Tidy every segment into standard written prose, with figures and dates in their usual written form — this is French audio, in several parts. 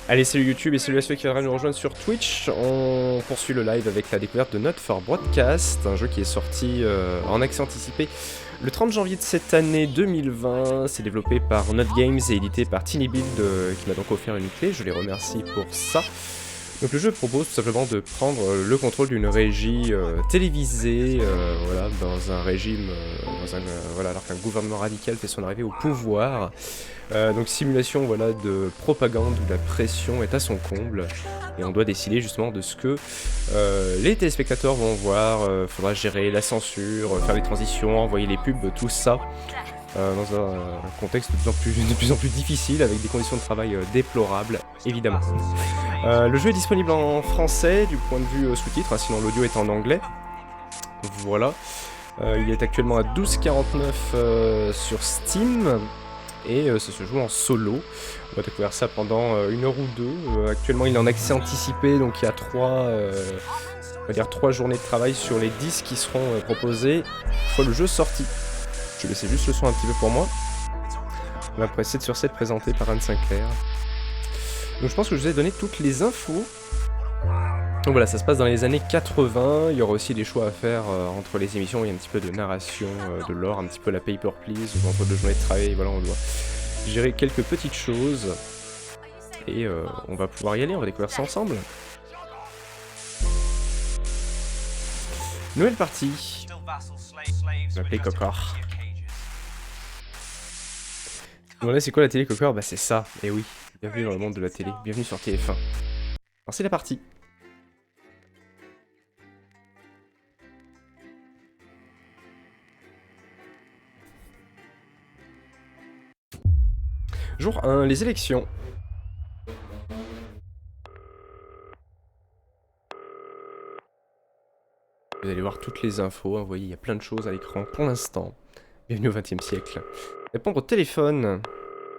Allez, salut YouTube et salut à ceux qui viendraient nous rejoindre sur Twitch. On poursuit le live avec la découverte de Not for Broadcast, un jeu qui est sorti en accès anticipé le 30 janvier de cette année 2020. C'est développé par Not Games et édité par Tiny Build qui m'a donc offert une clé, je les remercie pour ça. Donc le jeu propose tout simplement de prendre le contrôle d'une régie télévisée, voilà, dans un régime, voilà, alors qu'un gouvernement radical fait son arrivée au pouvoir. Donc simulation, voilà, de propagande où la pression est à son comble et on doit décider justement de ce que les téléspectateurs vont voir. Faudra gérer la censure, faire les transitions, envoyer les pubs, tout ça. Dans un contexte de plus en plus difficile, avec des conditions de travail déplorables, évidemment. Le jeu est disponible en français, du point de vue sous-titres, hein, sinon l'audio est en anglais. Voilà. Il est actuellement à 12,49 sur Steam, et ça se joue en solo. On va découvrir ça pendant une heure ou deux. Actuellement, il est en accès anticipé, donc il y a on va dire 3 journées de travail sur les 10 qui seront proposées une fois le jeu sorti. Je vais laisser juste le son un petit peu pour moi. On va après 7 sur 7 présenté par Anne Sinclair. Donc je pense que je vous ai donné toutes les infos. Donc voilà, ça se passe dans les années 80. Il y aura aussi des choix à faire entre les émissions. Il y a un petit peu de narration, de lore, un petit peu la paper please, où entre 2 journées de travail, voilà, on doit gérer quelques petites choses. Et on va pouvoir y aller, on va découvrir ça ensemble. Nouvelle partie. On va appeler Cocor. Voilà, c'est quoi la télé, Cocor? Bah c'est ça, et oui. Bienvenue dans le monde de la télé, bienvenue sur TF1. Alors c'est la partie. Jour 1, les élections. Vous allez voir toutes les infos, hein, vous voyez, il y a plein de choses à l'écran pour l'instant. Bienvenue au XXe siècle. Répondre au téléphone,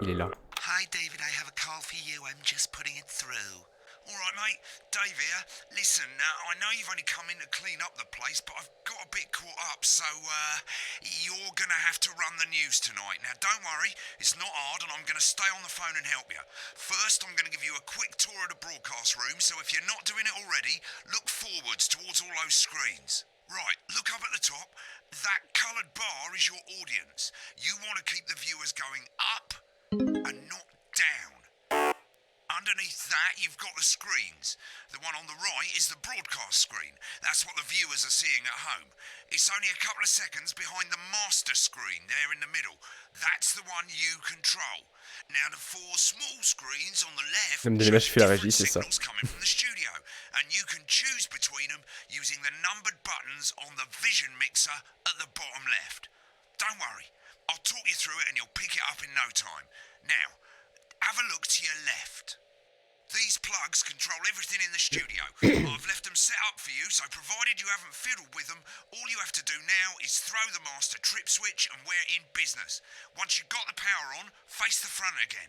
il est là. Hi David, I have a call for you. I'm just putting it through. All right, mate. Dave here. Listen, I know you've only come in to clean up the place, but I've got a bit caught up, so you're gonna have to run the news tonight. Now, don't worry, it's not hard, and I'm gonna stay on the phone and help you. First, I'm gonna give you a quick tour of the broadcast room, so if you're not doing it already, look forwards towards all those screens. Right, look up at the top. That coloured bar is your audience. You want to keep the viewers going up and not down. Underneath that, you've got the screens. The one on the right is the broadcast screen. That's what the viewers are seeing at home. It's only a couple of seconds behind the master screen there in the middle. That's the one you control. Now, the 4 small screens on the left Même des show images fait la régie, different c'est ça. signals coming from the studio, and you can choose between them using the numbered buttons on the vision mixer at the bottom left. Don't worry, I'll talk you through it and you'll pick it up in no time. Now, have a look to your left. These plugs control everything in the studio. I've left them set up for you, so provided you haven't fiddled with them, all you have to do now is throw the master trip switch and we're in business. Once you've got the power on, face the front again.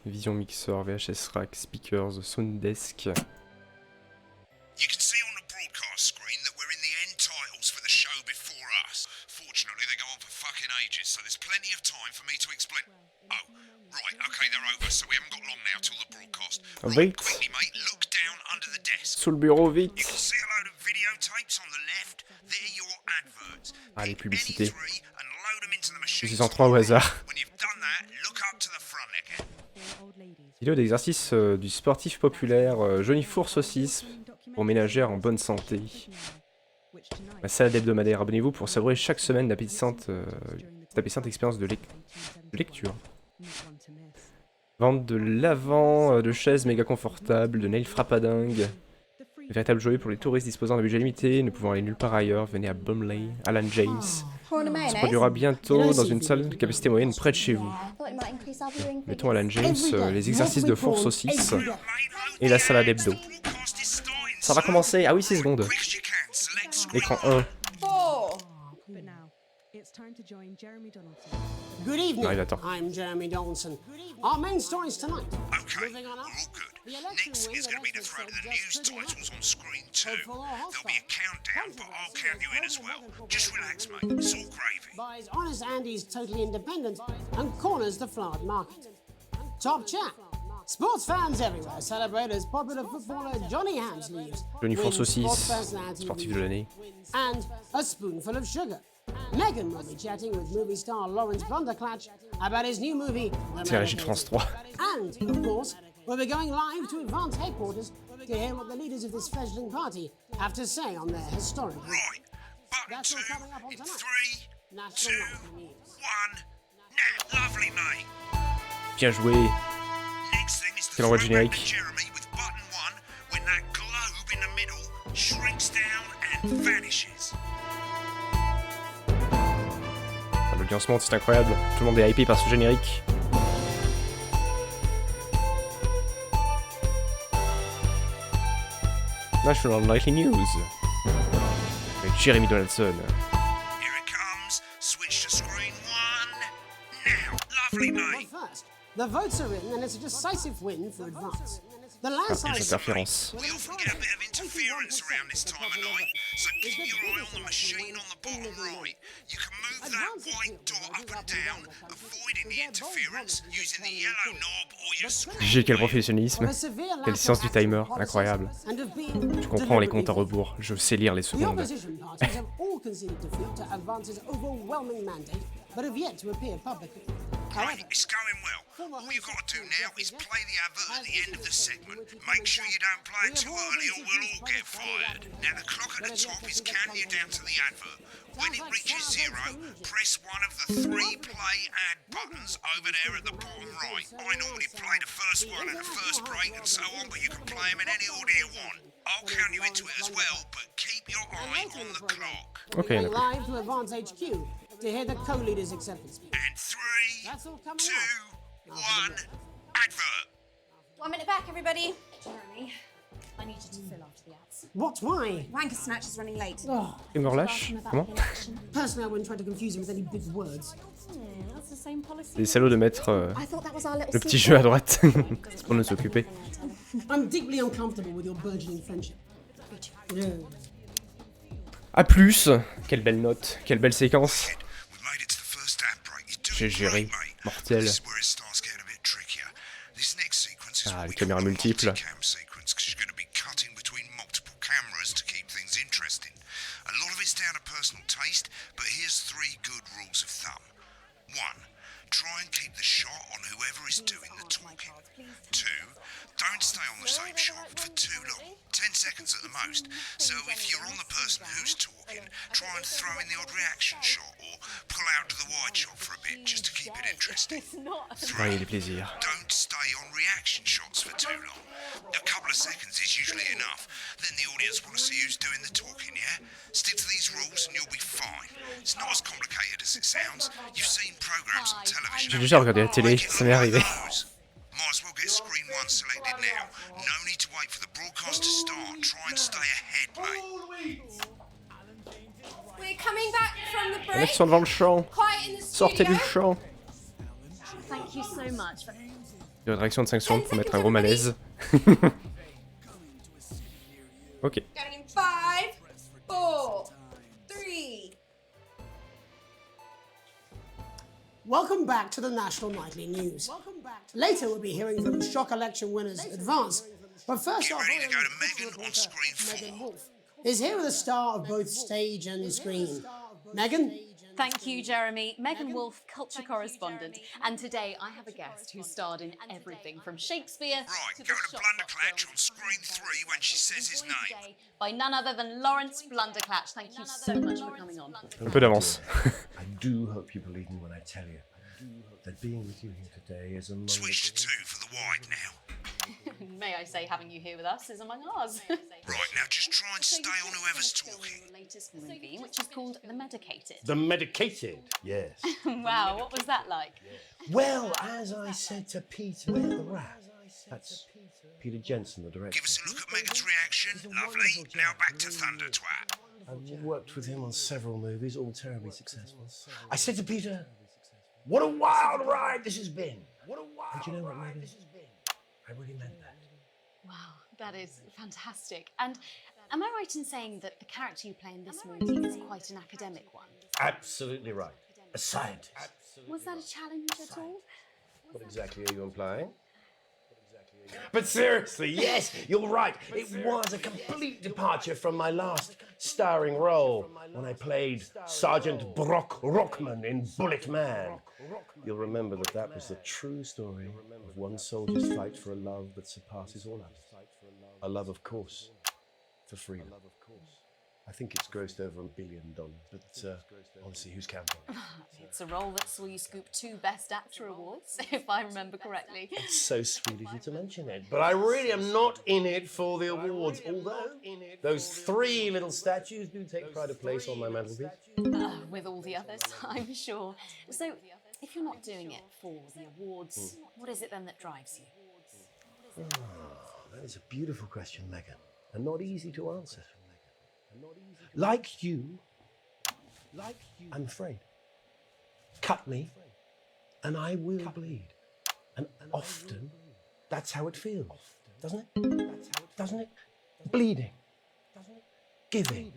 Vision mixeur, VHS rack, speakers, sound desk. You can see on the broadcast screen that we're in the end titles for the show before us. Fortunately, they go on for fucking ages, so there's plenty of time for me to explain. Oh, right, okay, they're over, so we haven't got long now till the broadcast. Right, Vite. quickly, mate, look down under the desk. Sous le bureau, You vite. can see a load of videotapes on the left. They're your adverts. Ah, les Pick publicités. any 3 and load them into the machine. Je suis en 3 au hasard. When you've done that, look up to the front again. Vidéo d'exercice du sportif populaire Johnny Four Saucisse pour ménagères en bonne santé. La salade hebdomadaire, abonnez-vous pour savourer chaque semaine l'appétissante expérience de lecture. Vente de lavant, de chaises méga confortables, de nails frappadingues. Un véritable joyeux pour les touristes disposant d'un budget limité, ne pouvant aller nulle part ailleurs. Venez à Bumley, Alan James. Ça se produira bientôt dans une salle de capacité moyenne près de chez vous. Mettons Alan James, les exercices de four saucisse et la salade hebdo. Ça va commencer, ah oui 6 secondes. Quick as you can, select screen. Écran 1. Good evening. Arrive, attends. I'm Jeremy Donaldson. Our main stories tonight. Okay, Moving on we're up. all good. The electric Next wing is going to be the elects throw to the President news just pretty titles much. on screen 2. Hopeful or There'll be a hostile. countdown, but I'll count you in as well. Just relax, mate. It's all gravy. Buys honest Andy's totally independent and corners the flowered market. Top chap. Sports fans everywhere celebrate as popular footballer Johnny Hams leaves. Johnny wins Saucisse, Sports Personality sportif of de the l'année. Year, and a spoonful of sugar. Megan will be chatting with movie star Lawrence Blunderclatch about his new movie, The C'est la régie de France 3. And, of course, we'll be going live to Advance headquarters to hear what the leaders of this fledgling party have to say on their historic. Right, button That's all 2 coming up on in tonight. 3, National 2, Nightly News. 1, now. Lovely, mate. Bien joué. Next thing is Quel to envoi throw de back générique. to Jeremy with button 1 when that globe in the middle shrinks down and vanishes. L'audience monte, c'est incroyable. Tout le monde est hypé par ce générique. National Nightly News. Avec Jeremy Donaldson. Here it comes. Switch to screen 1. Now. Lovely, mate. But first, the votes are in and it's a decisive win for Advance. The Ah, landslide les interférences. We often get a bit of interference around this time of night, so keep your eye on the machine on the bottom right. You can move that white dot up and down, avoiding the interference using the yellow knob or your screen. J'ai quel professionnalisme. a severe lack Quelle of science du timer, accurate incroyable. policies and of being Je comprends les comptes à deliberately rebours, je sais lire les The secondes. opposition parties have all conceded defeat to Advance's overwhelming mandate, but have yet to appear publicly. However, Right, it's going well. All you've got to do now is play the advert at the end of the segment. Make sure you don't play it too early or we'll all get fired. Now the clock at the top is counting you down to the advert. When it reaches 0, press one of the 3 play ad buttons over there at the bottom right. I normally play the first one at the first break and so on, but you can play them in any order you want. I'll count you into it as well, but keep your eye on the clock. Ok, going d'accord. live to Advance HQ to hear the co-leader's acceptance speech. And 3, That's all coming 2, up. 1, advert. 1 minute back, everybody. Jeremy, I need you to fill after the ads. What? Why? Wanker Snatch is running late. Oh, Humeur lâche. Comment? personally, I wouldn't try to confuse him with any big words. That's the same policy. C'est salaud de mettre I thought that was our little le petit secret. jeu à droite. C'est pour nous occuper. I'm deeply uncomfortable with your burgeoning friendship. Yeah. A plus. Quelle belle note, quelle belle séquence. We've made it to the first ad break. You're doing J'ai géré. great, mate. Mortel. This is where it starts getting a bit trickier. This next sequence is Ah, what les we call caméras a multiples. multi-cam sequence because you're going to be cutting between multiple cameras to keep things interesting. A lot of it's down to personal taste, but here's 3 good rules of thumb. 1. Try and keep the shot on whoever is doing the talking. 2. Don't stay on the same shot for too long, 10 seconds at the most. So if you're on the person who's talking, try and throw in the odd reaction shot or pull out to the wide shot for a bit just to keep it interesting. Voyez les plaisirs. Don't stay on reaction shots for too long. A couple of seconds is usually enough. Then the audience want to see who's doing the talking, yeah? Stick to these rules and you'll be fine. It's not as complicated as it sounds. You've seen programs on television. J'ai déjà regardé la télé, ça m'est arrivé. Might as well get screen 1 selected now. No need to wait for the broadcast to start. Try and stay ahead, mate. We're coming back from the Les break. mecs sont devant le champ. Quiet in the Sortez studio. du champ. Thank you so much. Une réaction de 5 secondes pour mettre un gros malaise. Ok. Going in 5, 4, 3. Welcome back to the National Nightly News. Later, we'll be hearing from shock election winners Advance. But first Get off, ready to go to our Megan on reporter, screen 4. Megan Wolf is here with a star of both stage and screen. Megan? Thank you, Jeremy. Megan Wolf, culture correspondent. And today I have a guest who starred in everything from Shakespeare Right, to go the to shot Blunderclatch films. on screen 3 when she says his Joined name. today by none other than Lawrence Blunderclatch. Thank you so much for coming on. Un peu d'avance. I do hope you believe me when I tell you that being with you here today is among Switch to 2 for the wide now. May I say, having you here with us is among ours. Right, now just try and stay on whoever's talking. Your latest movie, which is called The Medicated. the medicated. Yes. Wow, what was that like? Well, as I said to Peter the Rat, that's Peter Jensen, the director. Give us a look at Megan's reaction. Lovely. Now back to Thunder Twat. I've worked with him on several movies, all terribly successful. I said to Peter, "What a wild ride this has been!" And you know what, Megan? I really meant that. Wow, that is fantastic. And am I right in saying that the character you play in this movie is quite an academic one? Absolutely right. A scientist. Was that a challenge at all? What exactly are you implying? But seriously, yes, you're right. It was a complete departure from my last starring role when I played Sergeant Brock Rockman in Bullet Man. You'll remember that was the true story of one soldier's fight for a love that surpasses all others. A love, of course, for freedom. I think it's grossed over $1 billion, but honestly, who's counting? It's a role that saw you scoop 2 Best Actor awards, if I remember correctly. It's so sweet of you to mention it, but I really am not in it for the awards, although those 3 little statues do take pride of place on my mantelpiece. With all the others, I'm sure. So, if you're not doing it for the awards, what is it then that drives you? That is a beautiful question, Megan, and not easy to answer. Like you, I'm afraid. Cut me, and I will bleed. And often, that's how it feels, doesn't it? Doesn't it? Bleeding, giving,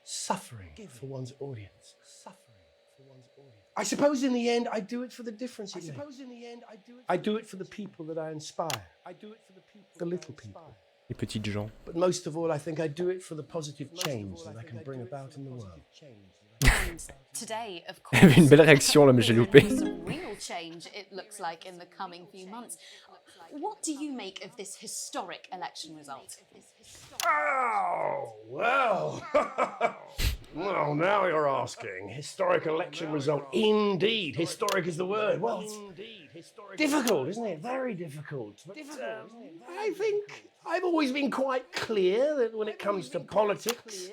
suffering for one's audience. I suppose in the end, I do it for the difference it makes. I do it for the people that I inspire. The little people. Les petites gens. But most of all, I think I do it for the positive change that I can bring about in the world. And today, of course, Il y avait une belle réaction là, mais j'ai loupé. some real change, it looks like, in the coming few months. What do you make of this historic election result? Oh, well. Well, now you're asking. Historic election result. Indeed. Historic is the word. Well, it's difficult, isn't it? Very difficult. But, I think I've always been quite clear that when it comes to politics,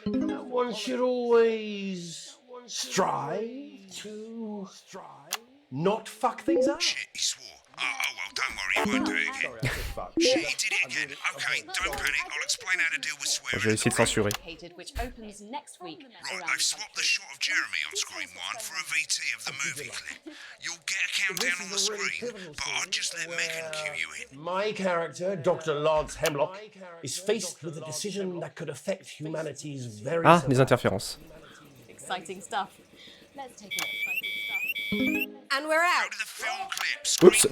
one should always strive to not fuck things up. Shit, he swore. Oh, well, don't worry, he won't do it again. Sorry, I said fuck. Shit, he did it again. Okay, don't panic. I'll explain how to deal with Je vais swearing. essayer de censurer. Which opens next week. Right, they've swapped the shot of Jeremy on screen 1 for a VT of the movie clip. You'll get a countdown on the screen, but I'll just let Megan cue you in. My character, Dr. Lance Hemlock, is faced with a decision that could affect humanity's very Ah, les interférences. Exciting stuff. Let's take a look. And we're Go out. to the film clip, Oups.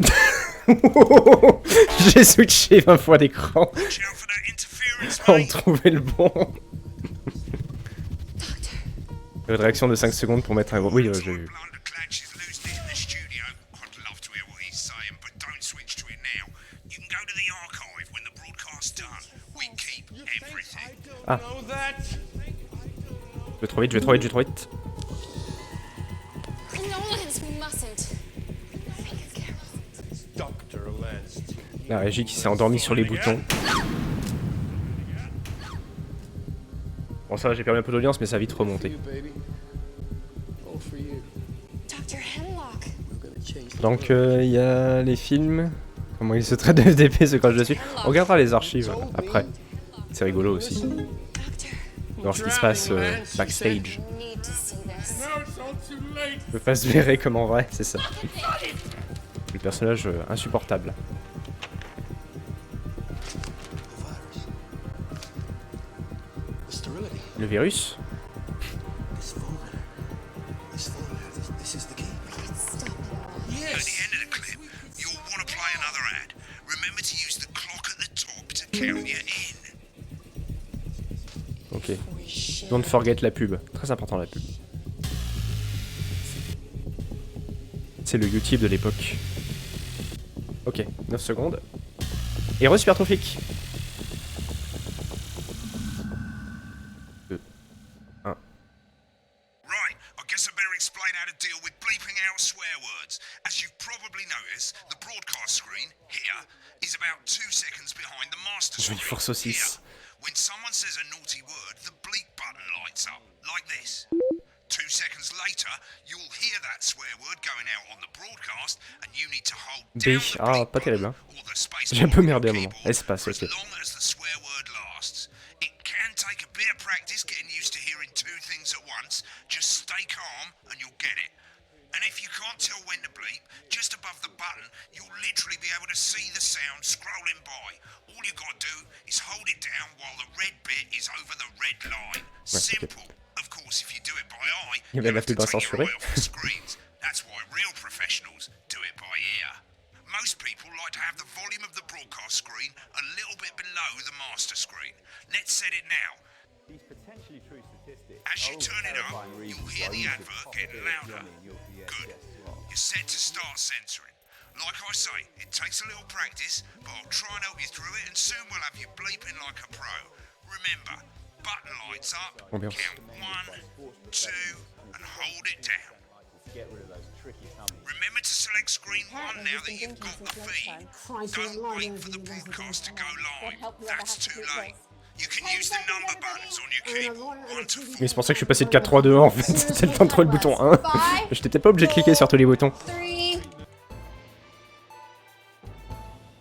screen J'ai switché 20 fois d'écran. Watch out for that interference, On mate. trouvait le bon. Une réaction de 5 secondes pour mettre un... Oui, j'ai eu. Glad she's losing it in the studio. I'd love to hear what he's saying, but don't switch to it now. You can go to the archive when the broadcast's done. We keep everything. Ah. Je vais trop vite, je vais trop vite, je vais trop vite. Lance, we mustn't. Dr. Lance. La régie qui s'est endormie sur les boutons. Bon, ça va, j'ai perdu un peu d'audience, mais ça a vite remonté. Dr. Hemlock. Donc, il y a les films. Comment ils se traitent de FDP, se crachent dessus. On regardera les archives après. C'est rigolo aussi. Voir ce qui se passe backstage. Need to see this. On peut pas se verrer comme en vrai, c'est ça. Le personnage insupportable. Le virus. At the end of the clip, you'll want to play another ad. Remember to use the clock at the top to count you in. Ok. Don't forget la pub. Très important la pub. C'est le YouTube de l'époque. Ok, 9 secondes. Héros super trophique. 2, 1. Right, I guess I better explain how to deal with bleeping out swear words. As you've probably noticed, the broadcast screen, here, is about 2 seconds behind the master Joli screen. four saucisses. Here. When someone says a naughty word, the bleep button lights up, like this. 2 seconds later, you'll hear that swear word going out on the broadcast, and you need to hold down the Ah, bleep pas terrible, hein. button or the space J'ai un peu bar on merdé à un your moment. keyboard Espace, for as ok. long as the swear word lasts. It can take a bit of practice getting used to hearing 2 things at once. Just stay calm and you'll get it. And if you can't tell when to bleep, just above the button, you'll literally be able to see the sound scrolling by. All you gotta do is hold it down while the red bit is over the red line. Simple. Of course, if you do it by eye, Il y avait you la have to pub à take your censurer. eye off the screens. That's why real professionals do it by ear. Most people like to have the volume of the broadcast screen a little bit below the master screen. Let's set it now. As you turn it up, you'll hear the advert getting louder. Good. You're set to start censoring. Like I say, it takes a little practice, but I'll try and help you through it, and soon we'll have you bleeping like a pro. Remember, button lights up, count 1, 2, and hold it down. Remember to select screen 1 now that you've got the feed. Don't wait for the broadcast to go live. That's too late. You can use the number buttons on your keyboard. 1 to 4. Mais c'est pour ça que je suis passé de 4, 3, 2, 1 en fait. C'était le temps de trouver le bouton 1. J'étais peut-être pas obligé de cliquer sur tous les boutons. 3.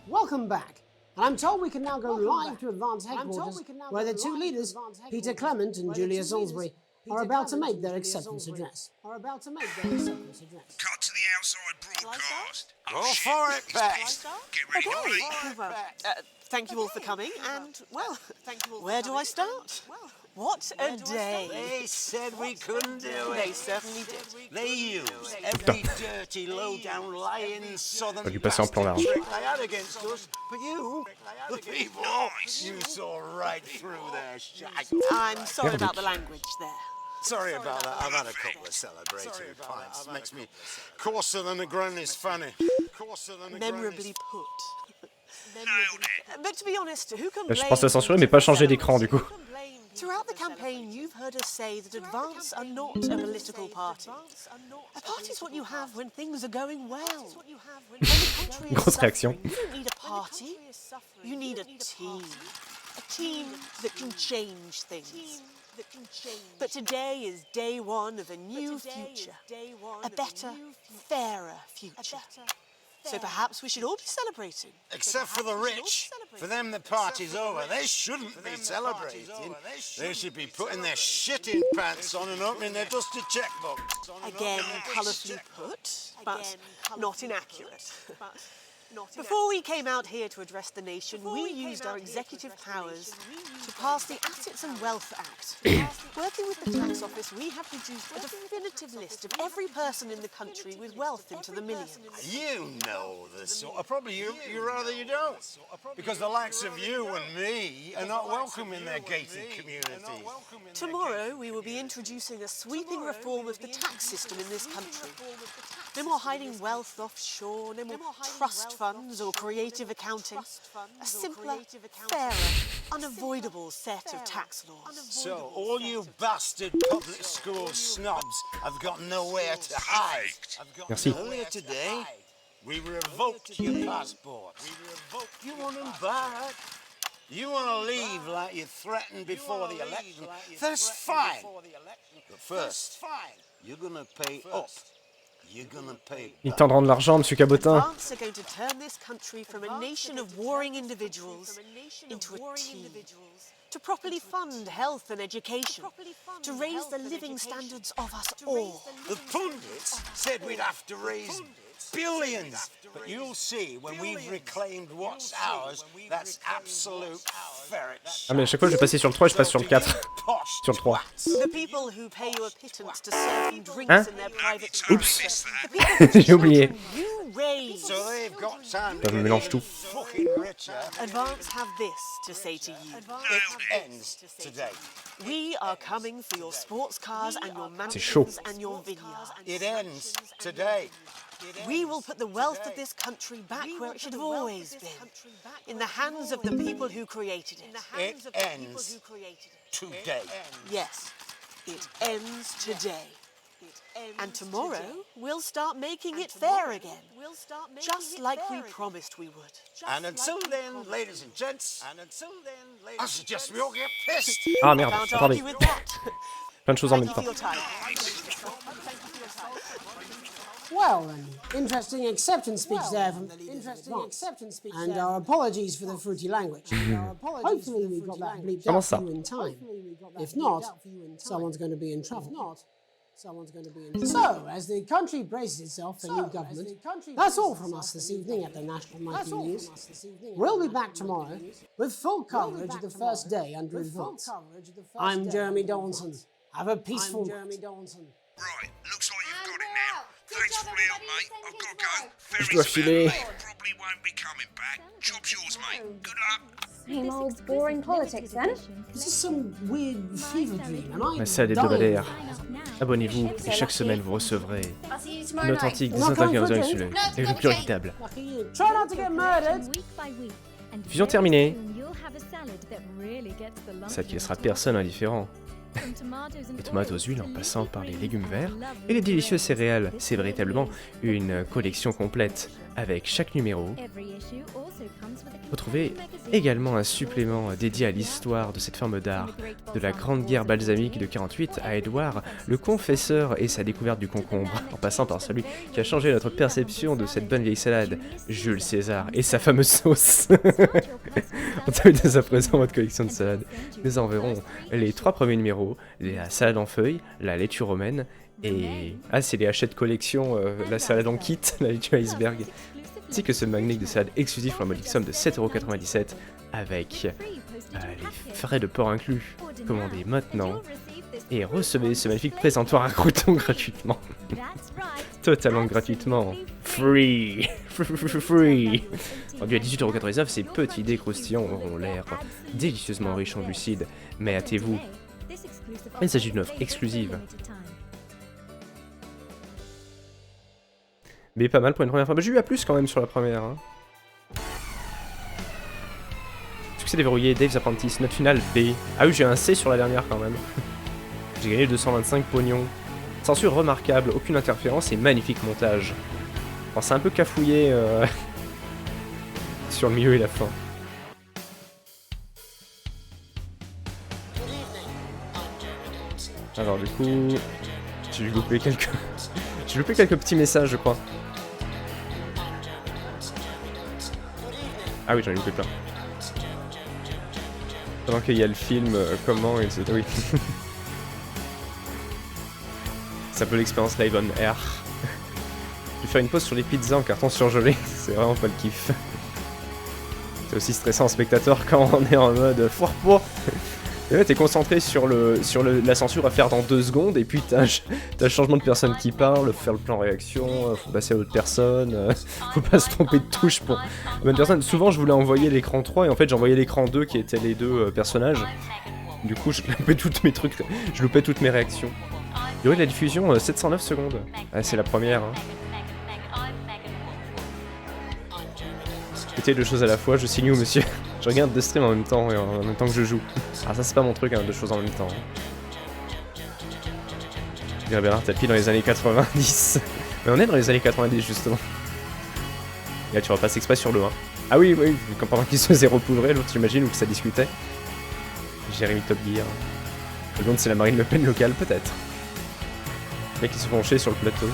Welcome back. And I'm told we can now go live to Advance headquarters, where the two leaders, Peter Clement and Julia Salisbury, are about to make their acceptance address. Cut to the outside broadcast. Go for it, Pat. Get ready to bleep. Well, thank you all for coming, and, well, where do I start? What a day. They said we couldn't do They it. certainly did. They used every dirty, low-down, lying southern J'aurais dû passer en plan large. trick they had against us. But you, the people, you saw right through their shite. I'm sorry about the language there. Sorry about that. I've had a couple of celebratory pints. Makes me coarser than a granny's fanny. Coarser than a Memorably granny's... put. Nailed it. But to be honest, who can Je blame... pensais censurer mais pas changer d'écran du coup. Throughout the campaign, you've heard us say that Advance are not a political party. A party is what you have when things are going well. When the country is Grosse réaction. suffering, you don't need a party. You need a team. A team that can change things. But today is day one of a new future. A better, fairer future. So perhaps we should all be celebrating. Except for the rich. For them, the party's over. They shouldn't be celebrating. They should be putting their shitting pants on and opening their dusty checkbook. Again, colourfully put, but not inaccurate. Before we came out here to address the nation, we used our executive powers to pass the Assets and Wealth Act. Working with the tax office, we have produced a definitive list of every person in the country with wealth into the millions. You know the sort of... Probably you rather you don't. Because the likes of you and me are not welcome in their gated community. Tomorrow, we will be introducing a sweeping reform of the tax system in this country. No more hiding wealth offshore, no more trust funds or creative accounting. A simpler, fairer, unavoidable set of tax laws. So all you bastard public school snobs have got nowhere to hide. Merci. Earlier today, we revoked your passport. You want them back? You want to leave like you threatened before the election? That's fine. But first, you're going to pay up. You're going to pay Il est temps de rendre l'argent, monsieur Cabotin. Advance are going to turn this country from a nation of warring individuals into a team. To properly fund health and education. To raise the living standards of us all. The pundits said we'd have to raise billions. But you'll see when we've reclaimed what's ours, that's absolute ferret. Ah mais à chaque fois que je vais passer sur le 3 et je passe sur le 4. Sur le 3. The people who pay you a pittance to serve you drinks Hein? in their private Oups. The people whose J'ai oublié. children you raise. So they've got time Je to mélange get tout. fucking richer. Advance have this to say to you. It ends today. We are coming for your sports cars and your chaud. mansions and your vineyards. It ends today. We will put the wealth of this country back where it should have always been. In the hands of the people who created it. It ends today. Yes, it ends today. And tomorrow, we'll start making it fair again. Just like we promised we would. And until then, ladies and gents, I suggest we all get pissed. Ah merde, Can't attendez. argue with that. Plein de choses en même Thank you temps. for your time. Well, an interesting acceptance speech there from Advance. And our apologies for the fruity language. Hopefully we got that bleeped Comment out for ça? you in time. If not, someone's going to be in trouble. So, as the country braces itself for new government, that's all from us this evening at the National Nightly News. We'll be back tomorrow with full coverage of the first day under Advance. I'm Jeremy Donaldson. Have a peaceful night. Right, looks like you've got it now. Thanks for the help, mate. I've got to go. Je dois filer. Probably definitely won't be coming back. Job's yours, mate. Good luck. Same old boring politics then. Is this some weird fever dream? Am I La salade dying? hebdomadaire. Abonnez-vous et chaque semaine vous recevrez I'll see you tomorrow une night. authentique, Not going désintoxicateur for insulé drink? et le plus irritable. Lucky you. Try not to get murdered. Fusion terminée. Ça qui laissera personne indifférent. Les tomates aux huiles en passant par les légumes verts et les délicieuses céréales. C'est véritablement une collection complète. Avec chaque numéro, vous trouvez également un supplément dédié à l'histoire de cette forme d'art, de la Grande Guerre balsamique de 48 à Édouard, le confesseur et sa découverte du concombre, en passant par celui qui a changé notre perception de cette bonne vieille salade, Jules César et sa fameuse sauce. On termine dès à présent votre collection de salades. Nous enverrons les 3 premiers numéros, la salade en feuilles, la laitue romaine, et... Ah, c'est les Achetez collection, la salade en kit, la laitue iceberg. Ainsi que ce magnifique de salade exclusif pour la modique somme de 7,97€ avec les frais de port inclus. Commandez maintenant et recevez ce magnifique présentoir à croûtons gratuitement. Totalement gratuitement. Free. Free. Rendu à 18,99€, ces petits dés croustillants auront l'air délicieusement riches en glucides. Mais hâtez-vous, il s'agit d'une offre exclusive. Mais pas mal pour une première fois. Bah, j'ai eu à plus quand même sur la première. Hein. Succès déverrouillé, Dave's Apprentice, note finale B. Ah oui, j'ai un C sur la dernière quand même. J'ai gagné 225 pognons. Censure remarquable, aucune interférence et magnifique montage. Bon, c'est un peu cafouillé sur le milieu et la fin. Alors du coup, j'ai loupé quelques... j'ai loupé quelques petits messages je crois. Ah oui, j'en ai loupé plein. Pendant qu'il y a le film, comment, etc. Oui. C'est un peu l'expérience live on air. Je vais faire une pause sur les pizzas en carton surgelé, c'est vraiment pas le kiff. C'est aussi stressant en spectateur quand on est en mode foire pour. Et là t'es concentré sur la censure à faire dans 2 secondes et puis t'as le changement de personne qui parle, faut faire le plan réaction, faut passer à l'autre personne, faut pas se tromper de touche pour la bonne personne. Souvent je voulais envoyer l'écran 3 et en fait j'envoyais l'écran 2 qui étaient les 2 personnages. Du coup je loupais tous mes trucs, je loupais toutes mes réactions. Durée de la diffusion 709 secondes. Ah, c'est la première. Hein. Écoutez 2 choses à la fois, je signe où monsieur? Je regarde 2 streams en même temps et en même temps que je joue. Ah ça c'est pas mon truc, hein, 2 choses en même temps. Bien Bernard tapis dans les années 90. Mais on est dans les années 90 justement. Et là tu repasses exprès sur le 1. Ah oui, oui, comme pendant qu'il se faisait repoudrer, l'autre j'imagine, ou que ça discutait. Jérémy Top Gear. Le monde c'est la Marine Le Pen locale, peut-être. Les mecs qui se font chier sur le plateau.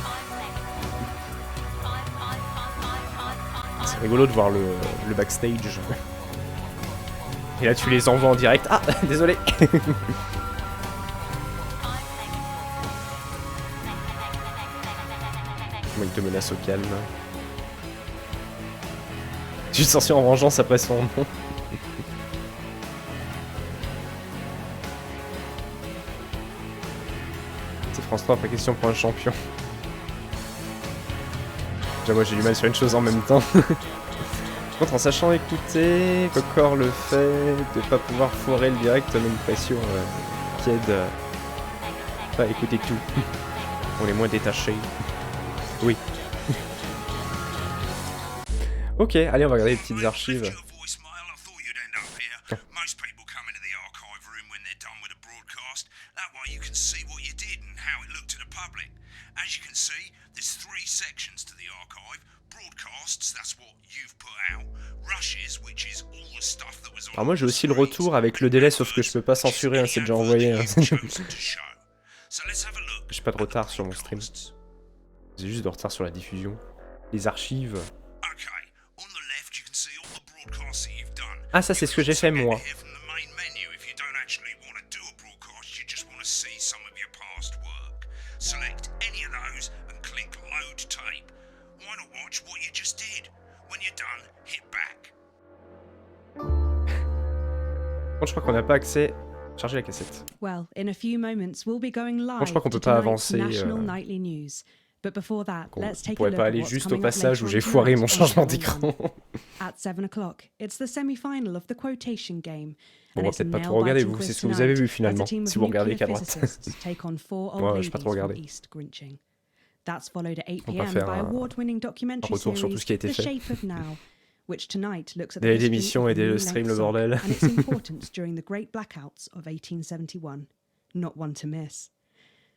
C'est rigolo de voir le backstage. Et là tu les envoies en direct. Ah, désolé. Comment il te menace au calme. Tu te sens en vengeance après son nom. C'est France 3 après question pour un champion. Déjà moi j'ai du mal sur une chose en même temps. Par contre en sachant écouter, Cocor le fait, de pas pouvoir foirer le direct, même une pression qui aide pas à écouter tout. On est moins détachés. Oui. Ok, allez on va regarder les petites archives. Alors moi j'ai aussi le retour avec le délai, sauf que je peux pas censurer, hein, c'est déjà envoyé. Hein. J'ai pas de retard sur mon stream. J'ai juste de retard sur la diffusion. Les archives. Ah ça c'est ce que j'ai fait moi. Bon, je crois qu'on n'a pas accès. Charger la cassette. Well, in a few moments we'll be going live bon, je crois qu'on peut pas avancer. But before that, let's On take a pourrait look pas at aller what's juste au coming up passage où later j'ai on foiré tonight mon on changement Channel 1. d'écran. At 7 o'clock, it's the semi-final of the quotation game. On And va it's a peut-être pas trop regarder, nail-biting vous, c'est quiz ce que vous avez tonight vu as a finalement, team of si vous regardez nuclear qu'à droite. physicists take on four old Ouais, ladies j'ai pas trop from regardé. East Grinching. That's followed at 8 On va p.m. faire by un award-winning documentary retour sur tout series ce qui a été The fait. Shape of Now, which tonight looks at the Des history émissions of et the des New streams, Length le Sock bordel. and its importance during the Great Blackouts of 1871. Not one to miss.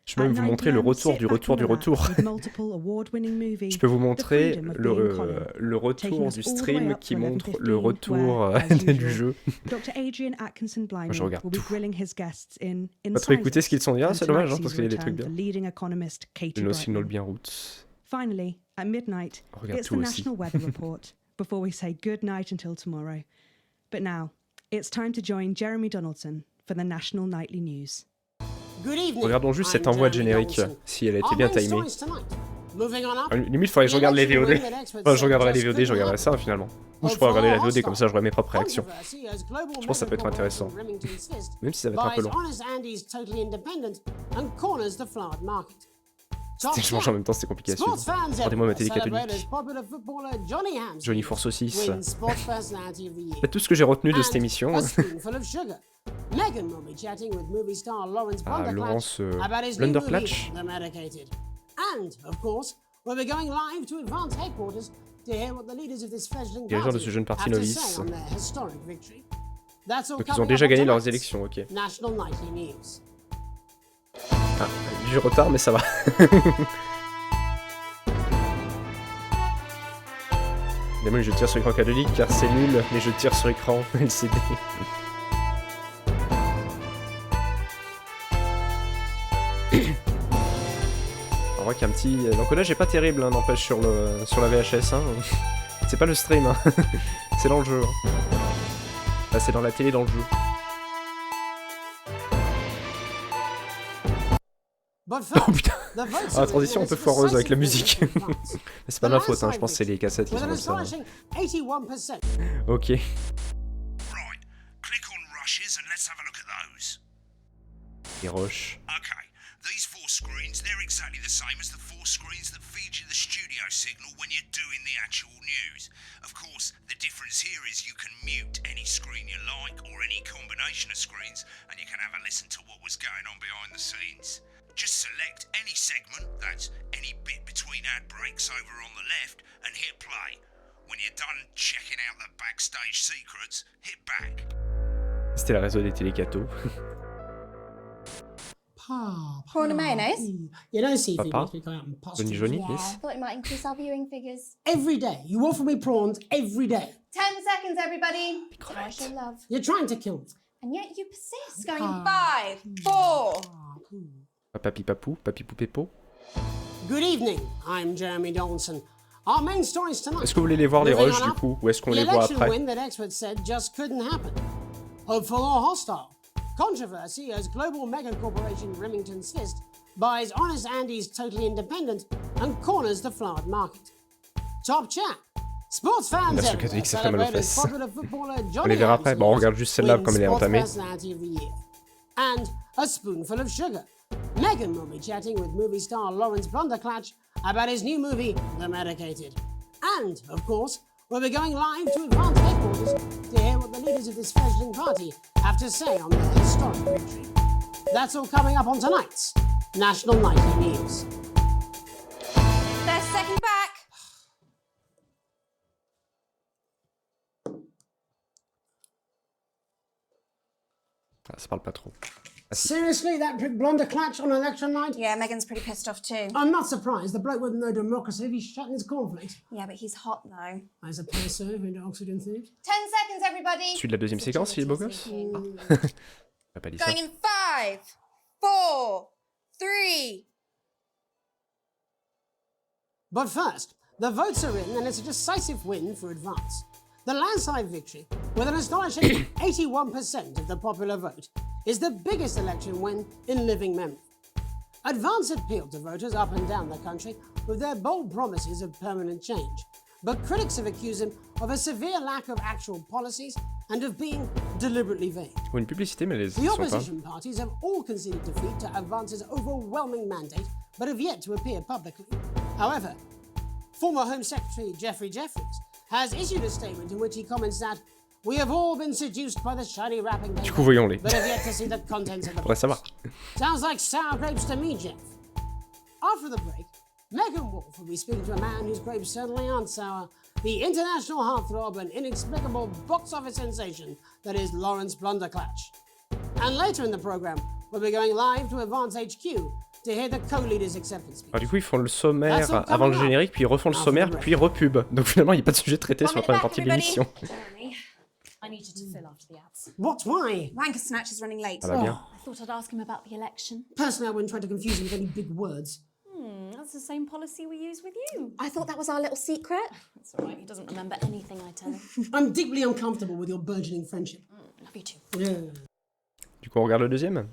Je peux même vous montrer le retour du retour du retour. Je peux vous montrer le retour du stream qui montre le retour du jeu. Je regarde tout. Pas trop écouter ce qu'ils sont dit, ah, c'est dommage, hein, parce qu'il y a des trucs bien. No signal bien route. Finally, at midnight, Regarde it's the tout aussi. National Weather Report before we say good night until tomorrow. But now, it's time to join Jeremy Donaldson for the National Nightly News. Good evening. Regardons juste cet I'm envoi de Jeremy générique, Donaldson. si elle a été Our bien main timée. stories tonight. Moving on up. Limite, il faudrait que je regarde les VOD. Enfin, je regarderai les VOD, je regarderai ça finalement. Ou je pourrais regarder la VOD, comme ça j'aurai mes propres réactions. Je pense que ça peut être intéressant. Même si ça va être un peu long. Je mange en même temps, c'est compliqué à suivre. Regardez-moi ma télé catholique. Johnny Four Saucisse. C'est tout ce que j'ai retenu de cette émission. Ah, Laurence Blunderclatch. Dirigeant de ce jeune parti novice. Donc ils ont déjà gagné leurs élections, ok. Ah, du retard, mais ça va. Évidemment, les jeux de tir sur écran catholique, car c'est nul, les jeux de tir sur écran LCD. On voit qu'il y a un petit... L'encodage est pas terrible, hein, n'empêche, sur la VHS. Hein. C'est pas le stream, hein. C'est dans le jeu. Hein. Là, c'est dans la télé, dans le jeu. Oh putain. Ah, la transition un peu foireuse avec la musique. C'est pas ma faute, hein, je pense que c'est les cassettes qui sont comme ça. Ok. Right, click on rushes and let's have a look at those. Les roches. Okay, these four screens, they're exactly the same as the four screens that feed you the studio signal when you're doing the actual news. Of course, the difference here is you can mute any screen you like or any combination of screens and you can have a listen to what was going on behind the scenes. Just select any segment, that's any bit between ad breaks over on the left, and hit play. When you're done checking out the backstage secrets, hit back. C'était le réseau des télécathos. Prawn and mayonnaise? You don't see Papa? people going out and pasta. Johnny, Yeah, yes. I thought it might increase our viewing figures. Every day. You offer me prawns every day. 10 seconds, everybody. I shall love. You're trying to kill me. And yet you persist, going in 5, 4. Papi papou, papi poupépo. Good evening. I'm Jeremy Donaldson. Our main stories tonight. Est-ce que vous voulez les voir les Moving rushs on du up, coup, ou est-ce qu'on the les voit election après? win that experts said just couldn't happen. Hopeful or hostile. Controversy as global mega corporation Remington Swist buys Honest Andy's Totally Independent and corners the flowered market. Top chat. Sports fans Bien sûr, everywhere catholique, ça fait mal aux celebrate as fesses. popular footballer On Johnny les verra après. Bon, on regarde juste celle-là comme elle est entamée. Personality of the Year. And a spoonful of sugar. Megan will be chatting with movie star Lawrence Blunderclatch about his new movie, The Medicated. And, of course, we'll be going live to advanced headquarters to hear what the leaders of this fledgling party have to say on their historic victory. That's all coming up on tonight's National Nightly News. There's second back. Ah, ça parle pas trop. Seriously, that prick Blunderclatch on election night? Yeah, Megan's pretty pissed off too. I'm not surprised. The bloke with no democracy, he's shutting his cornflakes. Yeah, but he's hot though. I suppose so, into oxygen thieves. 10 seconds, everybody. Celui de la deuxième séquence, il est beau gosse? J'ai pas dit ça. Going in 5, 4, 3. But first, the votes are in and it's a decisive win for Advance. The landslide victory, with an astonishing 81% of the popular vote, is the biggest election win in living memory. Advance appealed to voters up and down the country with their bold promises of permanent change. But critics have accused him of a severe lack of actual policies and of being deliberately vague. Ou une publicité, mais les The ils sont pas. opposition parties have all conceded defeat to Advance's overwhelming mandate, but have yet to appear publicly. However, former Home Secretary Geoffrey Jeffries has issued a statement in which he comments that we have all been seduced by the shiny wrapping Du coup, paper, voyons-les. but have yet to see the contents of the Faudrait box. savoir. Sounds like sour grapes to me, Jeff. After the break, Megan Wolf will be speaking to a man whose grapes certainly aren't sour, the international heartthrob and inexplicable box office sensation that is Lawrence Blunderclatch. And later in the program, we'll be going live to Advance HQ to hear the co-leader's acceptance speech. Alors du coup, ils font le sommaire avant le générique, puis ils refont le sommaire, puis repub. Donc finalement, il n'y a pas de sujet traité sur la première partie de l'émission. Jeremy, I need you to fill after the ads. What? Why? Wanker Snatch is running late. Ça va bien. I thought I'd ask him about the election. Personally, I wouldn't try to confuse him with any big words. That's the same policy we use with you. I thought that was our little secret. That's all right. He doesn't remember anything I tell him. I'm deeply uncomfortable with your burgeoning friendship. Love you too. Yeah. Du coup, on regarde le deuxième.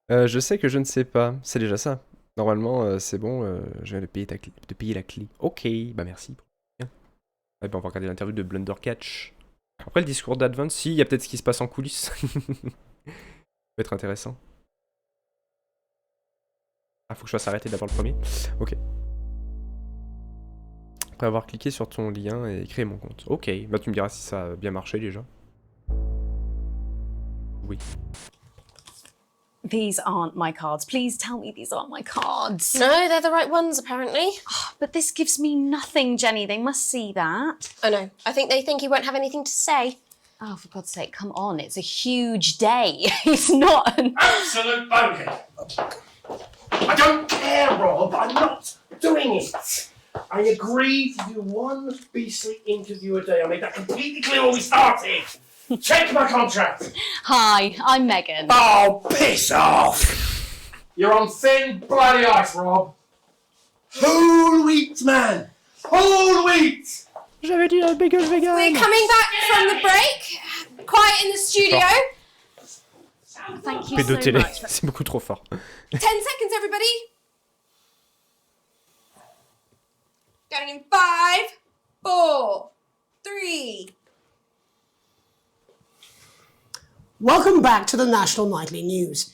Je sais que je ne sais pas. C'est déjà ça. Normalement, c'est bon. Je viens de payer la clé. Ok, bah merci. Bien. Ouais, bah, on va regarder l'interview de Blunderclatch. Après le discours d'Advance, si, il y a peut-être ce qui se passe en coulisses. Ça peut être intéressant. Ah, faut que je fasse arrêter d'abord le premier. Ok. Après avoir cliqué sur ton lien et créé mon compte. Ok, bah tu me diras si ça a bien marché déjà. Oui. These aren't my cards. Please tell me these aren't my cards. No, they're the right ones, apparently. But this gives me nothing, Jenny. They must see that. Oh, no. I think they think he won't have anything to say. Oh, for God's sake, come on. It's a huge day. It's not an... Absolute bogan. I don't care, Rob. I'm not doing it. I agreed to do one beastly interview a day. I made that completely clear when we started. Check my contract. Hi, I'm Megan. Oh, piss off. You're on thin, bloody ice, Rob. Whole wheat, man. Whole wheat. J'avais dit un bagel vegan. We're coming back from the break. Quiet in the studio. Thank you P2 so télé, much. c'est beaucoup trop fort. 10 seconds, everybody. Going in 5, 4, 3. Welcome back to the National Nightly News.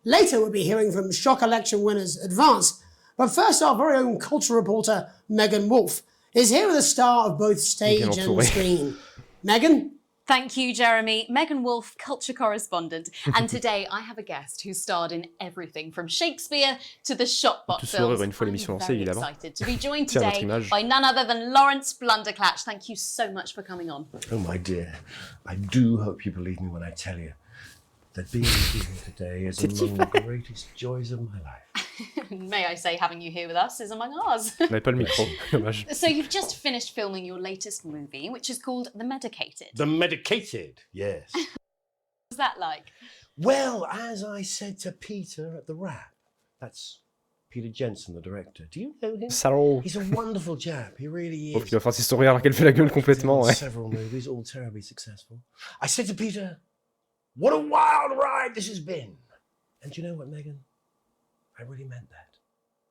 Later, we'll be hearing from shock election winners Advance. But first, our very own culture reporter, Megan Wolf, is here with a star of both stage and screen. Megan? Thank you, Jeremy. Megan Wolf, culture correspondent. And today I have a guest who starred in everything from Shakespeare to the Shotbot films. Une fois l'émission lancée, I'm very évidemment. excited to be joined Tiens, notre today image. by none other than Lawrence Blunderclatch. Thank you so much for coming on. Oh, my dear. I do hope you believe me when I tell you that being with you today is among the greatest joys of my life. May I say, having you here with us is among ours. On n'avait pas le micro, dommage. So you've just finished filming your latest movie, which is called The Medicated. The medicated, yes. What's that like? Well, as I said to Peter at the Wrap, that's Peter Jensen, the director. Do you know him? Salaud. He's a wonderful chap. He really Sauf is. qu'il va faire ses stories alors qu'elle fait la gueule complètement, ouais. Several movies, all terribly successful. I said to Peter, what a wild ride this has been. And you know what, Megan? I really meant that.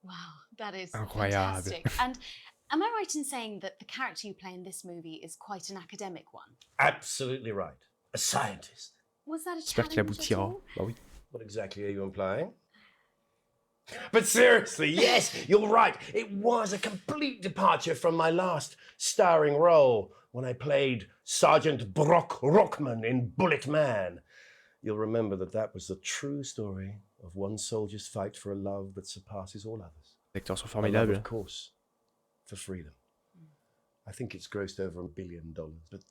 Wow, that is Incroyable. fantastic. And am I right in saying that the character you play in this movie is quite an academic one? Absolutely right. A scientist. Was that a J'espère qu'il challenge at aboutira. all? Bah oui. What exactly are you implying? But seriously, yes, you're right. It was a complete departure from my last starring role when I played Sergeant Brock Rockman in Bullet Man. You'll remember that was the true story of one soldier's fight for a love that surpasses all others. Les acteurs sont A love, formidables. of course, for freedom. I think it's grossed over $1 billion, but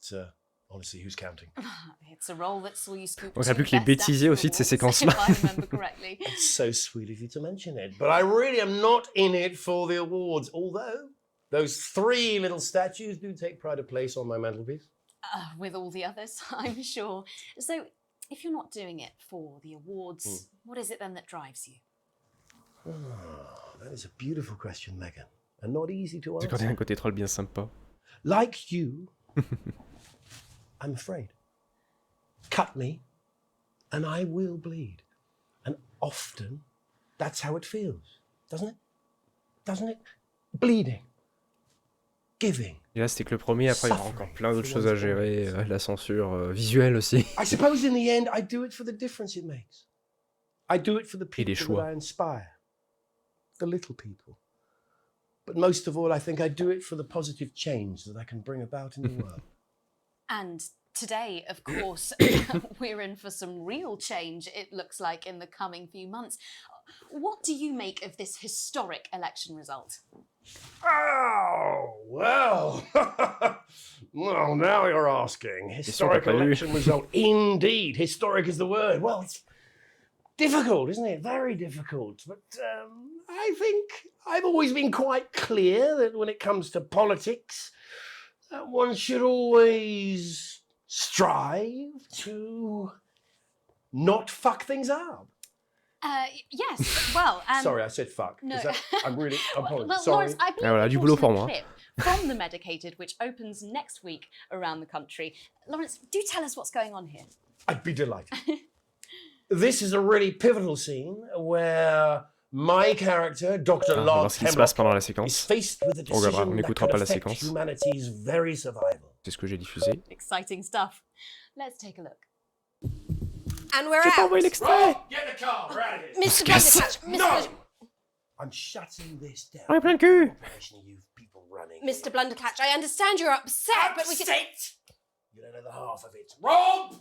honestly, who's counting? It's a role that saw you scoop On dirait two plus que les Best bêtisiers Actor aussi de ces awards, séquences-là. if I remember correctly. It's so sweet of you to mention it, but I really am not in it for the awards, although those 3 little statues do take pride of place on my mantelpiece. With all the others, I'm sure. So, if you're not doing it for the awards, what is it then that drives you? Oh, that is a beautiful question, Megan, and not easy to C'est quand il y a un answer. côté troll bien sympa. Like you, I'm afraid. Cut me, and I will bleed. And often, that's how it feels, doesn't it? Doesn't it? Bleeding. Giving. Et là, c'était que le premier, après, il y aura encore plein d'autres choses à gérer. La censure visuelle aussi. I suppose in the end, I do it for the difference it makes. I do it for the Et des people that choix. I inspire. The little people. But most of all, I think I do it for the positive change that I can bring about in the world. And today, of course, we're in for some real change, it looks like, in the coming few months. What do you make of this historic election result? Oh, well. Well, now you're asking. Historic election result. Indeed. Historic is the word. Well, it's difficult, isn't it? Very difficult. But I think I've always been quite clear that when it comes to politics, one should always strive to not fuck things up. Yes, well... Sorry, I said fuck. No. I'm really... Well, sorry. Lawrence, I believe you brought a clip from The Medicated, which opens next week around the country. Lawrence, do tell us what's going on here. I'd be delighted. This is a really pivotal scene where my character, Dr. Lance Hemlock, is faced with a decision that could affect humanity's very survival. C'est ce que j'ai diffusé. Exciting stuff. Let's take a look. And we're out. Get the car, we're out of here. Mr. Blundercatch, No! I'm shutting this down. Ouais, plein de cul. Mr. Blundercatch, I understand you're upset, but we can... You don't know the half of it. Rob!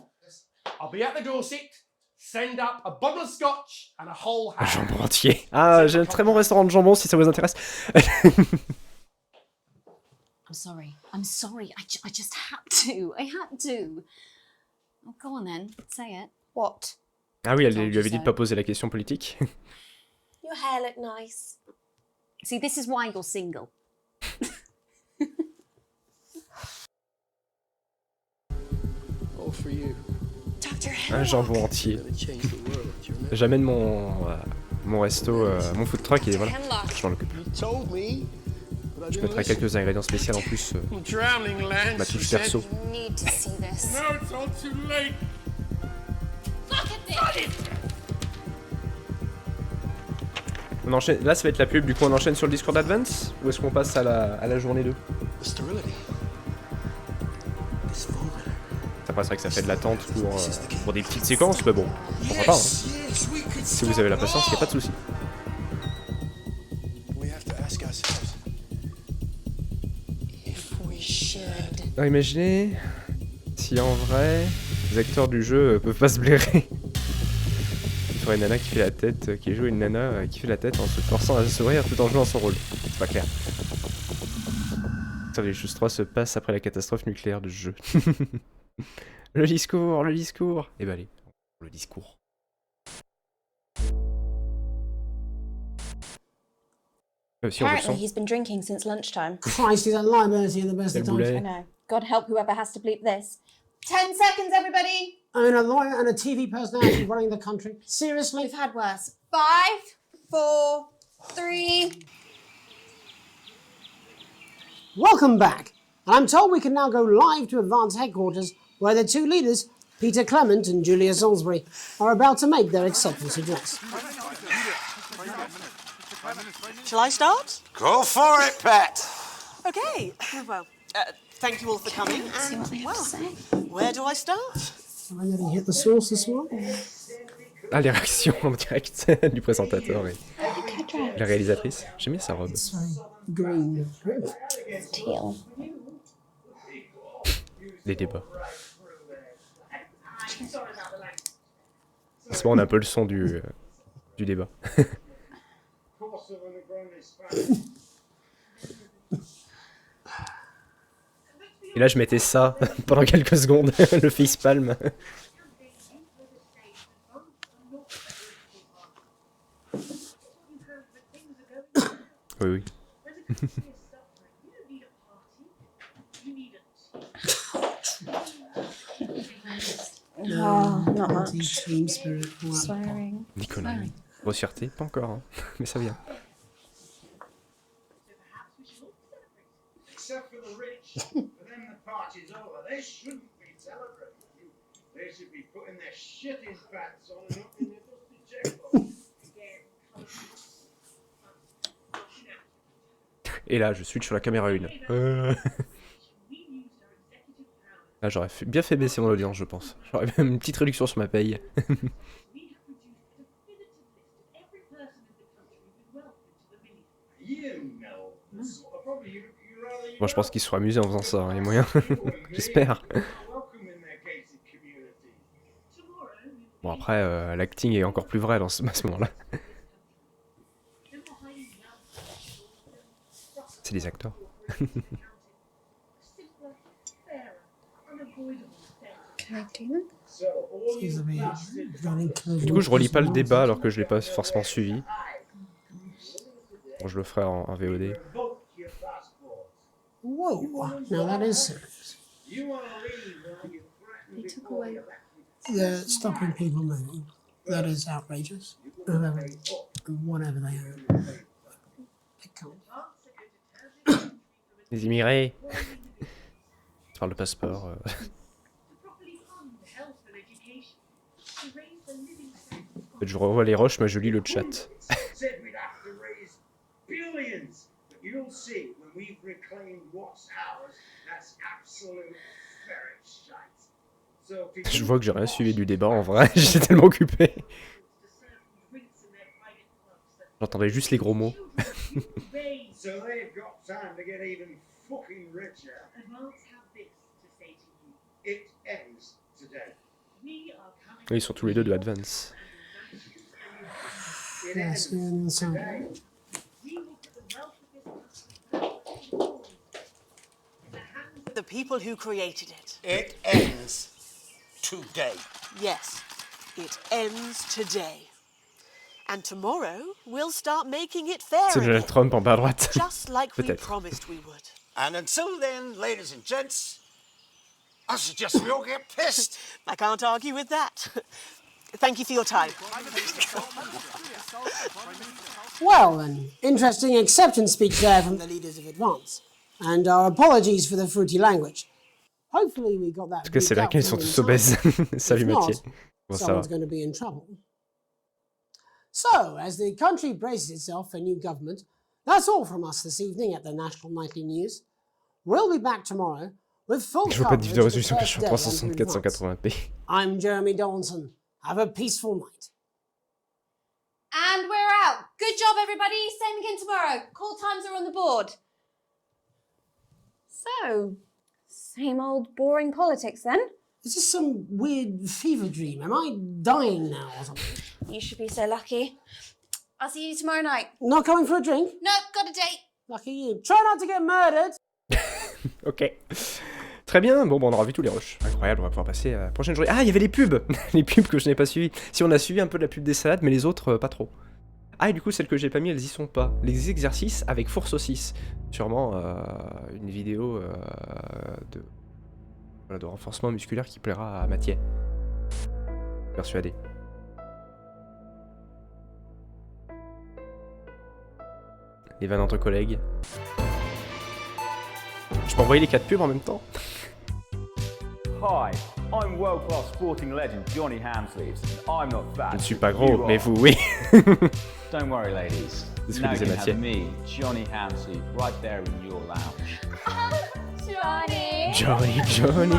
I'll be at the Dorset. Send up a bottle of scotch and a whole Un ham. jambon entier. Ah, j'ai un très bon restaurant de jambon si ça vous intéresse. I'm sorry. I just had to. I had to. Oh, go on then. Say it. What? Ah oui, elle lui avait dit de pas poser la question politique. Your hair looked nice. See, this is why you're single. All for you. Un jambon entier. J'amène mon resto, mon food truck et voilà, je m'en occupe. Je mettrai quelques ingrédients spéciaux en plus, ma touche perso. On enchaîne, là ça va être la pub, du coup on enchaîne sur le Discord Advance ou est-ce qu'on passe à la journée 2? Après c'est vrai que ça fait de l'attente pour des petites séquences, mais bon, pourquoi pas, hein. Si vous avez la patience, il n'y a pas de souci. Alors imaginez si en vrai les acteurs du jeu peuvent pas se blairer. Il faudrait une nana qui fait la tête, qui joue une nana qui fait la tête en se forçant à sourire tout en jouant son rôle. C'est pas clair. Les choses 3 se passent après la catastrophe nucléaire du jeu. Le discours. Eh ben allez, le discours. Apparently he's been drinking since lunchtime. Christ, he's at liability in the best of times. I know. God help whoever has to bleep this. 10 seconds, everybody! I mean, a lawyer and a TV personality running the country. Seriously? We've had worse. 5, 4, 3... Welcome back. And I'm told we can now go live to Advance Headquarters, where the two leaders, Peter Clement and Julia Salisbury, are about to make their acceptance address. Shall I start? Go for it, Pet. Okay. Well, thank you all for coming. See what they have to say. Where do I start? Have I never hit the source this morning? Ah, les réactions en direct du présentateur et la réalisatrice. J'aime bien sa robe. Green. Teal. Les débats. C'est bon, on a un peu le son du débat. Et là, je mettais ça pendant quelques secondes, le facepalm. Oui, oui. Oh, not much. Swearing. Nicolas. Grossièreté, pas encore, hein. Mais ça vient. Except for the rich, for them the party's over. They shouldn't be celebrating. They should be putting their shit in pants on and up in the dusty checkbook. Et là, je switch sur la caméra 1. Là, j'aurais bien fait baisser mon audience, je pense. J'aurais même une petite réduction sur ma paye. Moi, je pense qu'ils se seront amusés en faisant ça, hein, les moyens. J'espère. Bon, après, l'acting est encore plus vrai à ce moment-là. C'est des acteurs. Du coup, je relis pas le débat alors que je l'ai pas forcément suivi. Bon, je le ferai en VOD. Whoa, now that is serious. Stopping people moving. That is outrageous. Whatever they are. They can't. Les immigrés. Tu parles de passeport. Je revois les roches, mais je lis le chat. Je vois que j'ai rien suivi du débat en vrai, j'étais tellement occupé. J'entendais juste les gros mots. Oui, ils sont tous les deux de Advance. Yes, The people who created it. It ends today. Yes, it ends today. And tomorrow, we'll start making it fair C'est Donald again, Trump en bas à droite. just like we Peut-être. promised we would. And until then, ladies and gents, I suggest we all get pissed. I can't argue with that. Thank you for your time. Well, an interesting acceptance speech there from the leaders of Advance. And our apologies for the fruity language. Hopefully we got that. En tout cas, c'est là qu'ils sont tous obèses. Salut Mathieu. Bon, ça va. Someone's going to be in trouble. So, as the country braces itself for new government, that's all from us this evening at the National Nightly News. We'll be back tomorrow with full Je veux pas de coverage vidéo of the résolution first en day 364 of Advance. 180p. I'm Jeremy Donaldson. Have a peaceful night. And we're out. Good job, everybody. Same again tomorrow. Call times are on the board. So, same old boring politics then? Is this some weird fever dream? Am I dying now or something? You should be so lucky. I'll see you tomorrow night. Not coming for a drink? No, got a date. Lucky you. Try not to get murdered. Ok. Très bien, bon, on aura vu tous les rushs. Incroyable, on va pouvoir passer à la prochaine journée. Ah, il y avait les pubs. Les pubs que je n'ai pas suivies. Si, on a suivi un peu de la pub des salades, mais les autres, pas trop. Ah, et du coup, celles que j'ai pas mis, elles y sont pas. Les exercices avec four saucisse. Sûrement une vidéo de renforcement musculaire qui plaira à Mathieu. Persuadé. Les vannes entre collègues. Je peux envoyer les 4 pubs en même temps? Hi, I'm world-class sporting legend Johnny Hamsleeves. I'm not fat. Je ne suis pas gros, mais vous, oui. Don't worry, ladies. C'est ce que Now you disait can Mathieu. have me, Johnny Hamsleeve, right there in your lounge. Johnny. Johnny, Johnny.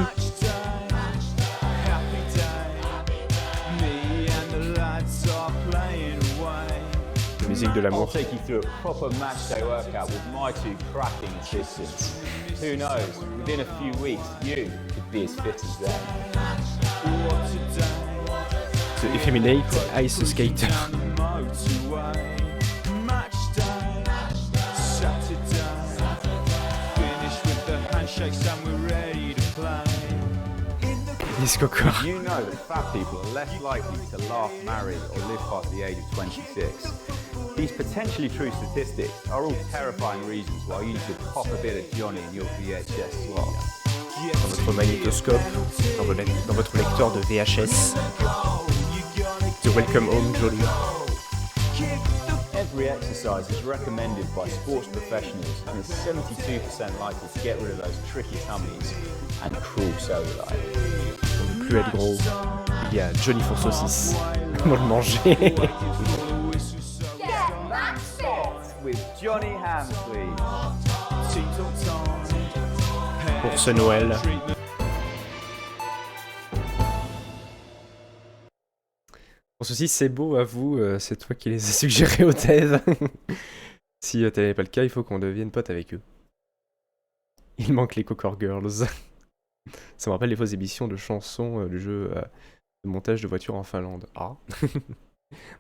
La musique de I'll l'amour. take you through a proper match day workout with my 2 cracking assistants. Who knows, within a few weeks, you could be as fit as them. The effeminate ice skater. Disco core. You know that fat people are less likely to laugh, marry, or live past the age of 26. These potentially true statistics are all terrifying reasons why you should pop a bit of Johnny in your VHS slot. Dans votre magnétoscope, dans votre lecteur de VHS. The Welcome Home Johnny. Every exercise is recommended by sports professionals and is 72% likely to get rid of those tricky tummies and cruel cellulite. Pour ne plus être gros, il y a Johnny Four Saucisse. Comment le manger? With Johnny Hamsleeve. Pour ce Noël. Four Saucisse, c'est beau, à vous, c'est toi qui les as suggérés au thèse. Si tel n'est pas le cas, il faut qu'on devienne pote avec eux. Il manque les Cocker Girls. Ça me rappelle les fausses émissions de chansons du jeu de montage de voitures en Finlande. Ah.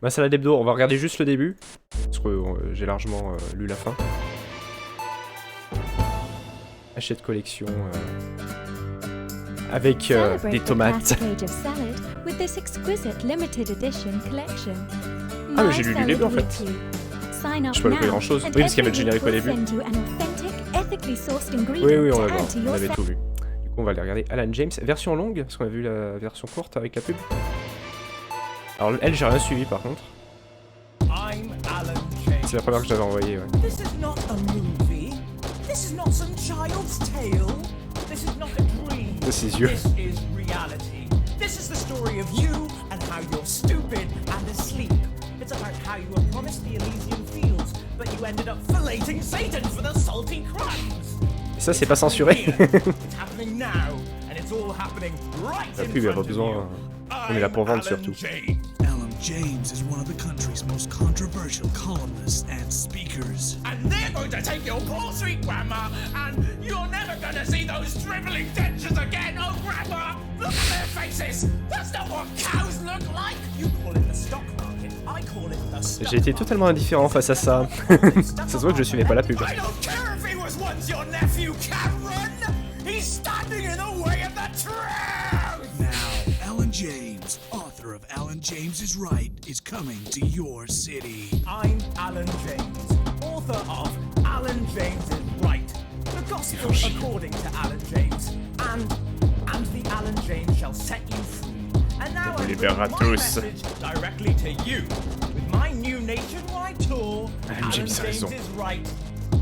Bah c'est la d'hebdo, on va regarder juste le début. Parce que j'ai largement lu la fin. Achète collection avec des tomates. Ah mais j'ai lu le début en fait. Je peux pas louper grand chose. Oui parce qu'il y avait le générique au début. Oui on avait tout vu. Du coup on va aller regarder Alan James. Version longue, parce qu'on a vu la version courte avec la pub. Alors elle j'ai rien suivi par contre. C'est la première que j'avais envoyée, ouais. This is not a movie. This is not some child's tale. This is not a dream. This is you. This is reality. This is the story of you and how you're stupid and asleep. It's about how you were promised the Elysian fields, but you ended up filleting Satan for the salty crumbs. Et ça c'est pas censuré. It's happening now, and it's all happening right La in pub, il y a pas front of besoin. you. On est là pour vendre surtout. James is one of the country's most controversial columnists and speakers. And they're going to take your poor sweet grandma, and you're never going to see those dribbling dentures again. Oh, grandma, look at their faces. That's not what cows look like. You call it the stock market. I call it the stock. J'ai été totalement indifférent face à ça. Ça se voit que je suivais pas la pub. I don't care if he was once your nephew, Cameron. He's standing in the way of the truth. Now, Alan James, author of Alan James is Right, is coming to your city. I'm Alan James, author of Alan James is Right, the gospel according to Alan James, and the Alan James shall set you free. And now I bring my message directly to you with my new nationwide tour. Alan James is Right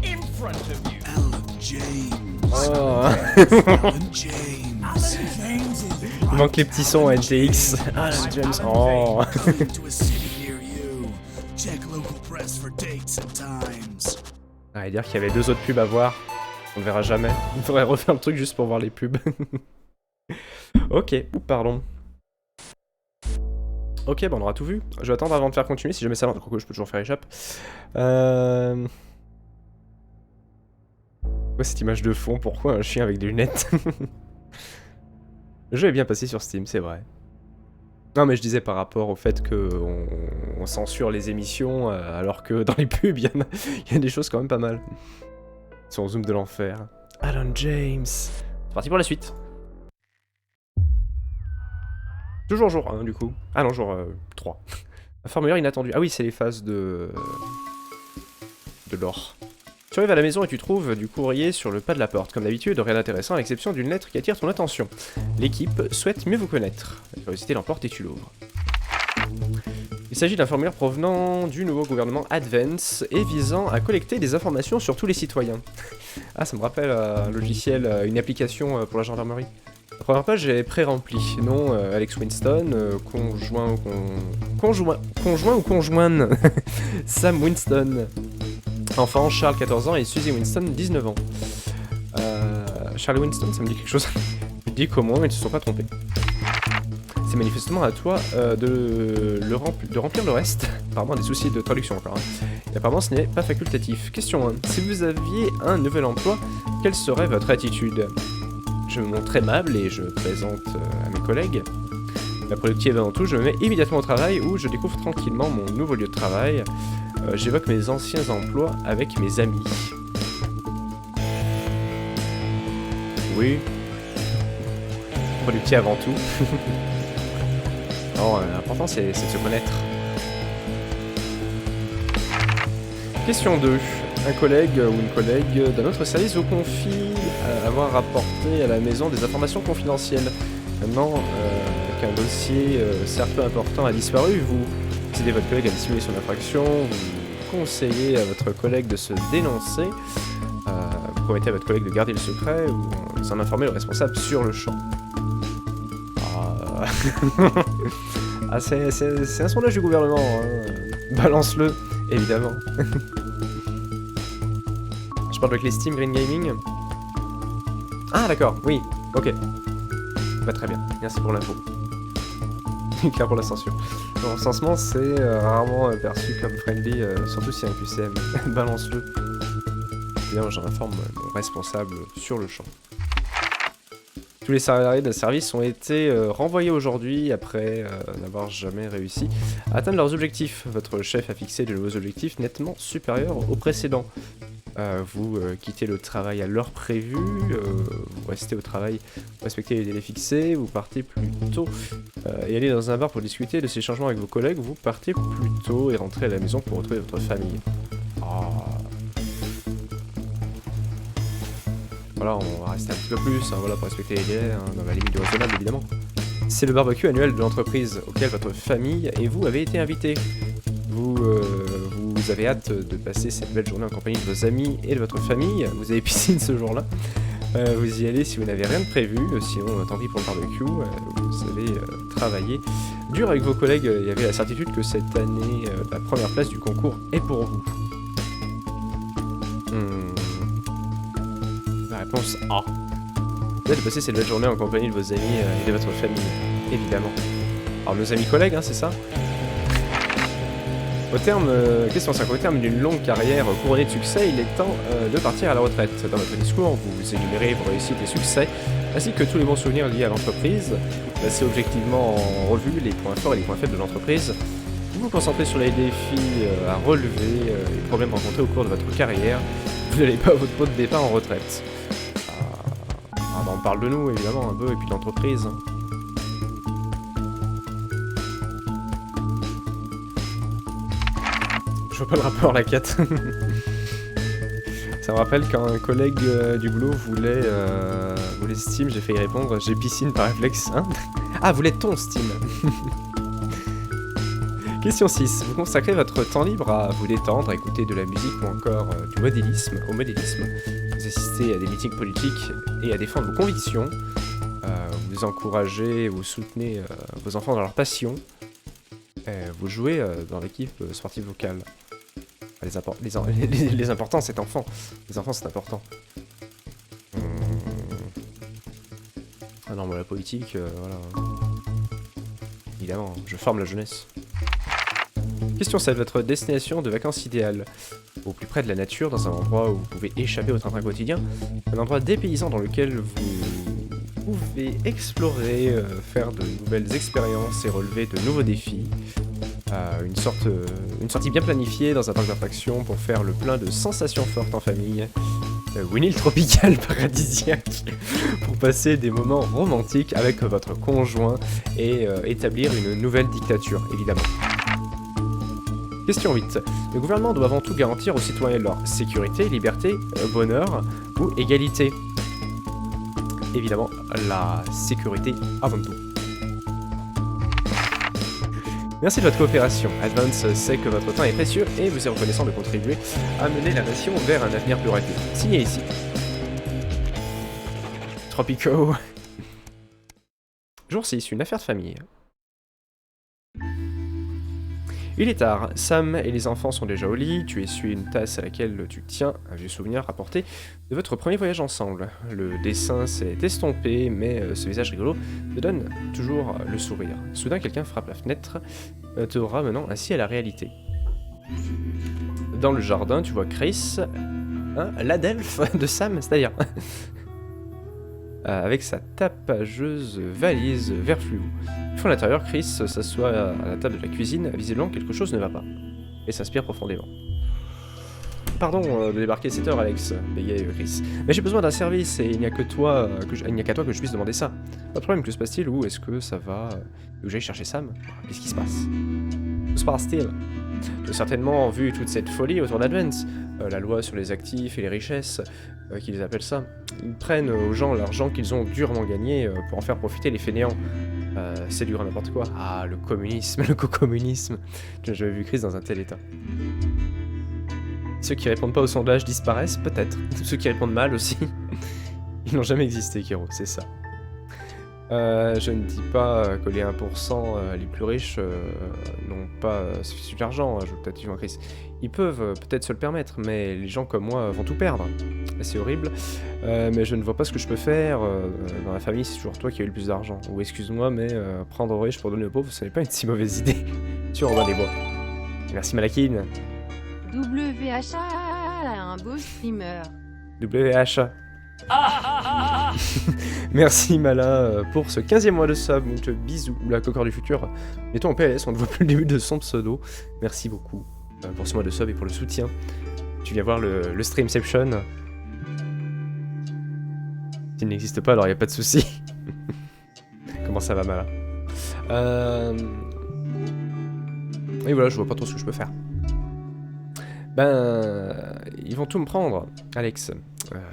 in front of you. Alan James. Oh. Alan James. Alan James is right. Il manque les petits sons à NTX. Alan James. Oh. Coming to a city near you. Check local press for dates and times. Ah, et dire qu'il y avait 2 autres pubs à voir. On le verra jamais. Il faudrait refaire le truc juste pour voir les pubs. Ok, pardon. Ok, bah on aura tout vu. Je vais attendre avant de faire continuer si jamais ça va. Je peux toujours faire échappe. Pourquoi cette image de fond? Pourquoi un chien avec des lunettes? Le jeu est bien passé sur Steam, c'est vrai. Non mais je disais par rapport au fait qu'on censure les émissions alors que dans les pubs il y a des choses quand même pas mal. Si on zoom de l'enfer. Alan James. C'est parti pour la suite. Toujours jour 1 du coup. Ah non, jour 3. Un formulaire inattendu. Ah oui, c'est les phases de l'or. Tu arrives à la maison et tu trouves du courrier sur le pas de la porte. Comme d'habitude, rien d'intéressant à l'exception d'une lettre qui attire ton attention. L'équipe souhaite mieux vous connaître. La curiosité l'emporte et tu l'ouvres. Il s'agit d'un formulaire provenant du nouveau gouvernement Advance et visant à collecter des informations sur tous les citoyens. Ah, ça me rappelle un logiciel, une application pour la gendarmerie. La première page est pré-remplie. Nom, Alex Winston, conjoint ou conjointe Sam Winston. Enfant, Charles, 14 ans, et Suzy Winston, 19 ans. Charlie Winston, ça me dit quelque chose. Je dis qu'au moins, ils ne se sont pas trompés. C'est manifestement à toi de remplir le reste. Apparemment, des soucis de traduction encore. Hein. Et apparemment, ce n'est pas facultatif. Question 1. Si vous aviez un nouvel emploi, quelle serait votre attitude? Je me montre aimable et je présente à mes collègues. La productive avant tout, je me mets immédiatement au travail où je découvre tranquillement mon nouveau lieu de travail. J'évoque mes anciens emplois avec mes amis. Oui. Productif avant tout. Non, l'important c'est de se connaître. Question 2. Un collègue ou une collègue d'un autre service vous confie avoir rapporté à la maison des informations confidentielles. Maintenant qu'un dossier certes peu important a disparu, vous aidez votre collègue à dissimuler son infraction, vous conseillez à votre collègue de se dénoncer, vous promettez à votre collègue de garder le secret ou vous en informer le responsable sur le champ. Ah, c'est un sondage du gouvernement, hein. Balance-le, évidemment. Je parle avec les Steam Green Gaming. Ah d'accord, oui, ok. Bah très bien, merci pour l'info. Clair pour la censure. Le recensement, c'est rarement perçu comme friendly, surtout si un QCM. Balance-le. Bien, j'en informe mon responsable sur le champ. Tous les salariés de service ont été renvoyés aujourd'hui après n'avoir jamais réussi à atteindre leurs objectifs. Votre chef a fixé de nouveaux objectifs nettement supérieurs aux précédents. Vous quittez le travail à l'heure prévue, vous restez au travail, vous respectez les délais fixés, vous partez plus tôt et allez dans un bar pour discuter de ces changements avec vos collègues, vous partez plus tôt et rentrez à la maison pour retrouver votre famille. Voilà, on va rester un petit peu plus, hein, voilà, pour respecter les délais, hein, dans la limite du raisonnable évidemment. C'est le barbecue annuel de l'entreprise auquel votre famille et vous avez été invités. Vous avez hâte de passer cette belle journée en compagnie de vos amis et de votre famille. Vous avez piscine ce jour-là. Vous y allez si vous n'avez rien de prévu. Sinon, tant pis pour le barbecue. Vous savez travailler dur avec vos collègues. Il y avait la certitude que cette année, la première place du concours est pour vous. La réponse A. Vous allez passer cette belle journée en compagnie de vos amis et de votre famille, évidemment. Alors, nos amis collègues, hein, c'est ça ? Question 5. Au terme d'une longue carrière couronnée de succès, il est temps de partir à la retraite. Dans votre discours, vous énumérez vos réussites et succès, ainsi que tous les bons souvenirs liés à l'entreprise. Vous passez objectivement en revue les points forts et les points faibles de l'entreprise. Vous vous concentrez sur les défis à relever, les problèmes rencontrés au cours de votre carrière. Vous n'allez pas à votre pot de départ en retraite. On parle de nous, évidemment, un peu, et puis de l'entreprise. Je vois pas le rapport, la 4. Ça me rappelle quand un collègue du boulot voulait Steam, j'ai failli répondre, j'ai piscine par réflexe. Hein ah, voulait ton Steam. Question 6. Vous consacrez votre temps libre à vous détendre, à écouter de la musique ou encore au modélisme. Vous assistez à des meetings politiques et à défendre vos convictions. Vous encouragez, vous soutenez vos enfants dans leur passion. Vous jouez dans l'équipe sportive locale. Les importants, c'est enfants. Les enfants, c'est important. Ah non, moi, la politique, voilà. Évidemment, je forme la jeunesse. Question 7. Votre destination de vacances idéale. Au plus près de la nature, dans un endroit où vous pouvez échapper au train-train quotidien. Un endroit dépaysant dans lequel vous pouvez explorer, faire de nouvelles expériences et relever de nouveaux défis. Une sortie bien planifiée dans un parc d'attractions pour faire le plein de sensations fortes en famille. Ou une île tropicale paradisiaque pour passer des moments romantiques avec votre conjoint et établir une nouvelle dictature, évidemment. Question 8. Le gouvernement doit avant tout garantir aux citoyens leur sécurité, liberté, bonheur ou égalité. Évidemment, la sécurité avant tout. Merci de votre coopération. Advance sait que votre temps est précieux et vous est reconnaissant de contribuer à mener la nation vers un avenir plus radieux. Signé ici. Tropico. Jour 6, une affaire de famille. Il est tard, Sam et les enfants sont déjà au lit, tu essuies une tasse à laquelle tu tiens, un vieux souvenir rapporté de votre premier voyage ensemble. Le dessin s'est estompé, mais ce visage rigolo te donne toujours le sourire. Soudain, quelqu'un frappe la fenêtre, te ramenant ainsi à la réalité. Dans le jardin, tu vois Chris, l'adelphe de Sam, c'est-à-dire... avec sa tapageuse valise vert fluo. Une fois à l'intérieur, Chris s'assoit à la table de la cuisine. Visiblement, quelque chose ne va pas. Et s'inspire profondément. Pardon de débarquer 7 heures, Alex, bégaye Chris. Mais j'ai besoin d'un service et il n'y a qu'à toi que je puisse demander ça. Pas de problème, que se passe-t-il? Ou est-ce que ça va... où j'aille chercher Sam? Qu'est-ce qui se passe? Que se passe-t-il? Tu as certainement vu toute cette folie autour d'Advance. La loi sur les actifs et les richesses, qu'ils appellent ça. Ils prennent aux gens l'argent qu'ils ont durement gagné pour en faire profiter les fainéants. C'est du grand n'importe quoi. Ah, le communisme, le co-communisme. J'avais vu Chris dans un tel état. Ceux qui répondent pas au sondage disparaissent, peut-être. Ceux qui répondent mal aussi. Ils n'ont jamais existé, Kiro, c'est ça. Je ne dis pas que les 1% les plus riches n'ont pas suffisamment d'argent, ajoute activement Chris. Ils peuvent peut-être se le permettre, mais les gens comme moi vont tout perdre. C'est horrible, mais je ne vois pas ce que je peux faire. Dans la famille, c'est toujours toi qui as eu le plus d'argent. Ou excuse-moi, mais prendre aux riches pour donner aux pauvres, ce n'est pas une si mauvaise idée. Tu Robin des Bois. Merci Malakine. WHA, un beau streamer. WHA. Merci Mala pour ce 15e mois de sub, donc bisous, la coqueur du futur. Mettons en PLS, on ne voit plus le début de son pseudo. Merci beaucoup pour ce mois de sub et pour le soutien. Tu viens voir le Streamception. S'il n'existe pas, alors il n'y a pas de souci. Comment ça va Mala? Et voilà, je vois pas trop ce que je peux faire. Ben, ils vont tout me prendre, Alex.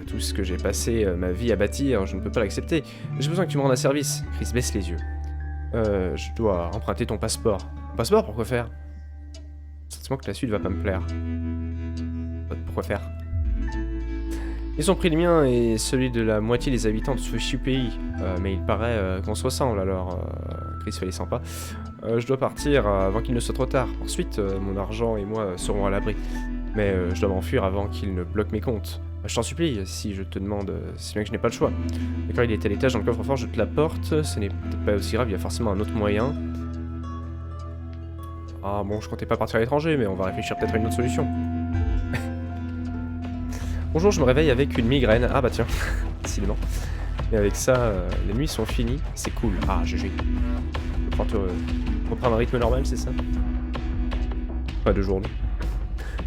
Tout ce que j'ai passé ma vie à bâtir, je ne peux pas l'accepter. J'ai besoin que tu me rendes un service. Chris, baisse les yeux. Je dois emprunter ton passeport. Ton passeport, pourquoi faire? Sentiment que la suite va pas me plaire. Pourquoi faire? Ils ont pris le mien et celui de la moitié des habitants de ce fichu pays. Mais il paraît qu'on se ressemble, alors Chris fait les 100 pas. Je dois partir avant qu'il ne soit trop tard. Ensuite, mon argent et moi serons à l'abri. Mais je dois m'enfuir avant qu'il ne bloque mes comptes. Je t'en supplie, si je te demande, c'est bien que je n'ai pas le choix. D'accord, il est à l'étage dans le coffre-fort, je te l'apporte. Ce n'est peut-être pas aussi grave, il y a forcément un autre moyen. Ah bon, je comptais pas partir à l'étranger, mais on va réfléchir peut-être à une autre solution. Bonjour, je me réveille avec une migraine. Ah bah tiens, décidément. Et avec ça, les nuits sont finies. C'est cool. Ah, GG. Reprendre un rythme normal, c'est ça? Pas de journée.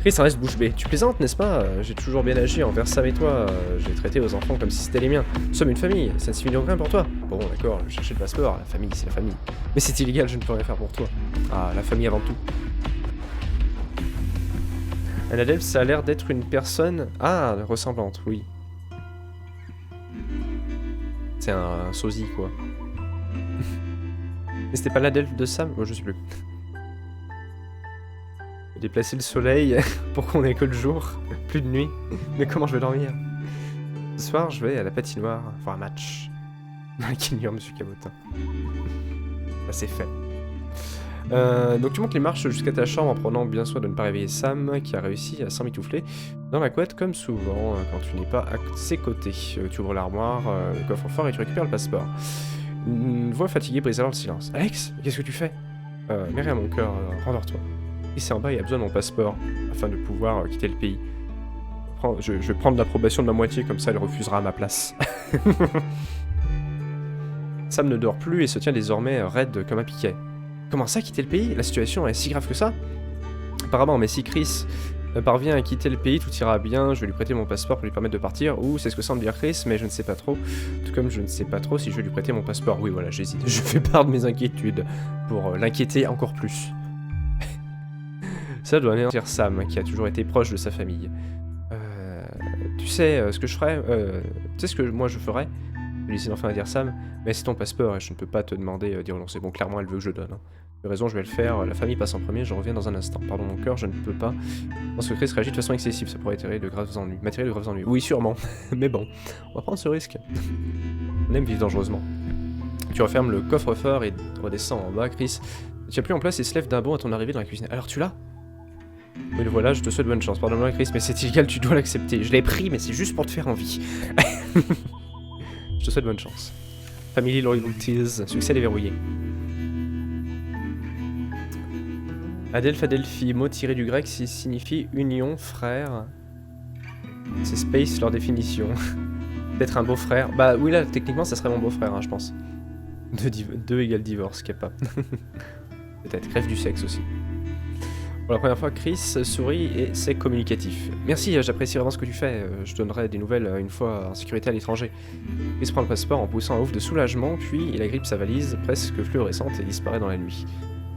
Chris, ça reste bouche bée. Tu plaisantes, n'est-ce pas? J'ai toujours bien agi envers Sam et toi. J'ai traité aux enfants comme si c'était les miens. Nous sommes une famille, ça ne signifie rien pour toi. Bon, d'accord, je cherchais le passeport. La famille, c'est la famille. Mais c'est illégal, je ne peux rien faire pour toi. Ah, la famille avant tout. Un adelphe, ça a l'air d'être une personne... Ah, ressemblante, oui. C'est un sosie, quoi. Mais c'était pas l'adelphe de Sam? Moi, je sais plus. Déplacer le soleil pour qu'on ait que le jour, plus de nuit. Mais comment je vais dormir? Ce soir, je vais à la patinoire voir un match. Qui ignore Monsieur Cabotin. Là, c'est fait. Donc tu montes les marches jusqu'à ta chambre en prenant bien soin de ne pas réveiller Sam, qui a réussi à s'emmitoufler dans la couette comme souvent quand tu n'es pas à ses côtés. Tu ouvres l'armoire, le coffre-fort et tu récupères le passeport. Une voix fatiguée brise alors le silence. Alex, qu'est-ce que tu fais? Mais rien mon cœur, rendors-toi. Il c'est en bas, il a besoin de mon passeport afin de pouvoir quitter le pays. Je vais prendre l'approbation de ma moitié, comme ça elle refusera à ma place. Sam ne dort plus et se tient désormais raide comme un piquet. Comment ça, quitter le pays? La situation est si grave que ça? Apparemment, mais si Chris parvient à quitter le pays, tout ira bien, je vais lui prêter mon passeport pour lui permettre de partir, ou c'est ce que semble dire Chris, mais je ne sais pas trop. Tout comme je ne sais pas trop si je vais lui prêter mon passeport. Oui, voilà, j'hésite. Je fais part de mes inquiétudes pour l'inquiéter encore plus. Ça doit anéantir Sam, qui a toujours été proche de sa famille. Tu sais ce que je ferais? Tu sais ce que moi je ferais? Je vais laisser l'enfant à dire Sam, mais c'est ton passeport et je ne peux pas te demander d'y renoncer. Bon, clairement, elle veut que je donne. Hein. Tu as raison, je vais le faire. La famille passe en premier, je reviens dans un instant. Pardon, mon cœur, je ne peux pas. Je pense que Chris réagit de façon excessive, ça pourrait attirer de graves ennuis. M'attirer de graves ennuis. Oui, sûrement. Mais bon, on va prendre ce risque. On aime vivre dangereusement. Tu refermes le coffre-fort et redescends en bas, Chris. Tu tiens plus en place et se lève d'un bond à ton arrivée dans la cuisine. Alors tu l'as? Oui, le voilà, je te souhaite bonne chance. Pardonne-moi, Chris, mais c'est illégal, tu dois l'accepter. Je l'ai pris, mais c'est juste pour te faire envie. Je te souhaite bonne chance. Family Loyalties, succès déverrouillé. Adelphi, mot tiré du grec, signifie union, frère. C'est space leur définition. Peut-être un beau-frère. Bah oui, là, techniquement, ça serait mon beau-frère, hein, je pense. 2 égale divorce, Kappa. Peut-être, crève du sexe aussi. Pour la première fois, Chris sourit et c'est communicatif. Merci, j'apprécie vraiment ce que tu fais. Je donnerai des nouvelles une fois en sécurité à l'étranger. Chris prend le passeport en poussant un ouf de soulagement, puis il agrippe sa valise, presque fluorescente, et disparaît dans la nuit.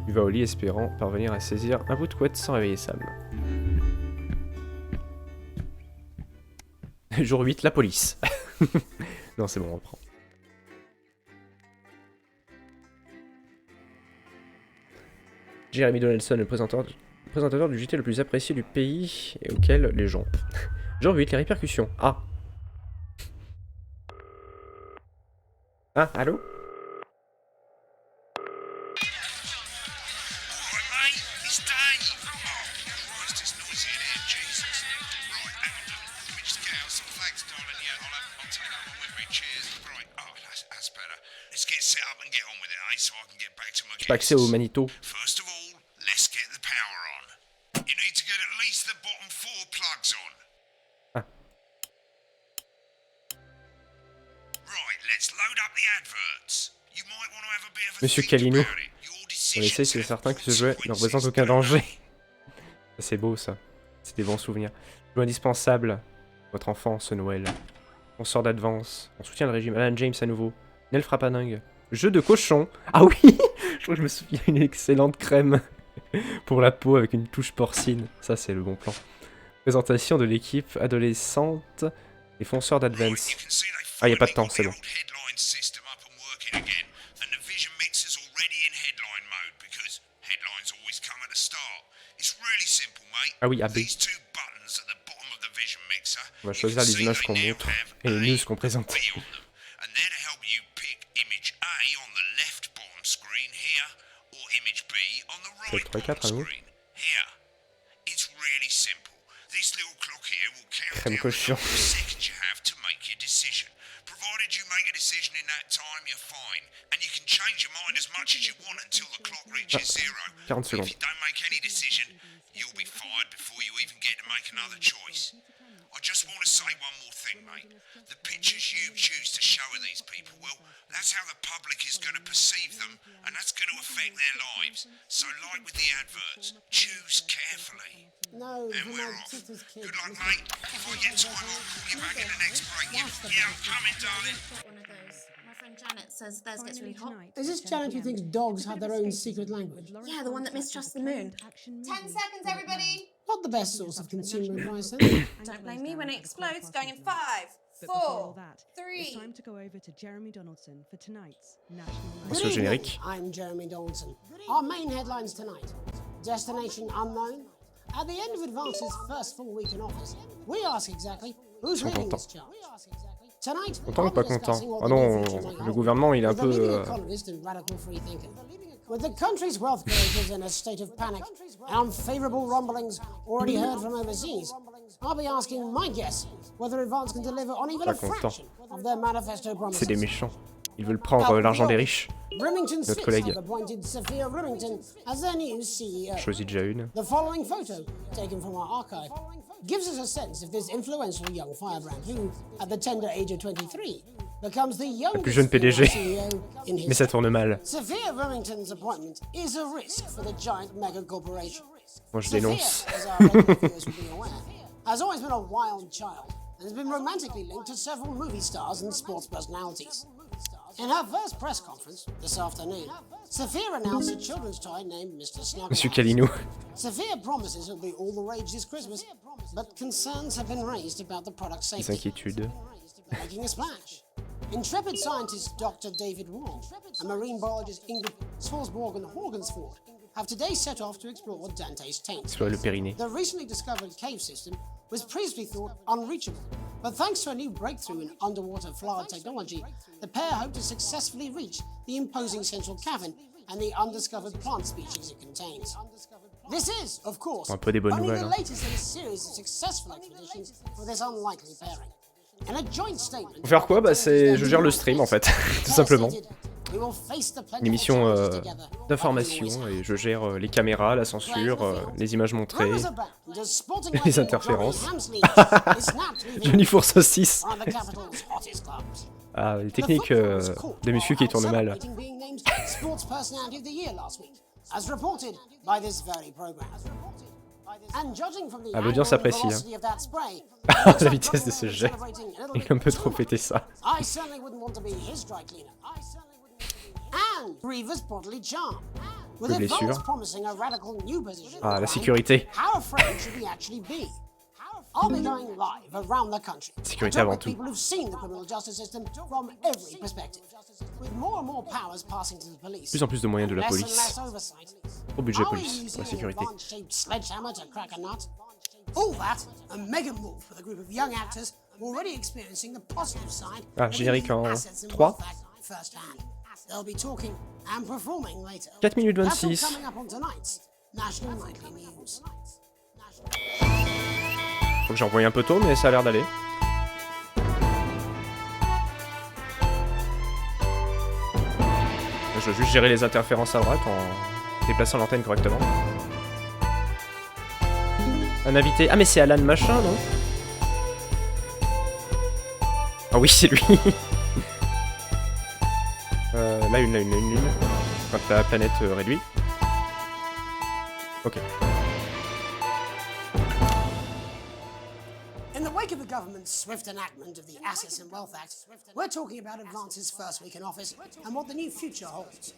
Il va au lit espérant parvenir à saisir un bout de couette sans réveiller Sam. Jour 8, la police. Non, c'est bon, on reprend. Jeremy Donaldson, le présentateur du JT le plus apprécié du pays et auquel les gens. Jour 8, les répercussions. Ah. Ah, allô? stay! Oh, Christ, it's noisy in here, Jesus. Right, hang on. Let me just get out some flags, darling. Yeah, I'll take that one with me. Cheers. Right, oh, that's better. Let's get set up and get on with it, eh? So I can get back to my J'ai pas accès au magnéto. First of all, let's get the power on. You need to get at least the bottom 4 plugs on. Right, let's load up the adverts. You might want to have a bit of a Monsieur Calino. On essaie, c'est certain que ce jeu ne représente aucun danger. C'est beau ça. C'est des bons souvenirs. Jeu indispensable. Votre enfant ce Noël. On sort d'Advance. On soutient le régime. Alan James à nouveau. Nel Frappadingue. Jeu de cochon. Ah oui. Je crois que je me souviens d'une excellente crème pour la peau avec une touche porcine. Ça c'est le bon plan. Présentation de l'équipe adolescente des fonceurs d'Advance. Ah, y a pas de temps, c'est bon. Ah oui, AB. On va choisir les images qu'on montre et les news qu'on présente. C'est 3 4 à nous. Crème cochon. 40 secondes. I just want to say one more thing, mate. The pictures you choose to show of these people, well, that's how the public is going to perceive them, and that's going to affect their lives. So, like with the adverts, choose carefully. No, and we're off. Good luck, mate. If I get time, I'll call you back in the next break. Yeah, I'm coming, darling. One of those. My friend Janet says theirs gets really hot. Is this Janet who thinks dogs have their own secret language? Yeah, the one that mistrusts the moon. 10 seconds, everybody. Not the best source of consumer advice, then. Don't blame me when it explodes. Going in 5, 4, 3. It's time to go over to Jeremy Donaldson for tonight's national. Pense au générique. I'm Jeremy Donaldson. Our main headlines tonight: destination unknown. At the end of Advance's first full week in office, we ask exactly who's leading this charge. Tonight, Content ou pas content? Ah non, le gouvernement il est un peu. With the country's wealth creators in a state of panic and unfavorable rumblings already heard from overseas, I'll be asking my guess whether Advance can deliver on even a fraction of their manifesto promises. C'est des méchants. Ils veulent prendre l'argent des riches. Notre collègue. Choisis déjà une. The following photo, taken from our archive, gives us a sense of this influential young firebrand who, at the tender age of 23, becomes the youngest plus jeune PDG. CEO in history. Mais ça tourne mal. Sophia Remington's appointment is a risk for the giant mega corporation. Moi je dénonce. Has always been a wild child and has been romantically linked to several movie stars and sports personalities. In her first press conference this afternoon, Sophia announced a children's toy named Mr. Snuggle. Monsieur Calino. Sophia promises it'll be all the rage this Christmas, but concerns have been raised about the product's safety. Des inquiétudes. Making a splash. Intrepid scientist Dr. David Wong and marine biologist Ingrid Svalsborg-Horgensford have today set off to explore Dante's taint. Sur le périnée. The recently discovered cave system was previously thought unreachable, but thanks to a new breakthrough in underwater flower technology, the pair hope to successfully reach the imposing central cavern and the undiscovered plant species it contains. This is, of course, un peu des bonnes only nouvelles, the latest in a series of successful expeditions for this unlikely pairing. In a joint statement, Pour faire quoi? Bah c'est, je gère le stream en fait, tout simplement. Une émission d'information et je gère les caméras, la censure, les images montrées, les interférences. Johnny Four Saucisse. Ah, les techniques de monsieur qui tournent mal. Ah, l'audience apprécie. Hein. La vitesse de ce jet. Il a un peu trop pété ça. Les blessures. Ah, la sécurité. Sécurité avant tout. Plus en plus de moyens de la police. Au budget police, pour la sécurité. Ah, générique en 3. 4 minutes 26. National Nightly News. Faut que j'ai envoyé un peu tôt, mais ça a l'air d'aller. Je veux juste gérer les interférences à droite en déplaçant l'antenne correctement. Un invité. Ah, mais c'est Alan machin, non? Ah oui, c'est lui. Là, une lune. Quand la planète réduit. Ok. In the wake of the government's swift enactment of the Assets and Wealth Act, we're talking about Advance's first week in office and what the new future holds.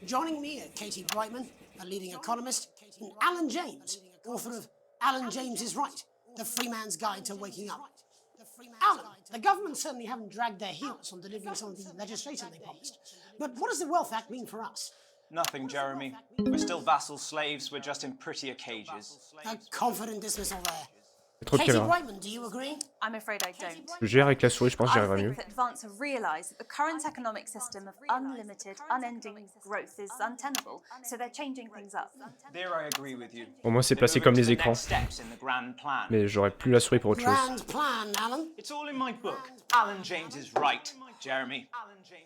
Joining me are Katie Brightman, a leading economist, and Alan James, author of Alan James is Right, The Free Man's Guide to Waking Up. Alan, the government certainly haven't dragged their heels on delivering some of the legislation they promised. But what does the Wealth Act mean for us? Nothing, Jeremy. We're still vassal slaves, we're just in prettier cages. A confident dismissal there. Trop de Katie caméra. Brightman, do you agree? I'm afraid I don't. Je gère avec la souris, je pense que j'y arriverai I mieux. think that Advance have realised that the current economic system of unlimited, unending growth is untenable, so they're changing things up. There I agree with you. Au moins c'est placé comme les écrans. Steps in the grand plan. Mais j'aurais plus la souris pour autre chose. Grand plan, Alan. It's all in my book. Alan James is right, Jeremy.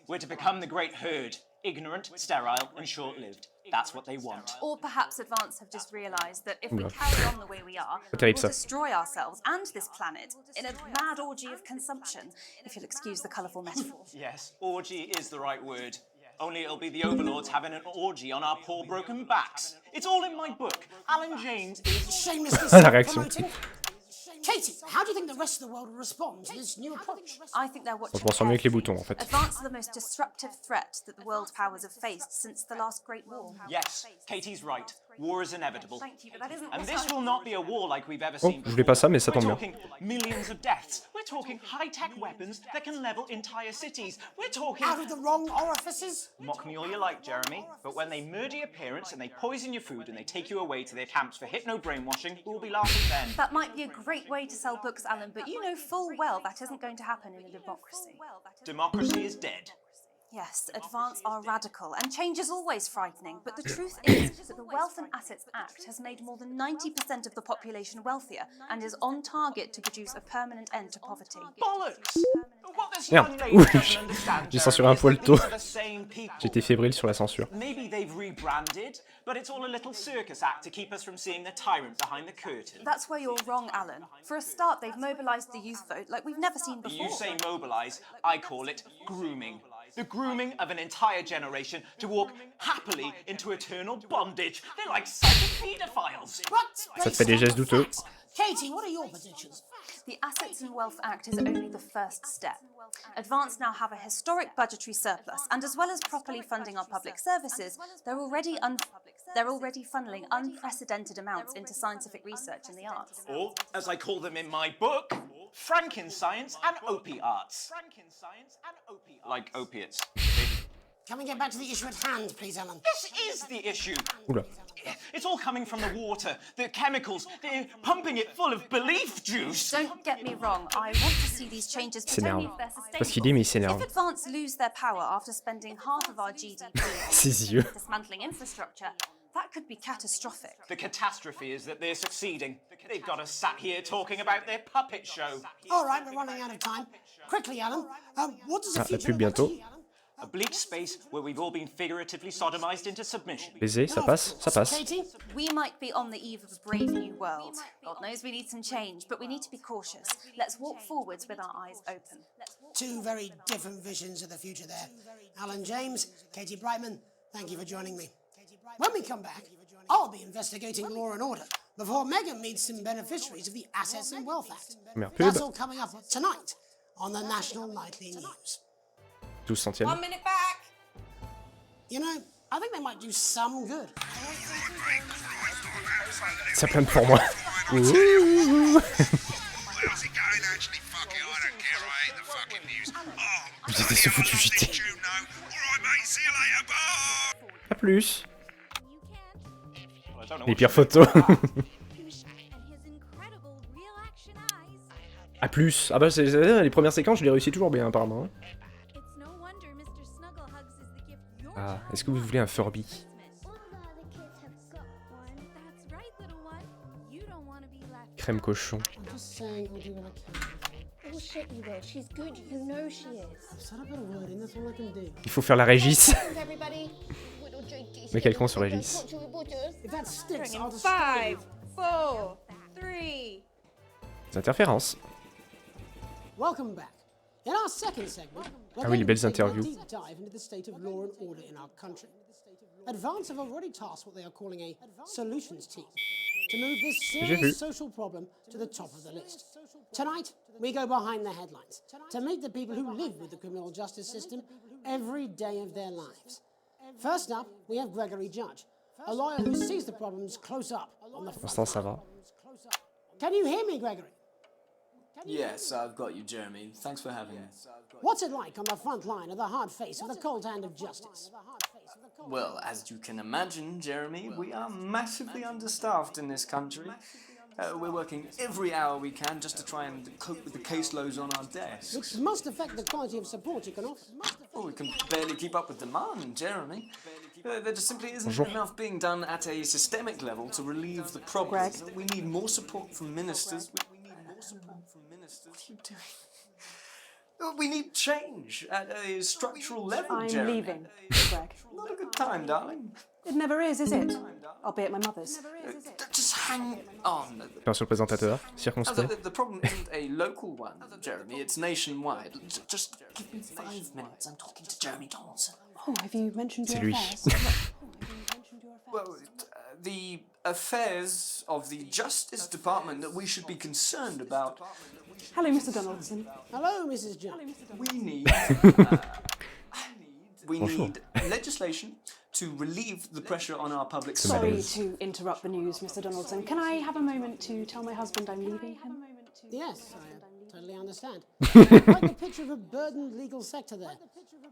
We're to become the great herd. Ignorant, sterile, and short-lived. That's what they want. Or perhaps Advance have just realised that if we Oula. carry on the way we are, Pas we'll terrible ça. destroy ourselves and this planet in a mad orgy of consumption, if you'll excuse the colourful metaphor. Yes, orgy is the right word. Only it'll be the overlords having an orgy on our poor broken backs. It's all in my book. Alan James is... Shamelessly La réaction. self-promoting. Katie, how do you think the rest of the world will respond to this new approach? I think they're watching Je m'en sens mieux avec les boutons en fait. Advance are the most disruptive threat that the world powers have faced since the last Great War. Yes, Katie's right. War is inevitable. Thank you, but that isn't And what this I- will not be a war like we've ever Oh, seen je voulais pas ça, mais ça We're tombe bien. talking millions of deaths. We're talking high-tech weapons that can level entire cities. We're talking... Out of the wrong orifices? Mock me all you like, Jeremy, but when they murder your parents and they poison your food and they take you away to their camps for hypno-brainwashing, who will be laughing then? That might be a great way to sell books, Alan, but you know full well that isn't going to happen in a democracy. Democracy is dead. Yes, Advance are radical, and change is always frightening, but the truth is that the Wealth and Assets Act has made more than 90% of the population wealthier and is on target to produce a permanent end to poverty. Bollocks! What this Merde. young lady Ouh, doesn't understand, j'ai censuré un Jeremy, poil is that tôt. these are the same people. J'étais fébrile sur la censure. Maybe they've rebranded, but it's all a little circus act to keep us from seeing the tyrant behind the curtain. That's where you're wrong, Alan. For a start, they've mobilised the youth vote like we've never seen before. You say mobilise, I call it grooming. The grooming of an entire generation to walk happily into eternal bondage. They're like psychic pedophiles. Ça te fait des gestes douteux. Katie, what are your predictions? The Assets and Wealth Act is only the first step. Advance now have a historic budgetary surplus, and as well as properly funding our public services, they're already funneling unprecedented amounts into scientific research in the arts. Or, as I call them in my book, Frankenscience and opiates. Like opiates. Can we get back to the issue at hand, please, Alan? This is the issue. Oula. It's all coming from the water, the chemicals, they're pumping it full of belief juice. Don't get me wrong, I want to see these changes, but only if they're Parce qu'il dit mais il sustainable. s'énerve. If Advance lose their power after spending half of our GDP Ses yeux. dismantling infrastructure, that could be catastrophic. The catastrophe is that they're succeeding. They've got us sat here talking about their puppet show. All right, we're running out of time. Quickly, Alan, what does the Ah, la future pub look like to bientôt. you, Alan? A bleak space where we've all been figuratively sodomized into submission. Baiser, ça passe, ça passe. Katie? We might be on the eve of a brave new world. God knows we need some change, but we need to be cautious. Let's walk forwards with our eyes open. Two very different visions of the future there. Alan James, Katie Brightman, thank you for joining me. When we come back, I'll be investigating law and order before Megan meets some beneficiaries of the Assets and Wealth Act. Merde, That's pub. all coming up tonight on the National Nightly News. 12 centièmes. 1 minute back. You know, I think they might do some good. Ça plane pour moi. Ouh. How's it going? Actually, fuck it, I don't care. I hate the fucking news. Oh, Vous étiez ce foutu JT. you know. All right, mate. See you later. Bye. A plus. I don't know Les what pires photos. A plus. Ah bah les premières séquences je les réussis toujours bien apparemment. Ah, est-ce que vous voulez un Furby? Crème cochon. I'm just saying I'll do what I can. Bullshit, you will. She's good. You know she is. I've said a bit of wording, that's all I can do. Il faut faire la Régis. Everybody. Mais quel con sur Régis. If that sticks, I'll just 5, 4, 3. Les interférences. Welcome back. In our second segment, we're Ah oui, les belles going to take a interviews. deep dive into the state of law and order in our country. Advance have already tasked what they are calling a solutions team to move this serious social problem to the top of the list. Tonight, we go behind the headlines to meet the people who live with the criminal justice system every day of their lives. First up, we have Gregory Judge, a lawyer who sees the problems close up on the Pour l'instant, ça va. Can you hear me, Gregory? Yes, I've got you, Jeremy. Thanks for having me. What's it like on the front line of the hard face of the cold hand of justice? Well, as you can imagine, Jeremy, we are massively understaffed in this country. We're working every hour we can just to try and cope with the caseloads on our desks. Which must affect the quality of support you can offer. Well, we can barely keep up with demand, Jeremy. There just simply isn't enough being done at a systemic level to relieve the problem. We need more support from ministers. We need more support from ministers. What are you doing? We need change at a structural level, I'm Jeremy. leaving, Greg. Not a good time, darling. It never is it? I'll be at my mother's. Just hang on. Faire sur le présentateur, Oh, circonspect. the problem isn't a local one, Jeremy. It's nationwide. Just give me 5 minutes. I'm talking to Jeremy Donaldson. Oh, have you mentioned your C'est lui. affairs? Well, the affairs of the Justice Department that we should be concerned about. Hello, Mr. Donaldson. Hello, Mrs. Judge. We need legislation to relieve the pressure on our public Sorry service. to interrupt the news, Mr. Donaldson. Can I have a moment to tell my husband I'm leaving him? Yes, I totally understand. Quite the picture of a burdened legal sector there.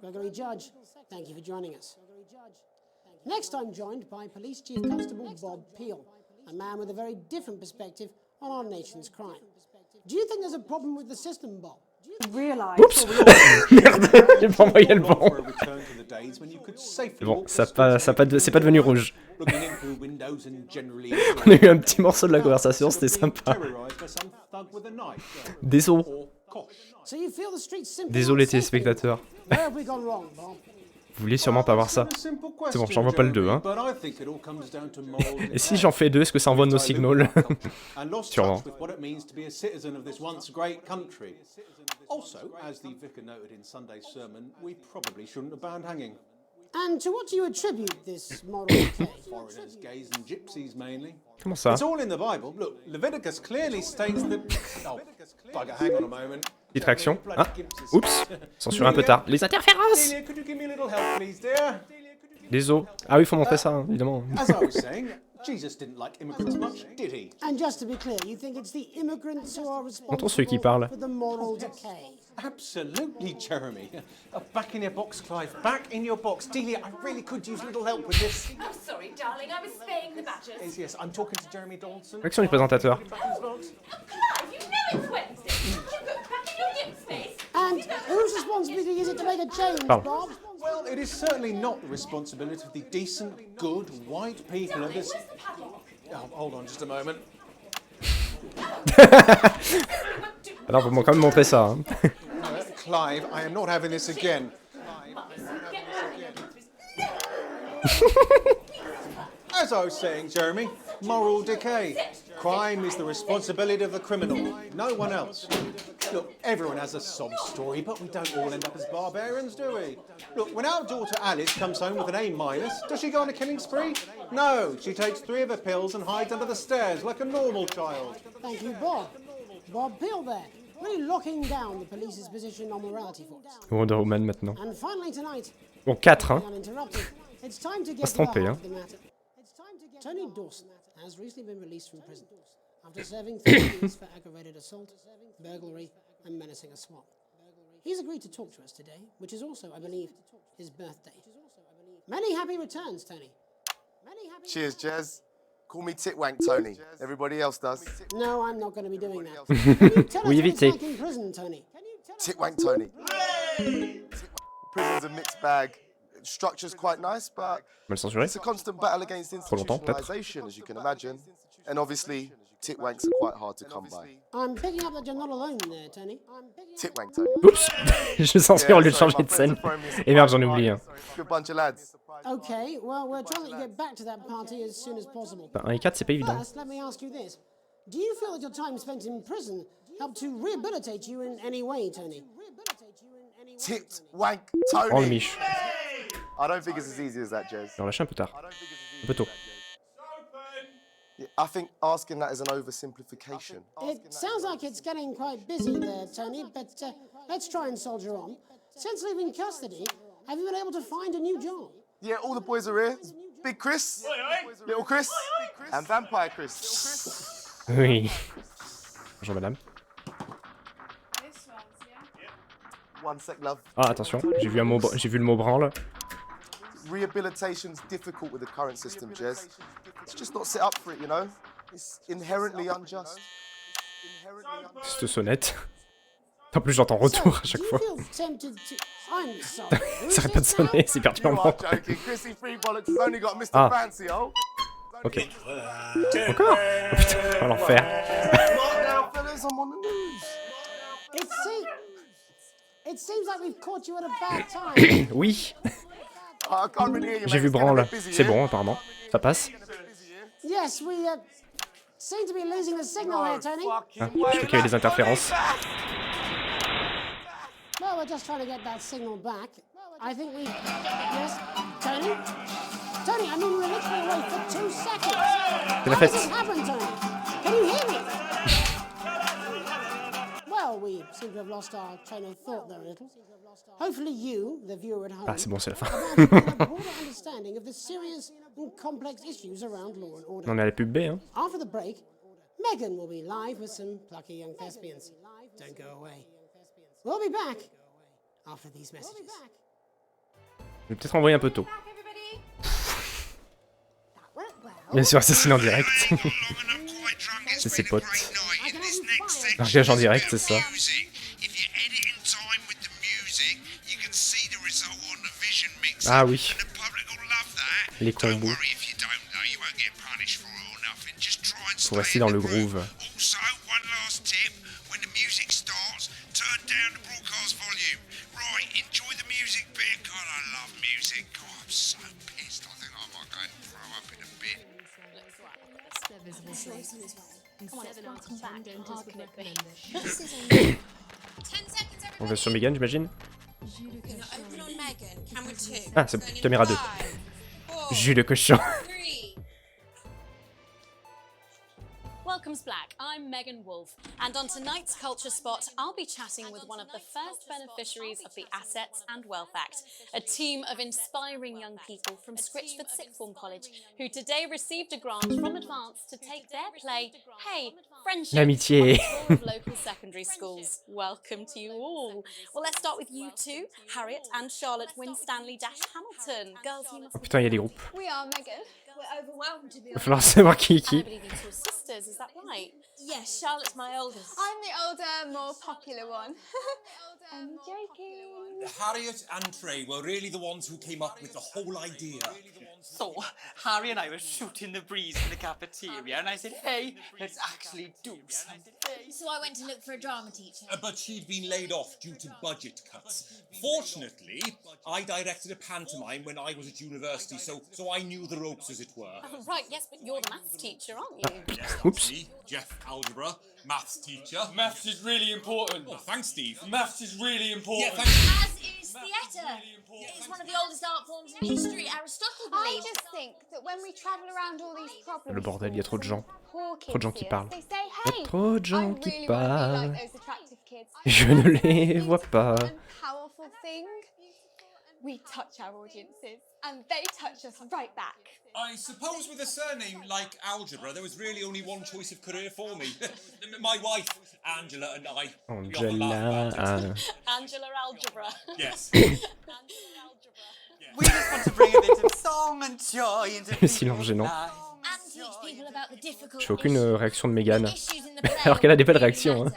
Gregory Judge, thank you for joining us. Next, I'm joined by Police Chief Constable Bob Peel, a man with a very different perspective on our nation's crime. Do you think there's a problem with the system, Bob? Oups. Merde, j'ai pas envoyé le bon. Bon, c'est pas devenu rouge. On a eu un petit morceau de la conversation, c'était sympa. Désolé. Désolé téléspectateurs. Vous voulez sûrement pas voir ça. C'est bon, j'en vois pas le 2, hein. Et si j'en fais 2, est-ce que ça envoie nos signaux? Sûrement. Also, as the vicar noted in Sunday's sermon, we probably shouldn't have banned hanging. And to what do you attribute this moral decay? Foreigners, gays and gypsies mainly. Comment ça? It's all in the Bible. Look, Leviticus clearly states that... Oh, bugger, hang on a moment. Petite réaction. Ah, oups, censuré un peu tard. Les interférences! Delia, could you give me a little help, please, dear? Désolé. Ah oui, il faut montrer ça, hein, évidemment. As I was saying, Jesus didn't like immigrants much, did he? And just to be clear, you think it's the immigrants who are Montrons celui qui responsible parle. for the moral decay? Absolutely, Jeremy. Back in your box, Clive. Back in your box. Delia, I really could use a little help with this. I'm sorry, darling. I was spaying the badgers. Yes, I'm talking to Jeremy Donaldson. Réaction du présentateur. Clive, you know it's Wednesday. You go back in your dim space. And whose responsibility is it to make a change, Pardon. Bob? Well, it is certainly not the responsibility of the decent, good, white people of this... Oh, hold on just a moment. Alors, faut quand même montrer ça. Hein. Clive, I am not having this again. As I was saying, Jeremy, moral decay. Crime is the responsibility of the criminal, no one else. Look, everyone has a sob story, but we don't all end up as barbarians, do we? Look, when our daughter Alice comes home with an A-, does she go on a killing spree? No, she takes 3 of her pills and hides under the stairs like a normal child. Thank you, Bob. Bob Peel there, really locking down the police's position on morality for us. Wonder Woman maintenant. And finally tonight, Bon, 4, hein. uninterrupted, it's time to Pas get se to the tromper, heart hein. of the matter. Tony Dawson has recently been released from prison after serving 3 years for aggravated assault, burglary, and menacing a swap. He's agreed to talk to us today, which is also, I believe, his birthday. Many happy returns, Tony. Cheers, Jez. Call me Titwank Tony. Everybody else does. No, I'm not going to be doing that. Can you tell us Oui, what it's évitez. like in prison, Tony? Titwank Tony. Prison's a mixed bag. Structure's quite nice, but Mal censuré. it's a constant battle against Trop longtemps, peut-être. institutionalization, as you can imagine. And obviously, Titwanks are quite hard to come by. I'm picking up that you're not alone there, Tony. Titwank, Tony. Oups. Je suis censé au lieu de changer de scène. Et merde, j'en ai oublié un. Good bunch of lads. Okay, well, we're trying to get back to that party as soon as possible. Bah, 1 et 4, c'est pas évident. First, let me ask you this. Do you feel that your time spent in prison helped to rehabilitate you in any way, Tony? Titwank, Tony. Oh, le Mich. I don't think it's as easy as that, Jez. J'ai relâché un peu tard. Un peu tôt. Yeah, I think asking that is an oversimplification. It sounds like it's getting quite busy there, Tony, but let's try and soldier on. Since leaving custody, have you been able to find a new job? Yeah, all the boys are here. Big Chris, Little Chris, and Vampire Chris. Oui. Bonjour madame. One sec, love. Ah attention, j'ai vu le mot branle. Rehabilitation's difficult with the current system, Jez. It's just not set up for it, you know? It's inherently unjust. Cette sonnette. En plus j'entends retour à chaque fois. Ça arrête pas de sonner, c'est perturbant. Ah. Ok. Encore? Oh putain, l'enfer. Oui. J'ai vu branle. C'est bon apparemment. Ça passe. Yes, we seem to be losing the signal here, Tony. Ah, je crois qu'il y avait des interférences. Well, we're just trying to get that signal back. I think we... Yes, Tony? Tony, I mean, we're literally away for 2 seconds. C'est la fête. How did this happen, Tony? Can you hear me? Well, we seem to have lost our train of thought there a little. Hopefully you, the viewer at home, Ah, c'est bon, c'est la fin. understanding of the serious and complex issues around law and order. On est à la pub B, hein. After the break, Megan will be live with some plucky young thespians. Don't go away. We'll be back after these messages. Je vais peut-être envoyer un peu tôt. Bien sûr, assassiné en direct. C'est ses potes. Largage en direct, c'est ça. Ah oui. Les combos. Faut rester dans le groove. On va sur Megan, j'imagine. Ah, c'est caméra 2. Jus le cochon. Welcome Black, I'm Megan Wolf, and on tonight's Culture Spot, I'll be chatting with one of the first beneficiaries of the Assets and Wealth Act, a team of inspiring young people from Scritchford Sixth Form College, who today received a grant from Advance to take their play, Hey, Friendship, L'amitié. on the local secondary schools. Welcome to you all. Well, let's start with you two, Harriet and Charlotte Winstanley-Hamilton. Girls, you must... Oh putain, il y a des groupes. We are, Megan. We're overwhelmed to be Il va falloir savoir qui est qui. I believe you two are sisters, is that right? Yes, Charlotte's my oldest. I'm the older, more popular one. I'm joking. Harriet and Trey were really the ones who came up with the whole idea. So, Harry and I were shooting the breeze in the cafeteria, and I said, hey, let's actually do something. So I went to look for a drama teacher. But she'd been laid off due to budget cuts. Fortunately, I directed a pantomime when I was at university, so I knew the ropes, as it were. Oh, right, yes, but you're the maths teacher, aren't you? Yes, Oops. me, Jeff Algebra, maths teacher. Maths is really important. Oh, thanks, Steve. Maths is really important. Yeah, thanks. As is theatre. It's one of the oldest art forms in history. Aristotle believed. I just think that when we travel around all these problems, Le bordel, il y a trop de gens. Trop de gens qui parlent. They say, Il y hey, a trop de gens I qui really want to be parlent. like those attractive kids. Je ne les vois pas. Powerful thing. We touch our audiences, and they touch us right back. I suppose with a surname like Algebra, there was really only one choice of career for me. My wife, Angela, and I. Angela. Angela Algebra. Yes. We just want to bring a bit of song and joy into Le silence gênant. And teach people about the difficult Je fais aucune réaction de Megan. Alors qu'elle a des belles réactions. Hein.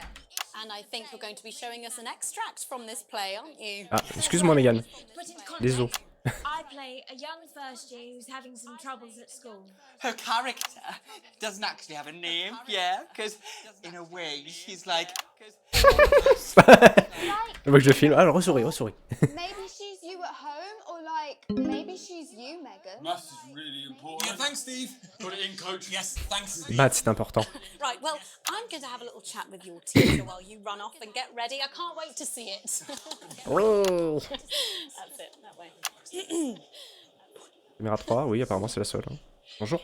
And I think you're going to be showing us an extract from this play, aren't you? Ah, excuse-moi Megan. Désolé. I play a young first year who's having some troubles at school. Her character doesn't actually have a name, yeah, because in a way she's like. Moi je le filme. Alors ressouris. Maybe she's you at home, or like maybe she's you, Megan. Maths is really important. Yeah, thanks, Steve. Put it in, coach. Yes, thanks, Steve. Maths, c'est important. Right, well, I'm going to have a little chat with your teacher while you run off and get ready. I can't wait to see it. Oh. That's it, that way. Caméra 3, oui, apparemment c'est la seule. Hein. Bonjour.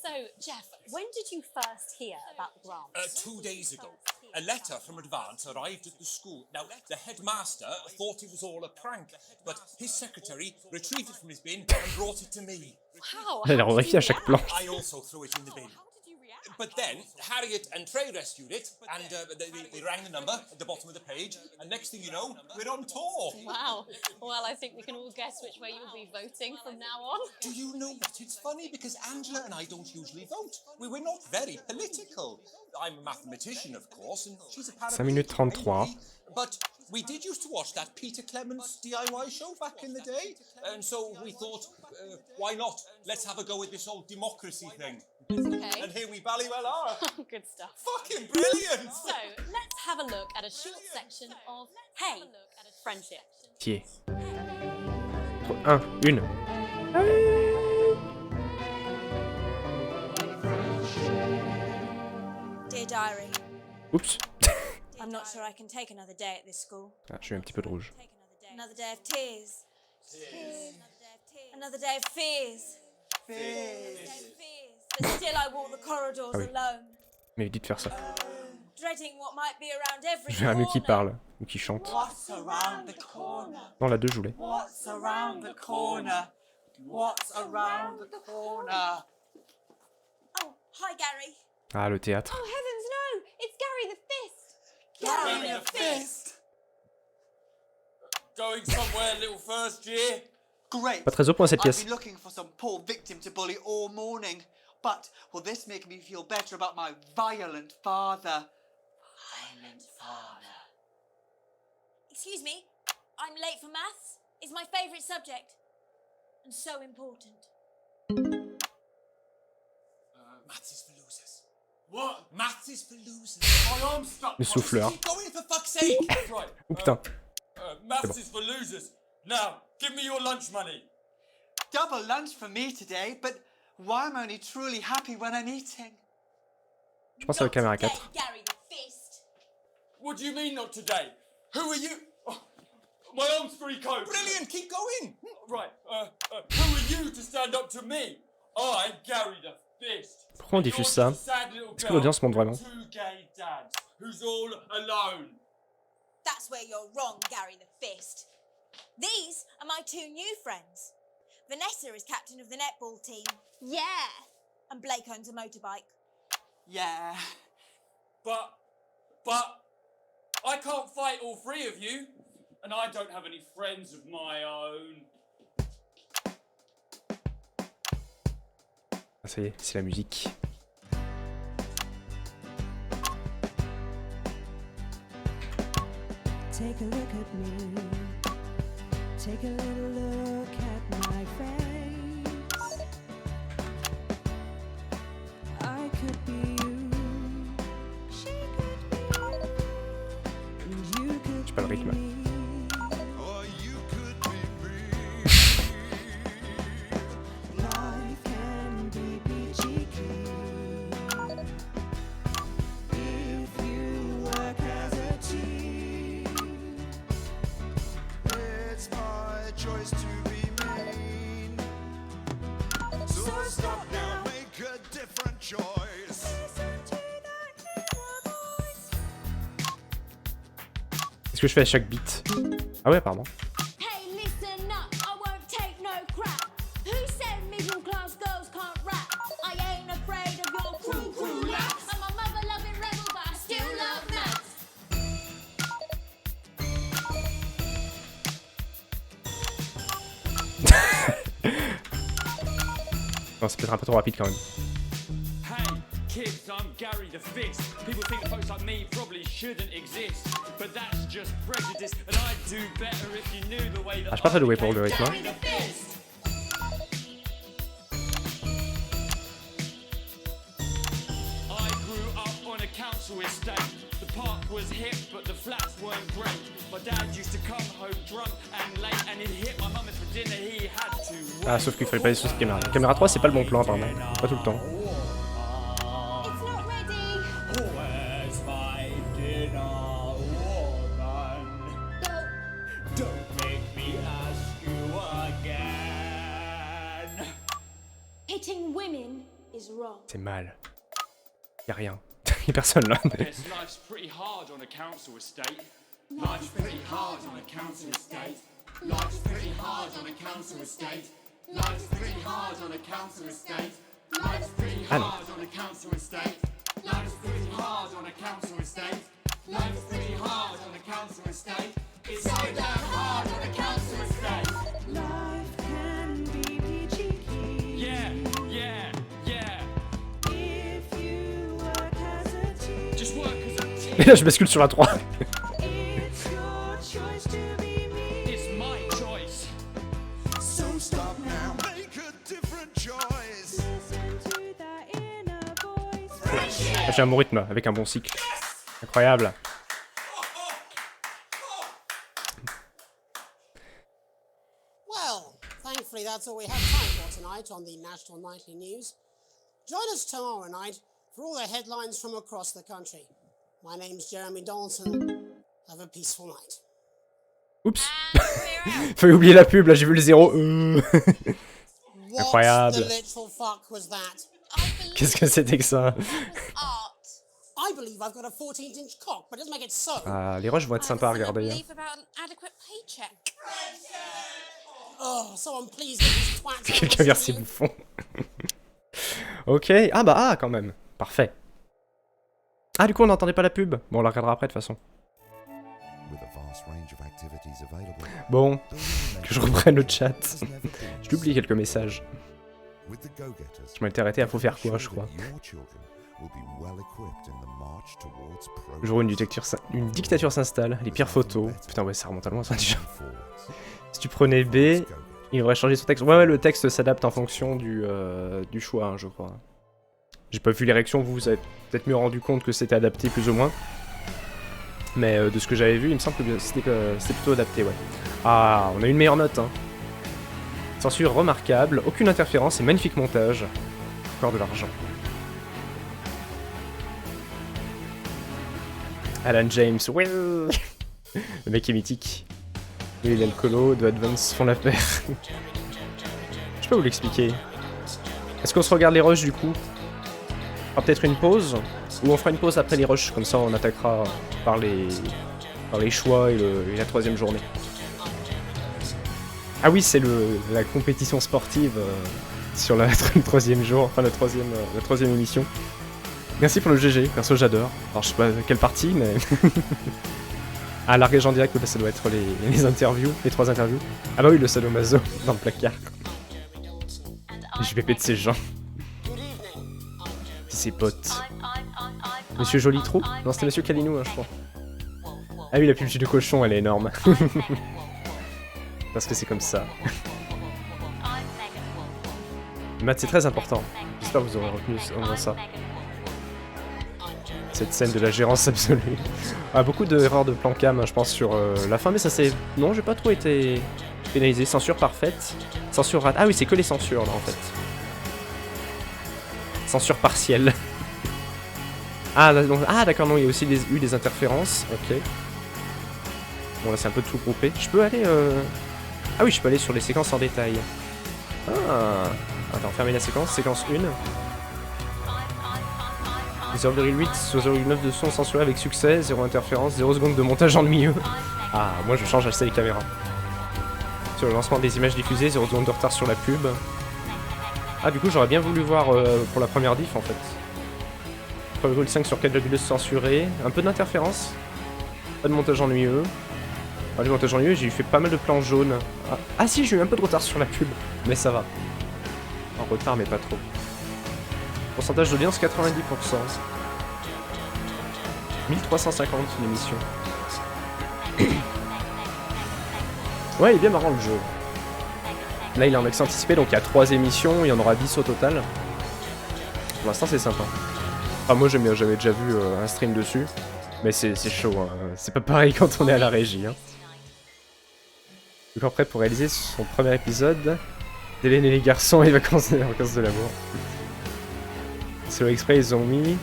So, Jeff, when did you first hear about the grant? 2 days ago. A letter from Advance arrived at the school. Now, the headmaster thought it was all a prank, but his secretary retrieved it from his bin and brought it to me. Wow. Elle revérifie à chaque plan. I also threw it in the bin. But then, Harriet and Trey rescued it, and they rang the number at the bottom of the page, and next thing you know, we're on tour. Wow. Well, I think we can all guess which way you'll be voting from now on. Do you know what? It's funny, because Angela and I don't usually vote. We're not very political. I'm a mathematician, of course, and she's a 5 minutes 33. But we did used to watch that Peter Clements DIY show back in the day, and so we thought, why not? Let's have a go with this old democracy thing. Okay. And here we bally well are. Good stuff. Fucking brilliant! So, let's have a look at a short section of Hey, Friendship. Tiens. 1. Dear diary. Oups. I'm not sure I can take another day at this school. Ah, j'ai eu un petit peu de rouge. Another day of tears. Another day of fears. But still I walk the corridors alone. Mais dites de faire ça. Dreading what might be around every J'ai un mieux qui parle ou qui chante. What's around the corner? Non, la 2 je voulais. What's around the corner? What's around the corner? Oh, hi Gary. Ah, le théâtre. Oh heavens no! It's Gary the Fist! Gary the Fist! Going somewhere, little first year? Great. Pas très au point cette I've pièce. been looking for some poor victim to bully all morning, but will this make me feel better about my violent father? Violent father. Excuse me, I'm late for maths. It's my favourite subject. And so important. Maths is for losers. What? Maths is for losers. My arm's stuck. Le souffleur. Keep going for fuck's sake. Right. Oh putain. Maths is for losers. Now, give me your lunch money. Double lunch for me today, but why am I only truly happy when I'm eating? Je pense à la caméra 4. Gary the Fist. What do you mean not today? Who are you? Oh, my arm's free coat. Brilliant, keep going. Right, who are you to stand up to me? I'm Gary the Fist. Pourquoi on diffuse ça? Est-ce que l'audience monte vraiment? Two gay dads who's all alone. That's where you're wrong, Gary the Fist. These are my 2 new friends. Vanessa is captain of the netball team. Yeah. And Blake owns a motorbike. Yeah. But I can't fight all 3 of you, and I don't have any friends of my own. Ah, ça y est, c'est la musique. Take a look at me. Take a little look at my face. I could be you. She could be you. And you could J'ai pas le rythme. Life can be peachy keen if you work as a team. It's my choice to be mean. So stop now, make a different choice. Est-ce que je fais à chaque beat? Ah ouais, apparemment. Hey, listen up, I won't take no crap. Who said middle class girls can't rap? I ain't afraid of your crew laps. I'm a mother loving rebel, but I still love maths. Non, c'est peut-être un peu trop rapide quand même. Hey, kids, I'm Gary the Fist. People think folks like me probably shouldn't exist, but that's just prejudice, and I'd do better if you knew the way that Ah, je suis pas très doué pour le rythme. Hein. I grew up on a council estate. The park was hip, but the flats weren't great. My dad used to come home drunk and late, and he'd hit my mum for dinner. He had to. Ah, sauf qu'il fallait pas les sous caméra. Caméra 3, c'est pas le bon plan, apparemment. Pas tout le temps. Where's my dinner, woman? Don't make me ask you again. Hitting women is wrong. C'est mal. Y'a rien. Y'a personne là. Yes, life's pretty hard on a council estate. Life's pretty hard on a council estate. Life's pretty hard on a council estate. Life's pretty hard on a council estate. Life's pretty hard on a council estate. Life's pretty hard on a council estate. Life's pretty hard on a council estate. It's so damn hard on a council estate. Life can be peachy keen. Yeah, yeah, yeah. If you work as a team. Just work as a team. Et là, je bascule sur la 3. It's your choice to be me. It's my choice. So stop now, make a different choice. Listen to that inner voice. J'ai un bon rythme avec un bon cycle. Incroyable. Well, thankfully that's all we have time for tonight on the National Nightly News. Join us tomorrow night for all the headlines from across the country. My name's Jeremy Donaldson. Have a peaceful night. Oups. Fallait oublier la pub, là j'ai vu le 0. Incroyable. What the literal fuck was that? Qu'est-ce que c'était que ça? I believe I've got a 14-inch cock, but it doesn't make it so. Ah, les rushs vont être sympas à regarder. Hein. Oh, so I'm pleased that these twats are Quelqu'un vers ses bouffons. Ok. Ah bah ah quand même. Parfait. Ah du coup on n'entendait pas la pub. Bon on la regardera après de toute façon. Bon, que je reprenne le chat. J'ai oublié quelques messages. Je m'étais arrêté à faut faire quoi je crois. Le jour où une dictature s'installe, les pires photos. Putain ouais ça remonte à loin ça déjà. Si tu prenais B, il aurait changé son texte. Ouais le texte s'adapte en fonction du choix hein, je crois. J'ai pas vu les réactions, vous avez peut-être mieux rendu compte que c'était adapté plus ou moins. Mais de ce que j'avais vu, il me semble que c'était plutôt adapté, ouais. Ah, on a une meilleure note, hein. Censure remarquable, aucune interférence et magnifique montage. Encore de l'argent. Alan James, ouais. Le mec est mythique. Lui, il a le colo, de Advance font la paire. Je peux vous l'expliquer. Est-ce qu'on se regarde les rushs du coup? On fera peut-être une pause, ou on fera une pause après les rushs, comme ça on attaquera par les choix et la troisième journée. Ah oui, c'est la compétition sportive sur le troisième jour, enfin la troisième émission. Merci pour le GG, perso j'adore. Alors je sais pas quelle partie, mais... Ah, la régie en direct, ça doit être les interviews, les 3 interviews. Ah bah oui, le sadomaso dans le placard. Je vais péter ces gens. Ses potes. Monsieur Jolitrou? Non, c'était Monsieur Calinou, hein, je crois. Ah oui, la pub du cochon, elle est énorme. Parce que c'est comme ça. Math, c'est très important. J'espère que vous aurez retenu ça. Cette scène de la gérance absolue. Ah, beaucoup d'erreurs de plan cam, hein, je pense, sur la fin, mais ça c'est... Non, j'ai pas trop été pénalisé. Censure parfaite. Censure rate. Ah oui, c'est que les censures, là, en fait. Censure partielle. Ah d'accord, non, il y a aussi eu des interférences. Ok. Bon, là, c'est un peu tout groupé. Je peux aller... Ah oui, je peux aller sur les séquences en détail. Ah. Attends, fermer la séquence. Séquence 1. 0,8, 0,9 de son censuré avec succès. 0 interférence, 0 secondes de montage ennuyeux. Ah, moi, je change assez les caméras. Sur le lancement des images diffusées, 0 secondes de retard sur la pub. Ah, du coup, j'aurais bien voulu voir pour la première diff, en fait. 3,5 sur 4,2 censuré. Un peu d'interférence. Pas de montage ennuyeux. Ah, du montage ennuyeux, j'ai fait pas mal de plans jaunes. Ah si, j'ai eu un peu de retard sur la pub. Mais ça va. En retard, mais pas trop. Pourcentage d'audience 90%. 1350 l'émission. Ouais, il est bien marrant le jeu. Là, il est en accès anticipé, donc il y a 3 émissions, il y en aura 10 au total. Pour l'instant, c'est sympa. Enfin, moi, j'aime bien, j'avais déjà vu un stream dessus. Mais c'est chaud, hein. C'est pas pareil quand on est à la régie. Hein. Encore prêt pour réaliser son premier épisode d'Hélène et les garçons et les vacances de l'amour. C'est exprès, ils ont mis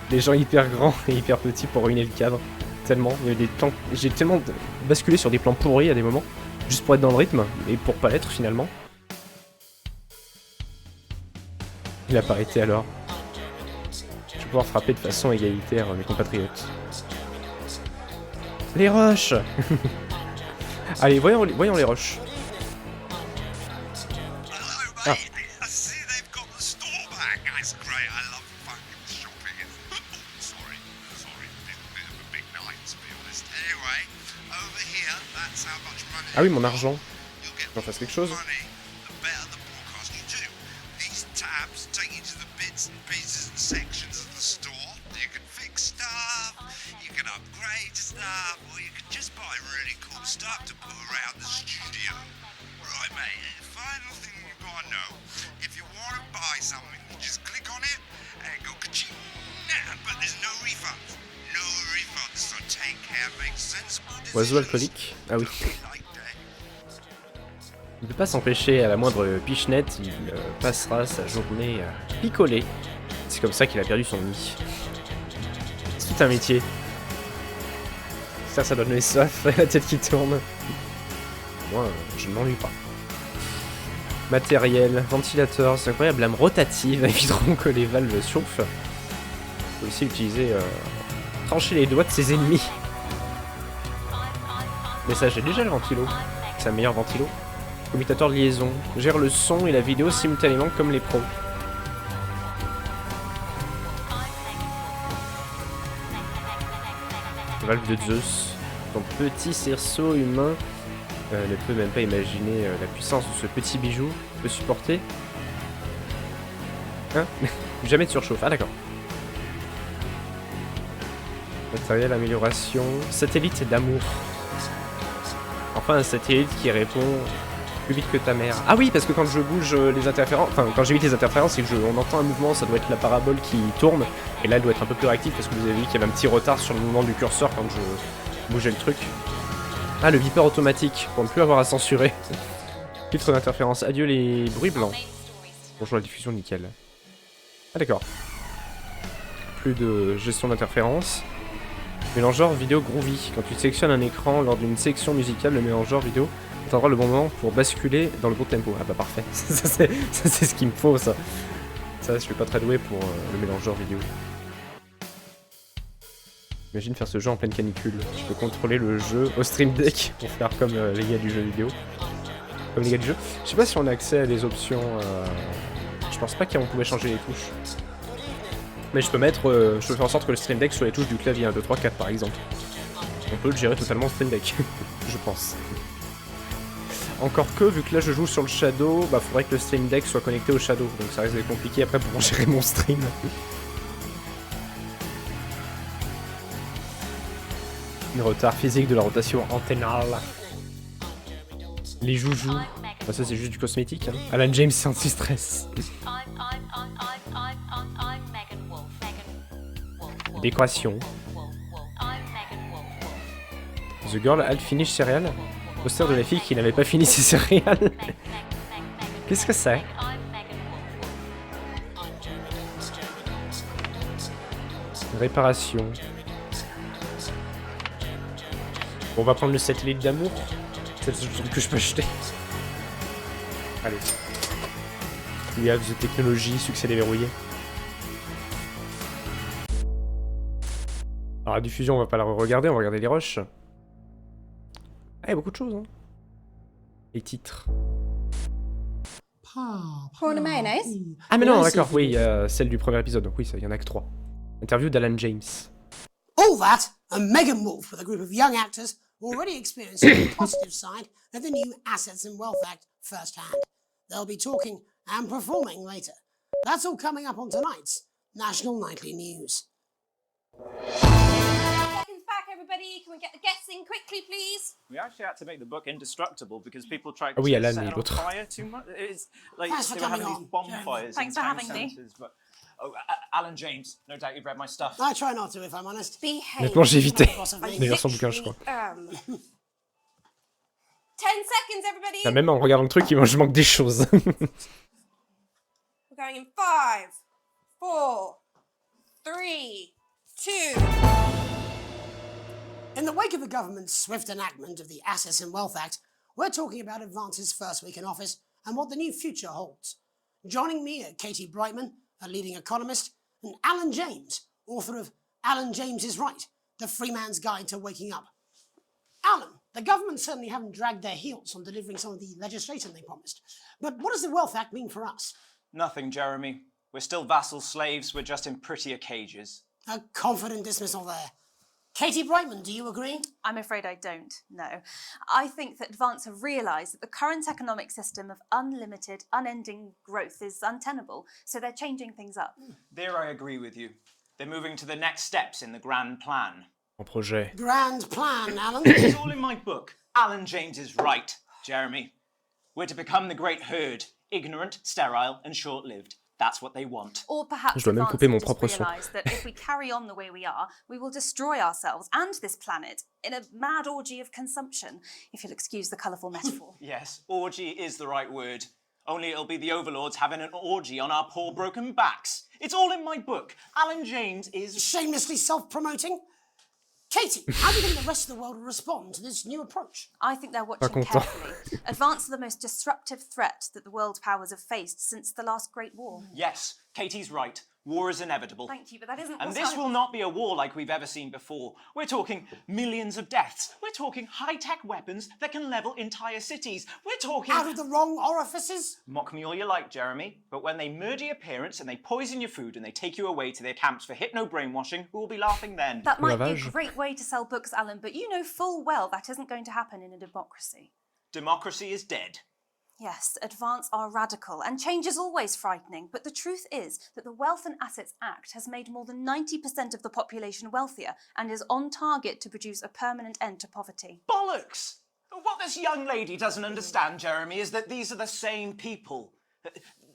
des gens hyper grands et hyper petits pour ruiner le cadre. Tellement, il y a des plans. J'ai tellement basculé sur des plans pourris à des moments, juste pour être dans le rythme, et pour pas l'être finalement. Il a pas été alors. Je vais pouvoir frapper de façon égalitaire mes compatriotes. Les rushs. Allez, voyons les rushs. Ah. Ah oui, mon argent. J'en fasse quelque chose. Oiseau alcoolique. Ah oui. Il ne peut pas s'empêcher, à la moindre pichenette, il passera sa journée à picoler. C'est comme ça qu'il a perdu son nid. C'est tout un métier. Ça donne les soifs, la tête qui tourne. Moi, je ne m'ennuie pas. Matériel, ventilateur, c'est incroyable, lame rotative, éviteront que les valves chauffent. On peut aussi utiliser... trancher les doigts de ses ennemis. Mais ça, j'ai déjà le ventilo. C'est un meilleur ventilo. Commutateur de liaison. Gère le son et la vidéo simultanément comme les pros. Valve de Zeus. Ton petit cerceau humain ne peut même pas imaginer la puissance de ce petit bijou. Peut supporter. Hein? Jamais de surchauffe. Ah d'accord. Matériel, amélioration. Satellite d'amour. Enfin, un satellite qui répond plus vite que ta mère. Ah oui, parce que quand je bouge les interférences, enfin quand j'évite les interférences, c'est que on entend un mouvement, ça doit être la parabole qui tourne, et là elle doit être un peu plus réactive parce que vous avez vu qu'il y avait un petit retard sur le mouvement du curseur quand je bougeais le truc. Ah, le beeper automatique, pour ne plus avoir à censurer. Filtre d'interférence, adieu les bruits blancs. Bonjour la diffusion, nickel. Ah d'accord. Plus de gestion d'interférence. Mélangeur vidéo groovy. Quand tu sélectionnes un écran lors d'une section musicale, le mélangeur vidéo attendra le bon moment pour basculer dans le bon tempo. Ah bah parfait. ça c'est ce qu'il me faut ça. Ça, je suis pas très doué pour le mélangeur vidéo. Imagine faire ce jeu en pleine canicule. Je peux contrôler le jeu au Stream Deck pour faire comme les gars du jeu vidéo. Comme les gars du jeu. Je sais pas si on a accès à des options... Je pense pas qu'on pouvait changer les touches. Mais je peux mettre, je peux faire en sorte que le Stream Deck soit les touches du clavier 1, 2, 3, 4 par exemple. On peut le gérer totalement au Stream Deck, je pense. Encore que, vu que là je joue sur le Shadow, bah faudrait que le Stream Deck soit connecté au Shadow, donc ça risque d'être compliqué après pour gérer mon stream. Le retard physique de la rotation antennale. Les joujoux. Bah ça c'est juste du cosmétique, hein. Alan James c'est anti-stress. Décoration. The Girl Had Finished Cereal. Poster de la fille qui n'avait pas fini ses céréales. Qu'est-ce que c'est? Réparation. Bon, on va prendre le satellite d'amour. C'est le seul truc que je peux acheter. Allez. We have the technology, succès déverrouillé. Alors la diffusion, on va pas la regarder, on va regarder les rushs. Ah, il y a beaucoup de choses, hein. Les titres. Prawn and mayonnaise? Ah mais non, d'accord, oui, celle du premier épisode, donc oui, il y en a que 3. Interview d'Alan James. All that, and Megan Wolf with a group of young actors already experiencing the positive side of the new Assets and Wealth Act firsthand. They'll be talking and performing later. That's all coming up on tonight's National Nightly News. Seconds back, everybody. Can we get the guests in quickly, please? We actually had to make the book indestructible because people tried Ah oui, to Alan set et it on l'autre. fire too much. It's like Thanks for they were having coming these on. bonfires Thanks in for town having me. centres, but Alan James, no doubt you've read my stuff. I try not to, if I'm honest. Honnêtement, j'ai évité les versions bouquins, je crois. 10 seconds, everybody. Ah, même en regardant le truc, je manque des choses. We're going in 5, 4, 3, 2. In the wake of the government's swift enactment of the Assets and Wealth Act, we're talking about Advance's first week in office and what the new future holds. Joining me are Katie Brightman, a leading economist, and Alan James, author of Alan James is Right, The Free Man's Guide to Waking Up. Alan, the government certainly haven't dragged their heels on delivering some of the legislation they promised. But what does the Wealth Act mean for us? Nothing, Jeremy. We're still vassal slaves, we're just in prettier cages. A confident dismissal there. Katie Brightman, do you agree? I'm afraid I don't, no. I think that Advance have realised that the current economic system of unlimited, unending growth is untenable, so they're changing things up. There I agree with you. They're moving to the next steps in the grand plan. Mon projet. Grand plan, Alan. It's all in my book. Alan James is right, Jeremy. We're to become the great herd, ignorant, sterile, and short-lived. That's what they want. Or perhaps Je dois même Advance couper mon have just propre son. realised that if we carry on the way we are, we will destroy ourselves and this planet in a mad orgy of consumption, if you'll excuse the colourful metaphor. Yes, orgy is the right word. Only it'll be the overlords having an orgy on our poor broken backs. It's all in my book. Alan James is... Shamelessly self-promoting? Katie, how do you think the rest of the world will respond to this new approach? I think they're watching carefully. Advance are the most disruptive threat that the world powers have faced since the last Great War. Yes, Katie's right. War is inevitable. Thank you, but that isn't And what this I... will not be a war like we've ever seen before. We're talking millions of deaths. We're talking high-tech weapons that can level entire cities. We're talking... Out of the wrong orifices? Mock me all you like, Jeremy, but when they murder your parents and they poison your food and they take you away to their camps for hypno-brainwashing, who will be laughing then? That might be a great way to sell books, Alan, but you know full well that isn't going to happen in a democracy. Democracy is dead. Yes, Advance are radical, and change is always frightening, but the truth is that the Wealth and Assets Act has made more than 90% of the population wealthier and is on target to produce a permanent end to poverty. Bollocks! What this young lady doesn't understand, Jeremy, is that these are the same people.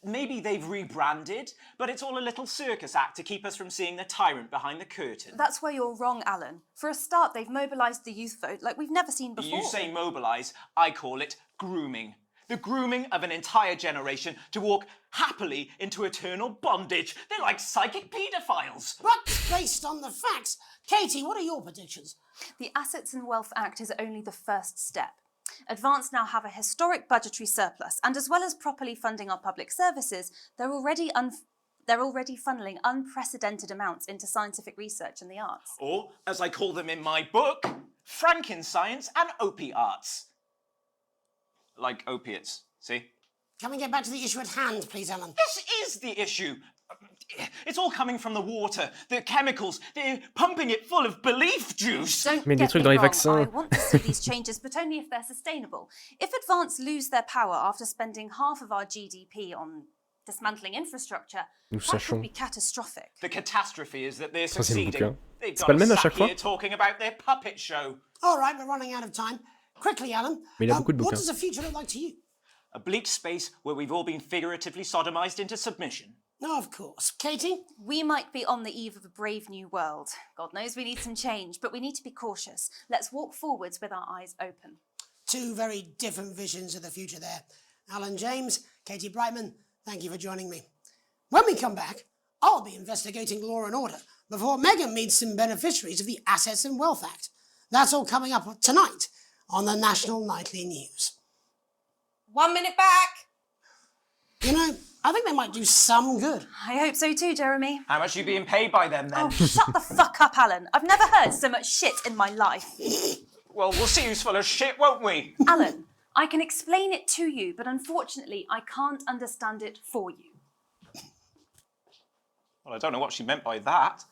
Maybe they've rebranded, but it's all a little circus act to keep us from seeing the tyrant behind the curtain. That's where you're wrong, Alan. For a start, they've mobilised the youth vote like we've never seen before. You say mobilise, I call it grooming. The grooming of an entire generation to walk happily into eternal bondage. They're like psychic paedophiles. But based on the facts, Katie, what are your predictions? The Assets and Wealth Act is only the first step. Advance now have a historic budgetary surplus, and as well as properly funding our public services, they're already funneling unprecedented amounts into scientific research and the arts. Or, as I call them in my book, Frankenscience and opiates. Like opiates, see? Can we get back to the issue at hand, please, Alan? This is the issue. It's all coming from the water, the chemicals. They're pumping it full of belief juice. Don't get me wrong, I want to see these changes, but only if they're sustainable. If Advance lose their power after spending half of our GDP on dismantling infrastructure, that could be catastrophic. The catastrophe is that they're Ça, c'est mon succeeding. bouquin. They've C'est got pas le même à us chaque sat fois? here talking about their puppet show. All right, we're running out of time. Quickly, Alan. Mais il a beaucoup de what bouquins. does the future look like to you? A bleak space where we've all been figuratively sodomized into submission. No, of course. Katie? We might be on the eve of a brave new world. God knows we need some change, but we need to be cautious. Let's walk forwards with our eyes open. Two very different visions of the future there. Alan James, Katie Brightman, thank you for joining me. When we come back, I'll be investigating law and order before Megan meets some beneficiaries of the Assets and Wealth Act. That's all coming up tonight on the National Nightly News. 1 minute back. You know, I think they might do some good. I hope so too, Jeremy. How much are you being paid by them, then? Oh, shut the fuck up, Alan. I've never heard so much shit in my life. Well, we'll see who's full of shit, won't we? Alan, I can explain it to you, but unfortunately, I can't understand it for you. Well, I don't know what she meant by that.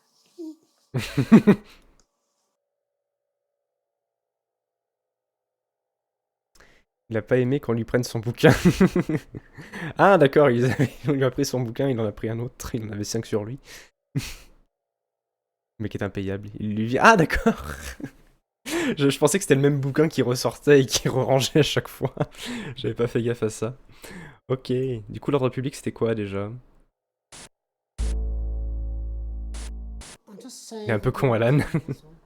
Il a pas aimé qu'on lui prenne son bouquin. Ah d'accord, on lui a pris son bouquin, il en a pris un autre, il en avait 5 sur lui. Le mec est impayable. Il lui dit ah d'accord. Je pensais que c'était le même bouquin qui ressortait et qui re-rangeait à chaque fois. J'avais pas fait gaffe à ça. Ok, du coup l'ordre public c'était quoi déjà? Il est un peu con Alan.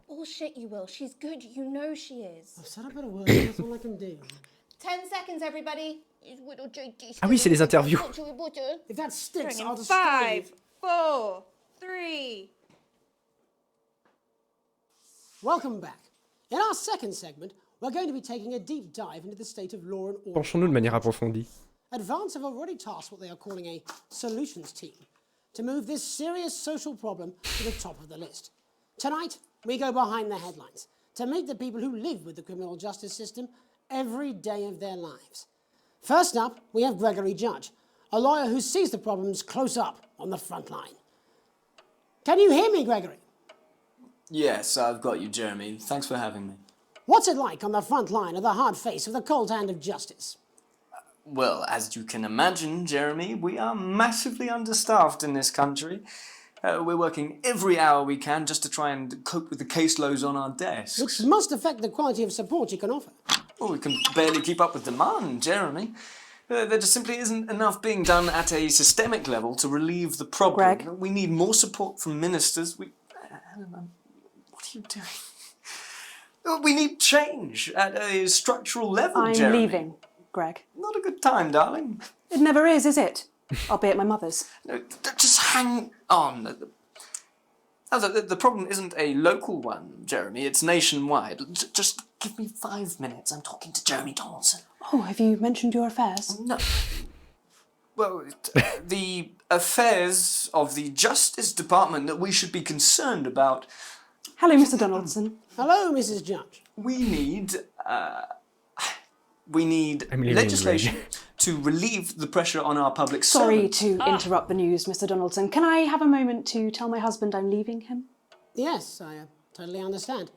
Bullshit, you will. She's good. You know she is. I've said a bit of work, that's all I can do. 10 seconds, everybody. Ah oui, c'est les interviews. If that sticks, Bring I'll in destroy you. 5, 4, 3. Welcome back. In our second segment, we're going to be taking a deep dive into the state of law and order. Penchons-nous de manière approfondie. Advance have already tasked what they are calling a solutions team to move this serious social problem to the top of the list. Tonight, we go behind the headlines to meet the people who live with the criminal justice system every day of their lives. First up, we have Gregory Judge, a lawyer who sees the problems close up on the front line. Can you hear me, Gregory? Yes, I've got you, Jeremy. Thanks for having me. What's it like on the front line of the hard face of the cold hand of justice? Well, as you can imagine, Jeremy, we are massively understaffed in this country. We're working every hour we can just to try and cope with the caseloads on our desks. Which must affect the quality of support you can offer. Well, we can barely keep up with demand, Jeremy. There just simply isn't enough being done at a systemic level to relieve the problem. Greg? We need more support from ministers. Helen, what are you doing? We need change at a structural level, I'm Jeremy. leaving, Greg. Not a good time, darling. It never is it? I'll be at my mother's. No, just hang on. The problem isn't a local one, Jeremy. It's nationwide. Just give me 5 minutes. I'm talking to Jeremy Donaldson. Oh, have you mentioned your affairs? No. Well, the affairs of the Justice Department that we should be concerned about. Hello, Mr. Donaldson. Hello, Mrs. Judge. We need legislation to relieve the pressure on our public Sorry servants. to interrupt the news, Mr. Donaldson. Can I have a moment to tell my husband I'm leaving him? Yes, I totally understand.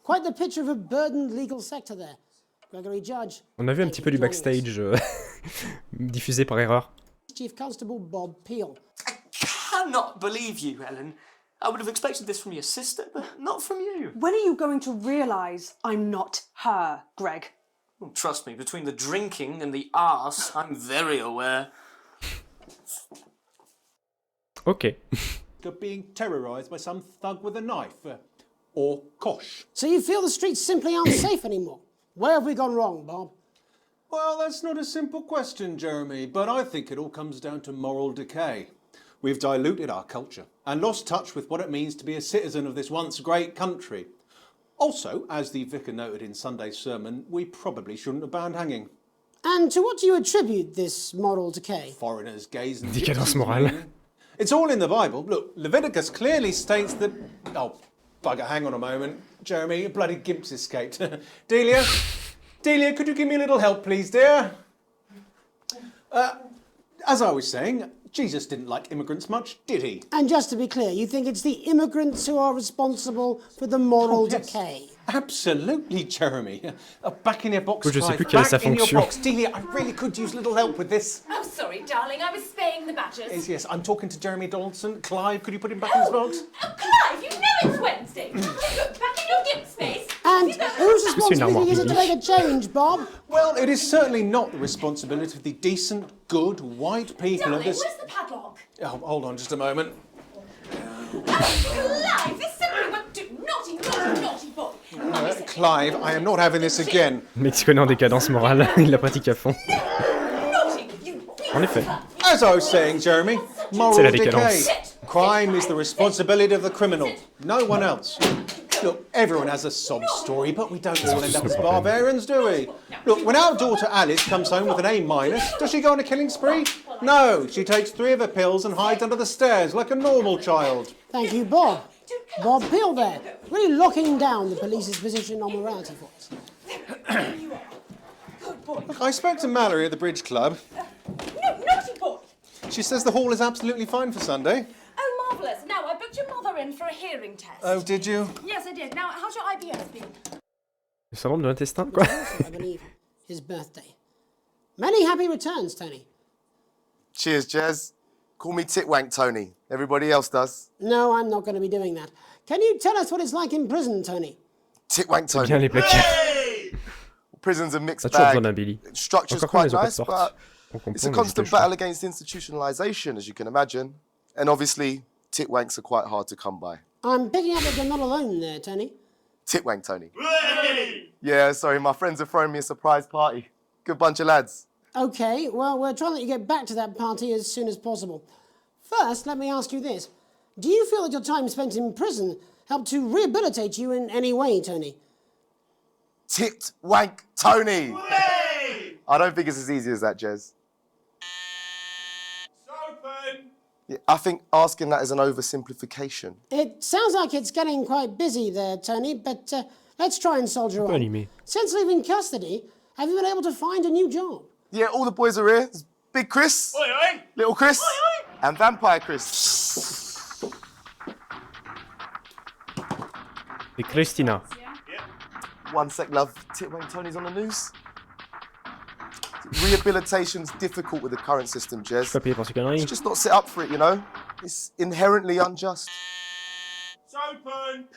Quite the picture of a burdened legal sector there. Gregory Judge. On a vu un petit peu du backstage diffusé par erreur. Chief Constable Bob Peel. I cannot believe you, Helen. I would have expected this from your sister, but not from you. When are you going to realise I'm not her, Greg? Well, trust me, between the drinking and the arse, I'm very aware. Okay. Being terrorised by some thug with a knife. Or kosh. So you feel the streets simply aren't safe anymore? Where have we gone wrong, Bob? Well, that's not a simple question, Jeremy, but I think it all comes down to moral decay. We've diluted our culture and lost touch with what it means to be a citizen of this once great country. Also, as the vicar noted in Sunday's sermon, we probably shouldn't have banned hanging. And to what do you attribute this moral decay? Foreigners, gays and Décadence morale. It's all in the Bible. Look, Leviticus clearly states that... Oh, bugger, hang on a moment. Jeremy, a bloody gimp's escaped. Delia, could you give me a little help, please, dear? As I was saying, Jesus didn't like immigrants much, did he? And just to be clear, you think it's the immigrants who are responsible for the moral decay? Absolutely, Jeremy. Back in your box, Je sais plus Clive. quelle est sa Back in your fonction. box. Delia, I really could use a little help with this. Oh, sorry, darling. I was spaying the badgers. Yes, I'm talking to Jeremy Donaldson. Clive, could you put him back in his box? Clive, you know it's Wednesday. Look, back in your gimp space. And whose responsibility is it to make a change, Bob? Well, it is certainly not the responsibility of the decent, good, white people Darling, of this... where's the padlock? Oh, hold on just a moment. Clive, this simply won't do. Naughty boy. Clive, I am not having this again. Le mec s'y connaît en décadence morale, il la pratique à fond. En effet. As I was saying, Jeremy, C'est moral la decay. décadence. Crime is the responsibility of the criminal, no one else. Look, everyone has a sob story, but we don't all end up as barbarians, do we? Look, when our daughter Alice comes home with an A-, does she go on a killing spree? No, she takes 3 of her pills and hides under the stairs like a normal child. Thank you, Bob. Bob Peel there, really locking down the police's position on morality for us. Look, I spoke to Mallory at the Bridge Club. No, naughty boy. She says the hall is absolutely fine for Sunday. Oh, marvellous. Now, I booked your mother in for a hearing test. Oh, did you? Yes, I did. Now, how's your IBS been? Le syndrome de l'intestin, quoi. I believe his birthday. Many happy returns, Tony. Cheers, Jez. Call me Titwank Tony. Everybody else does. No, I'm not going to be doing that. Can you tell us what it's like in prison, Tony? Titwank Tony. Bien les placards. Prison's a mixed T'as toujours bag. besoin d'un Billy. Structure's Encore quite les nice, but it's a constant je battle against institutionalization, as you can imagine. And obviously, Titwanks are quite hard to come by. I'm picking up that you're not alone there, Tony. Titwank Tony. Yeah, sorry, my friends are throwing me a surprise party. Good bunch of lads. Okay, well, we're trying to let you get back to that party as soon as possible. First, let me ask you this. Do you feel that your time spent in prison helped to rehabilitate you in any way, Tony? Titwank Tony! I don't think it's as easy as that, Jez. Yeah, I think asking that is an oversimplification. It sounds like it's getting quite busy there, Tony, but let's try and soldier on. Since leaving custody, have you been able to find a new job? Yeah, all the boys are here. There's Big Chris, Oi, oi. Little Chris, and Vampire Chris. Et Christina. One sec, love. Titwank Tony's on the news. Rehabilitation's difficult with the current system, Jez. Pas payé pour ces conneries. It's just not set up for it, you know? It's inherently unjust. It's open.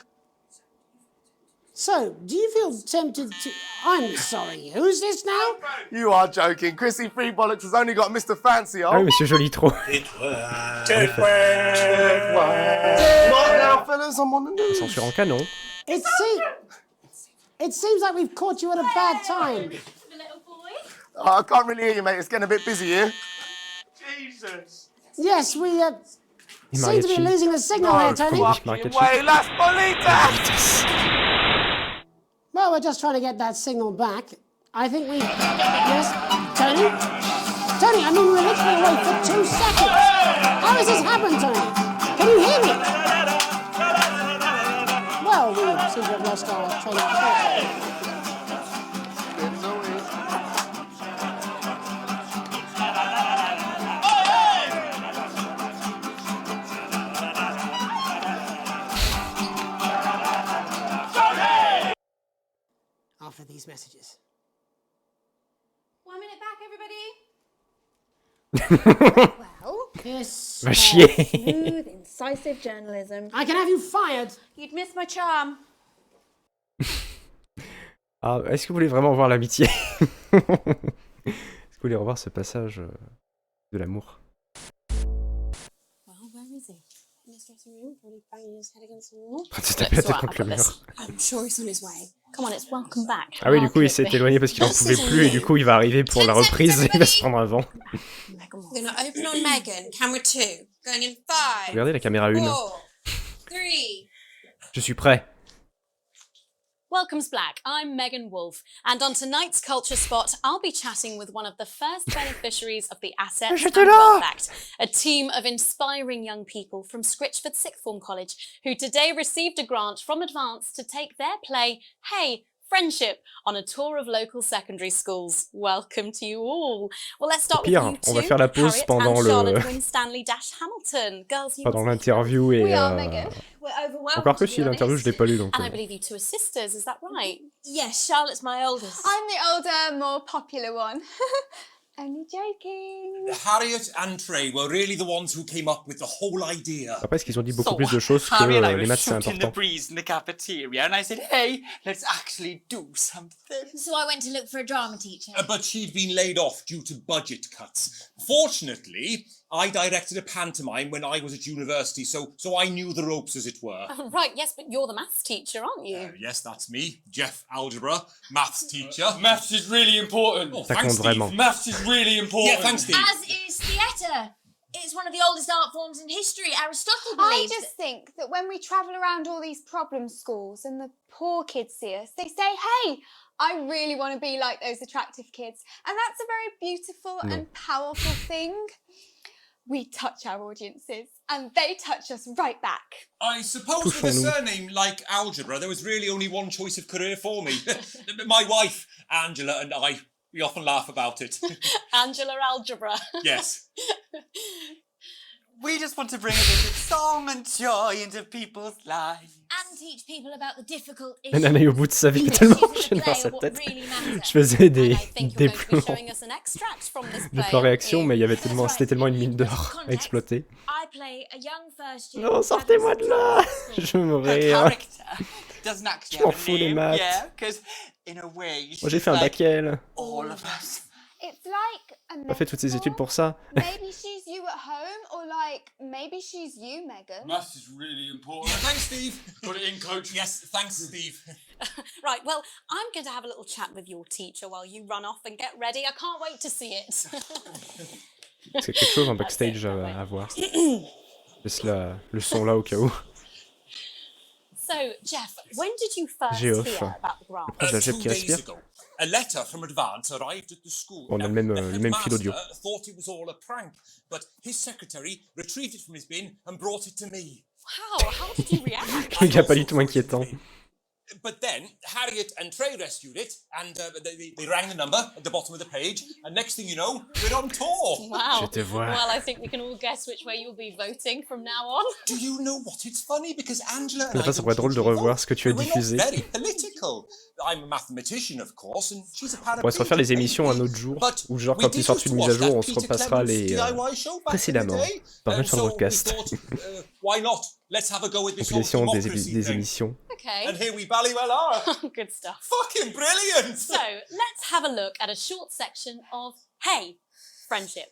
So, do you feel tempted to... I'm sorry, who's this now? You are joking. Chrissy Freebollocks has only got Mr. Fancy, Ah oui, Monsieur Joli trop. What now, fellas? I'm on the news. Censure en canon. It seems like we've caught you at a bad time. Oh, I can't really hear you, mate. It's getting a bit busy here. Jesus. Yes, we seem to be losing the signal here, Tony. Way, las bolitas! Well, we're just trying to get that signal back. I think we... Yes? Tony? Tony, I mean, we're literally away for 2 seconds. How has this happened, Tony? Can you hear me? Well, we seem to have lost our train of thought. After these messages. 1 minute back, everybody. Well, this Va chier. smooth, incisive journalism. I can have you fired. You'd miss my charm. Ah, est-ce que vous voulez vraiment voir l'amitié? Est-ce que vous voulez revoir ce passage de l'amour? Well, where is he? In his dressing room, probably banging his head against the wall. En train de se taper la tête contre le mur. I'm sure he's on his way. Come on, it's welcome back. Ah oui, du coup, il s'est éloigné parce qu'il en pouvait plus et du coup, il va arriver pour la reprise et il va se prendre un vent. We're gonna open on Megan, camera 2, going in 5. Regardez la caméra 1. 4, 3. Je suis prêt. Welcome's Black, I'm Megan Wolf, and on tonight's Culture Spot, I'll be chatting with one of the first beneficiaries of the Assets and Wealth Act, a team of inspiring young people from Scritchford Sixth Form College, who today received a grant from Advance to take their play, Hey, Friendship, on a tour of local secondary schools. Welcome to you all. Well, let's start with you two, on va faire la pause Harriet pendant and le... Charlotte Winstanley-Hamilton. Girls, you pendant l'interview et... Encore que si l'interview, je l'ai pas lu donc... And I believe you two are sisters, is that right? Yes, Charlotte's my oldest. I'm the older, more popular one. Only joking. Harriet and Trey were really the ones who came up with the whole idea. Après, est-ce qu'ils ont dit beaucoup plus de choses que les maths, c'est important. The breeze in the cafeteria, and I said, "Hey, let's actually do something." So I went to look for a drama teacher. But she'd been laid off due to budget cuts. Fortunately, I directed a pantomime when I was at university, so I knew the ropes, as it were. Right, yes, but you're the maths teacher, aren't you? Yes, that's me, Jeff Algebra, maths teacher. Maths is really important. Oh, thanks, Steve. Vraiment. Maths is really important. Yeah, thanks, Steve. As is theatre. It's one of the oldest art forms in history. Aristotle I believed just think that when we travel around all these problem schools and the poor kids see us, they say, hey, I really want to be like those attractive kids. And that's a very beautiful and powerful thing. We touch our audiences and they touch us right back. I suppose with a surname like Algebra, there was really only one choice of career for me. My wife, Angela, and I, we often laugh about it. Angela Algebra. Yes. We just want to bring a bit of song and joy into people's lives. And La nana est au bout de sa vie tellement enchaînée dans sa tête. Je faisais des plans réaction, mais il y avait tellement, c'était tellement une mine d'or à exploiter. Non, sortez-moi de là. Je me rire. Je m'en fous des maths. Moi j'ai fait un bac L. It's like a J'ai pas fait toutes ces études pour ça. maybe she's you at home, or like maybe she's you, Megan. Maths is really important. Thanks, Steve. Got it in, coach. Yes, thanks, Steve. Right, well, I'm going to have a little chat with your teacher while you run off and get ready. I can't wait to see it. C'est quelque chose en backstage à voir. Laisse le son là au cas où. So, Jeff, when did you first J'ai off. hear about the grant? Proche de la Jeff qui respire. A letter from Advance arrived at the school. On a le même fil audio. Thought it was all a prank, but his secretary retrieved it from his bin and brought it to me. Wow, how did you react? Le gars pas du tout inquiétant. But then Harriet and Trey rescued it, and they rang the number at the bottom of the page, and next thing you know, we're on tour. Wow. Je te vois. Well, I think we can all guess which way you'll be voting from now on. Do you know what? It's funny because Angela and Après, ça pourrait être drôle de revoir ce que tu as diffusé. very political. I'm a mathematician, of course, and she's a On pourrait se refaire les émissions un autre jour, ou genre quand ils sortent une mise à jour, on se repassera les précédemment par un podcast. Why not? Let's have a go with this Compilation whole des democracy émissions. Okay. And here we bally well are. Good stuff. Fucking brilliant! So, let's have a look at a short section of Hey, Friendship.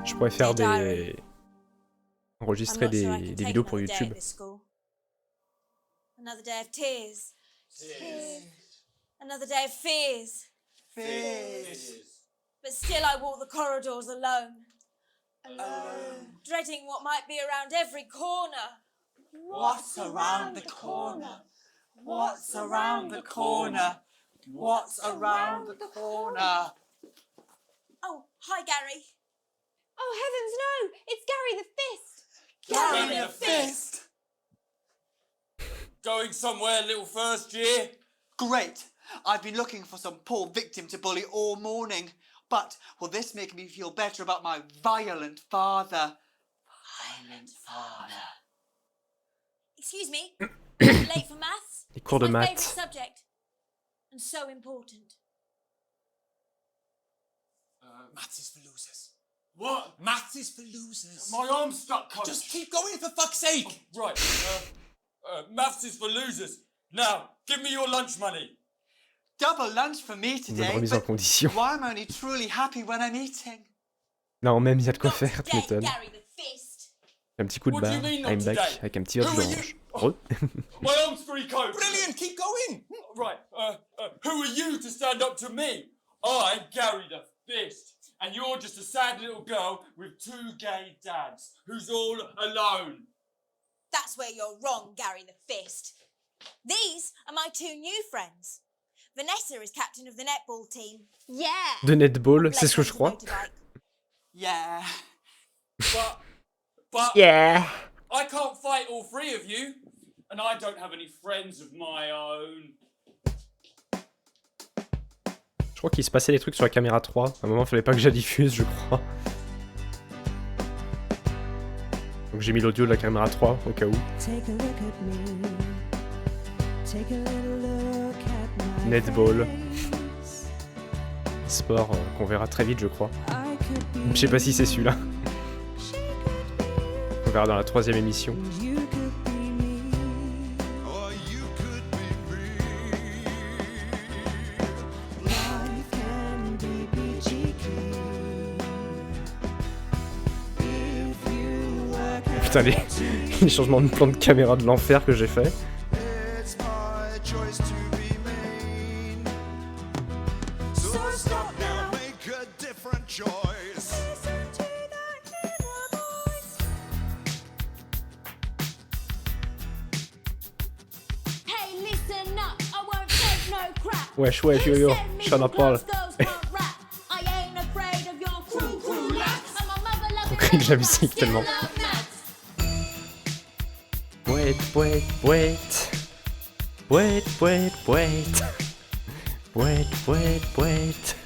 Je pourrais faire enregistrer des vidéos pour YouTube. Another day of tears. Tears. Another day of fears. Fears. But still I walk the corridors alone. Alone. Dreading what might be around every corner. What's around the corner? What's around the corner? What's around the corner? Oh, hi Gary. Oh heavens, no! It's Gary the Fist. Gary the Fist. Going somewhere, little first year? Great. I've been looking for some poor victim to bully all morning. But will this make me feel better about my violent father? Violent father. Excuse me. Late for maths? Les cours de It's my maths. favourite subject. And so important. Maths is for losers. What? Maths is for losers. My arm's stuck, coach. Just keep going for fuck's sake. Right. Maths is for losers. Now, give me your lunch money. Double lunch for me Une today. remise en But condition. why am I only truly happy when I'm eating? Non, même il y a de quoi faire, tu m'étonnes. Gary the Fist. Un petit coup de barre, I'm back, avec un petit hot d'orange. Re. My arm's free, coach. Brilliant, keep going. Right. Who are you to stand up to me? I'm Gary the Fist. And you're just a sad little girl with two gay dads who's all alone. That's where you're wrong, Gary the Fist. These are my two new friends. Vanessa is captain of the netball team. Yeah. De netball, c'est ce que je crois. Yeah. But Yeah. I can't fight all three of you. And I don't have any friends of my own. Je crois qu'il se passait des trucs sur la caméra 3. À un moment, il fallait pas que je la diffuse, je crois. Donc j'ai mis l'audio de la caméra 3 au cas où. Netball. Sport qu'on verra très vite, je crois. Je sais pas si c'est celui-là. On verra dans la 3e émission. Putain, les changements de plan de caméra de l'enfer que j'ai fait. Hey, listen up. I won't take no crap. Wesh, wesh, yo, yo, shut up, Paul. I ain't afraid of your crew lads. I'm a mother loving On crie de la musique tellement. Wait, wait, wait. Wait, wait, wait. Wait, wait, wait.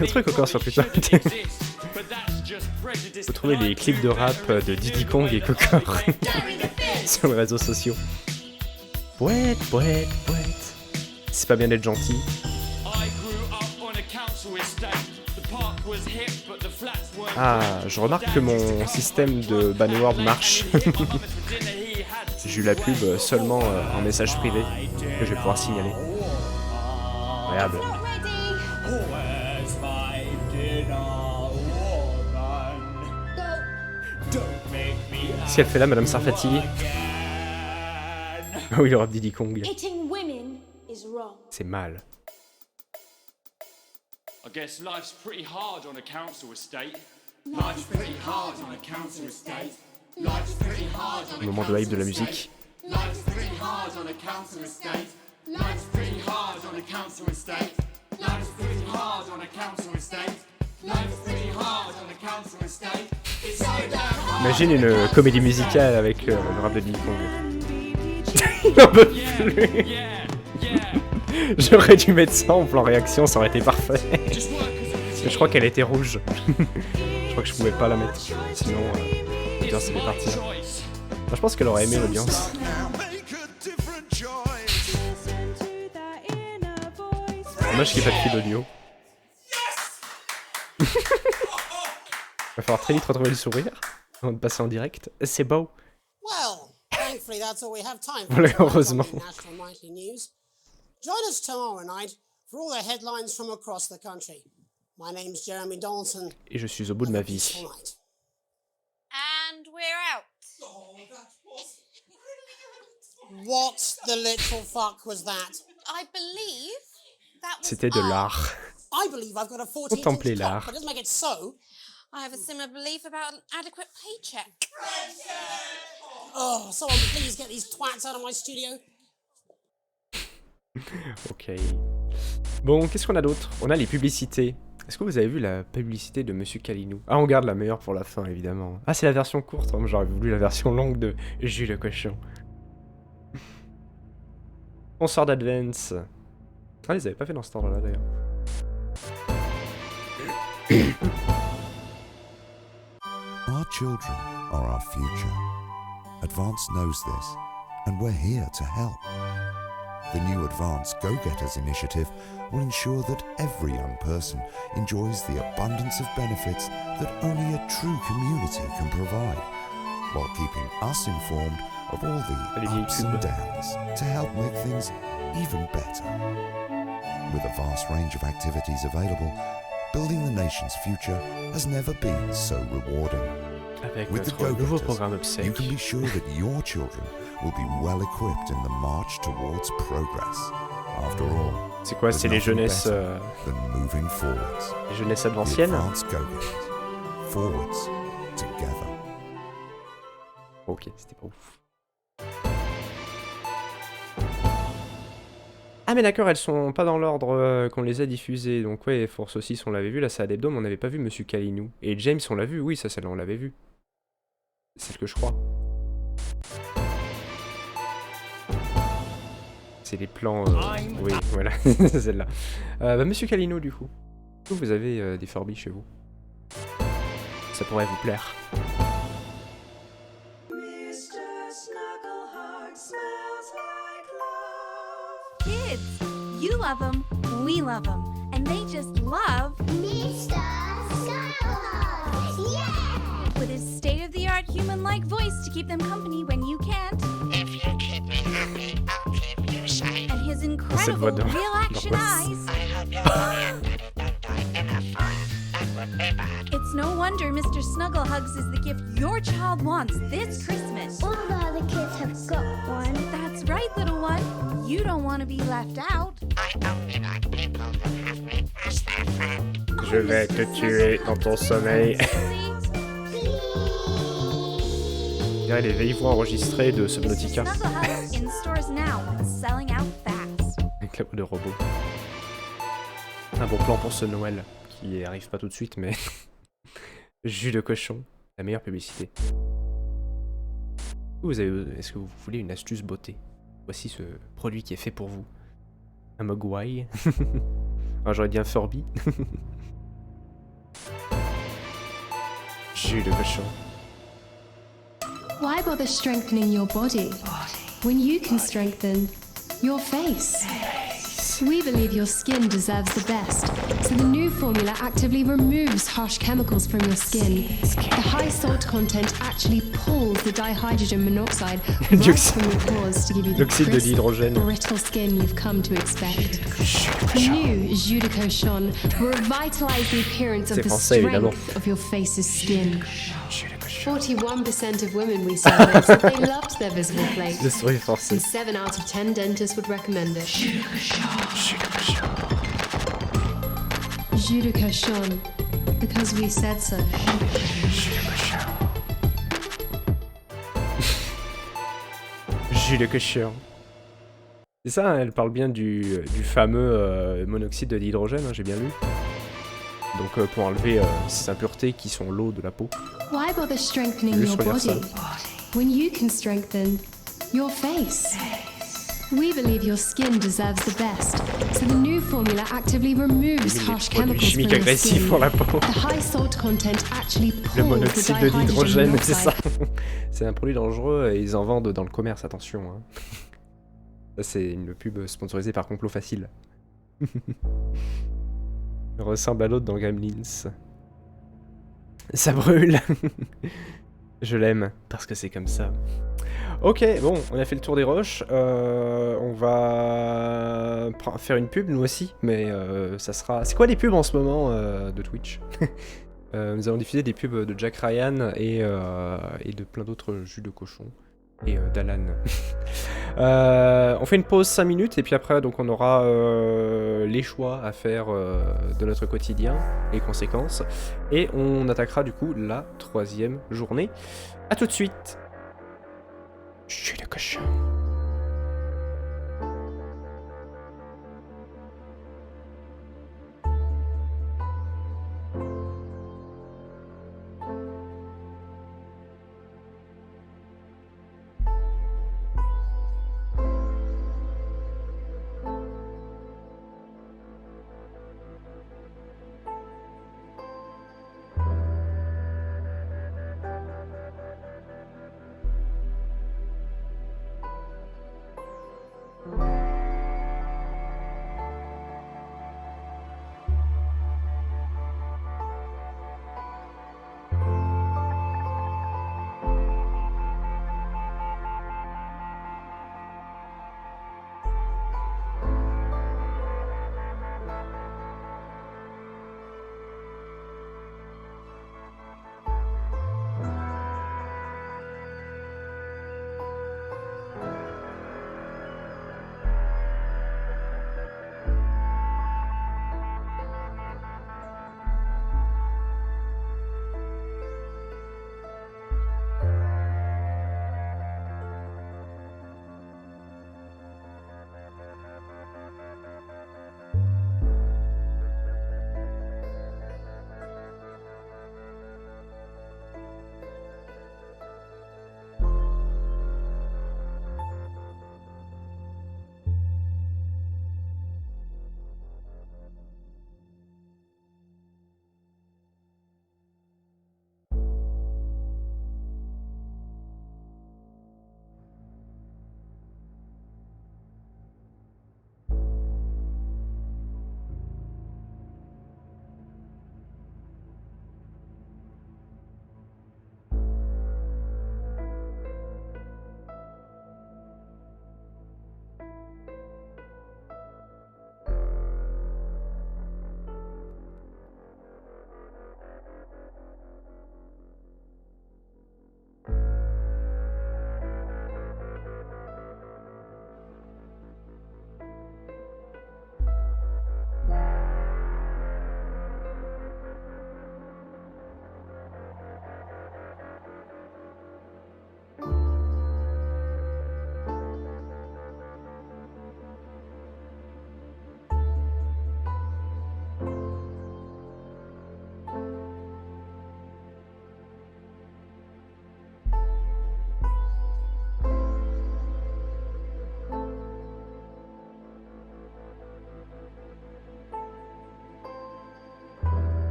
Le truc encore sur Twitter. Vous trouvez les clips de rap de Diddy Kong et Cocor sur les réseaux sociaux. Poète, poète, poète. C'est pas bien d'être gentil. Ah, je remarque que mon système de banword marche. J'ai eu la pub seulement en message privé que je vais pouvoir signaler. Incroyable. Qu'est-ce qu'elle fait là, Madame Sarfati? Ah oui, le rap Diddy Kong. C'est mal. I guess life's pretty hard on a council estate. Life's pretty hard on a council estate. Life's pretty hard on a Moment de hype de la musique. Life's pretty hard on a council estate. Life's pretty hard on a council estate. Life's pretty hard on a council estate. Life's pretty hard on a council estate. It's so damn hard. Imagine une comédie musicale avec le rap de Diddy Kong. Il en peut plus. J'aurais dû mettre ça en plan réaction, ça aurait été parfait. Mais je crois qu'elle était rouge. Je crois que je pouvais pas la mettre. Sinon, l'audience est partie là. Enfin, je pense qu'elle aurait aimé l'audience. Dommage qu'il n'y ait pas de fil d'audio. Il va falloir très vite retrouver le sourire avant de passer en direct. C'est beau. Heureusement. Join us tomorrow night for all the headlines from across the country. My name's Jeremy Donaldson. Et je suis au bout de ma vie. And we're out. What the literal fuck was that? I believe that was C'était de l'art. I believe I've got a 14-inch Contempler cock, l'art. but it doesn't make it so. I have a similar belief about an adequate paycheck. Oh, someone please get these twats out of my studio. Ok. Bon, qu'est-ce qu'on a d'autre? On a les publicités. Est-ce que vous avez vu la publicité de Monsieur Calinou? Ah, on garde la meilleure pour la fin, évidemment. Ah, c'est la version courte. Moi, j'aurais voulu la version longue de Jules le cochon. Sponsor d'Advance. Ah, ils les avaient pas fait dans cet ordre-là, d'ailleurs. Our children are our future. Advance knows this, and we're here to help. The new Advance Go-Getters initiative will ensure that every young person enjoys the abundance of benefits that only a true community can provide, while keeping us informed of all the ups and downs to help make things even better. With a vast range of activities available, building the nation's future has never been so rewarding. Avec With the notre nouveau Go-Getters, programme obsèque. you can be sure that your children will be well equipped in the march towards progress. After all, c'est quoi? C'est les jeunesses... moving forwards. Les jeunesses advanciennes? Forwards together. Ok, c'était pas ouf. Ah mais d'accord, elles sont pas dans l'ordre qu'on les a diffusées. Donc ouais, Force 6 on l'avait vu, là c'est à Debdom, on n'avait pas vu Monsieur Calinou. Et James on l'a vu, oui ça celle-là on l'avait vu. C'est ce que je crois. C'est les plans... Oui, voilà, celle-là. Bah, Monsieur Calinou du coup. Vous avez des Furby chez vous. Ça pourrait vous plaire. Kids, you love them, we love them, and they just love Mr. Snugglehug. Yeah! With his state-of-the-art human-like voice to keep them company when you can't. If you keep me happy, I'll keep you safe. And his incredible real-action eyes. I hope you'll and don't die and have fun. That would be bad. It's no wonder Mr. Snugglehugs is the gift your child wants this Christmas. All the other kids have got one. That's right, little one. You don't want to be left out. I only like people who have me as their friend. Je vais te tuer dans ton sommeil. Il y a les vieilles voix enregistrées de Subnautica. In stores now, selling out fast. Avec la voix de robot. Un bon plan pour ce Noël, qui arrive pas tout de suite, mais... Jus de cochon, la meilleure publicité. Est-ce que vous voulez une astuce beauté? Voici ce produit qui est fait pour vous. Un Mogwai. Ah, j'aurais dit un Furby. Jus de cochon. Why bother strengthening your body when you can strengthen your face? We believe your skin deserves the best, so the new formula actively removes harsh chemicals from your skin. The high salt content actually pulls the dihydrogen monoxide right from your pores to give you the crisp, brittle skin you've come to expect. The new Jus de Cochon will revitalize the appearance of the strength of your face's skin. 41% of women we surveyed said they loved their visible flake. And 7 out of 10 dentists would recommend it. Jus de Cochon, because we said so. Jus de cochon. C'est ça, hein, elle parle bien du fameux monoxyde de l'hydrogène, hein, j'ai bien lu. Donc pour enlever ces impuretés qui sont l'eau de la peau. Why bother strengthening your body when you can strengthen your face? We believe your skin deserves the best, so the new formula actively removes harsh chemicals from your skin. Pour la peau. The high salt content actually Le pulls monoxyde the de dihydrogen l'hydrogène, c'est monoxide. ça. C'est un produit dangereux et ils en vendent dans le commerce, attention. Hein. Ça c'est une pub sponsorisée par Complot Facile. Il ressemble à l'autre dans Gremlins. Ça brûle. Je l'aime parce que c'est comme ça. Ok, bon, on a fait le tour des roches. On va faire une pub nous aussi, mais ça sera... C'est quoi les pubs en ce moment de Twitch? Nous allons diffuser des pubs de Jack Ryan et de plein d'autres jus de cochon. Et d'Alan. On fait une pause 5 minutes et puis après donc on aura les choix à faire de notre quotidien, les conséquences. Et on attaquera du coup la 3e journée. A tout de suite. Jus de cochon.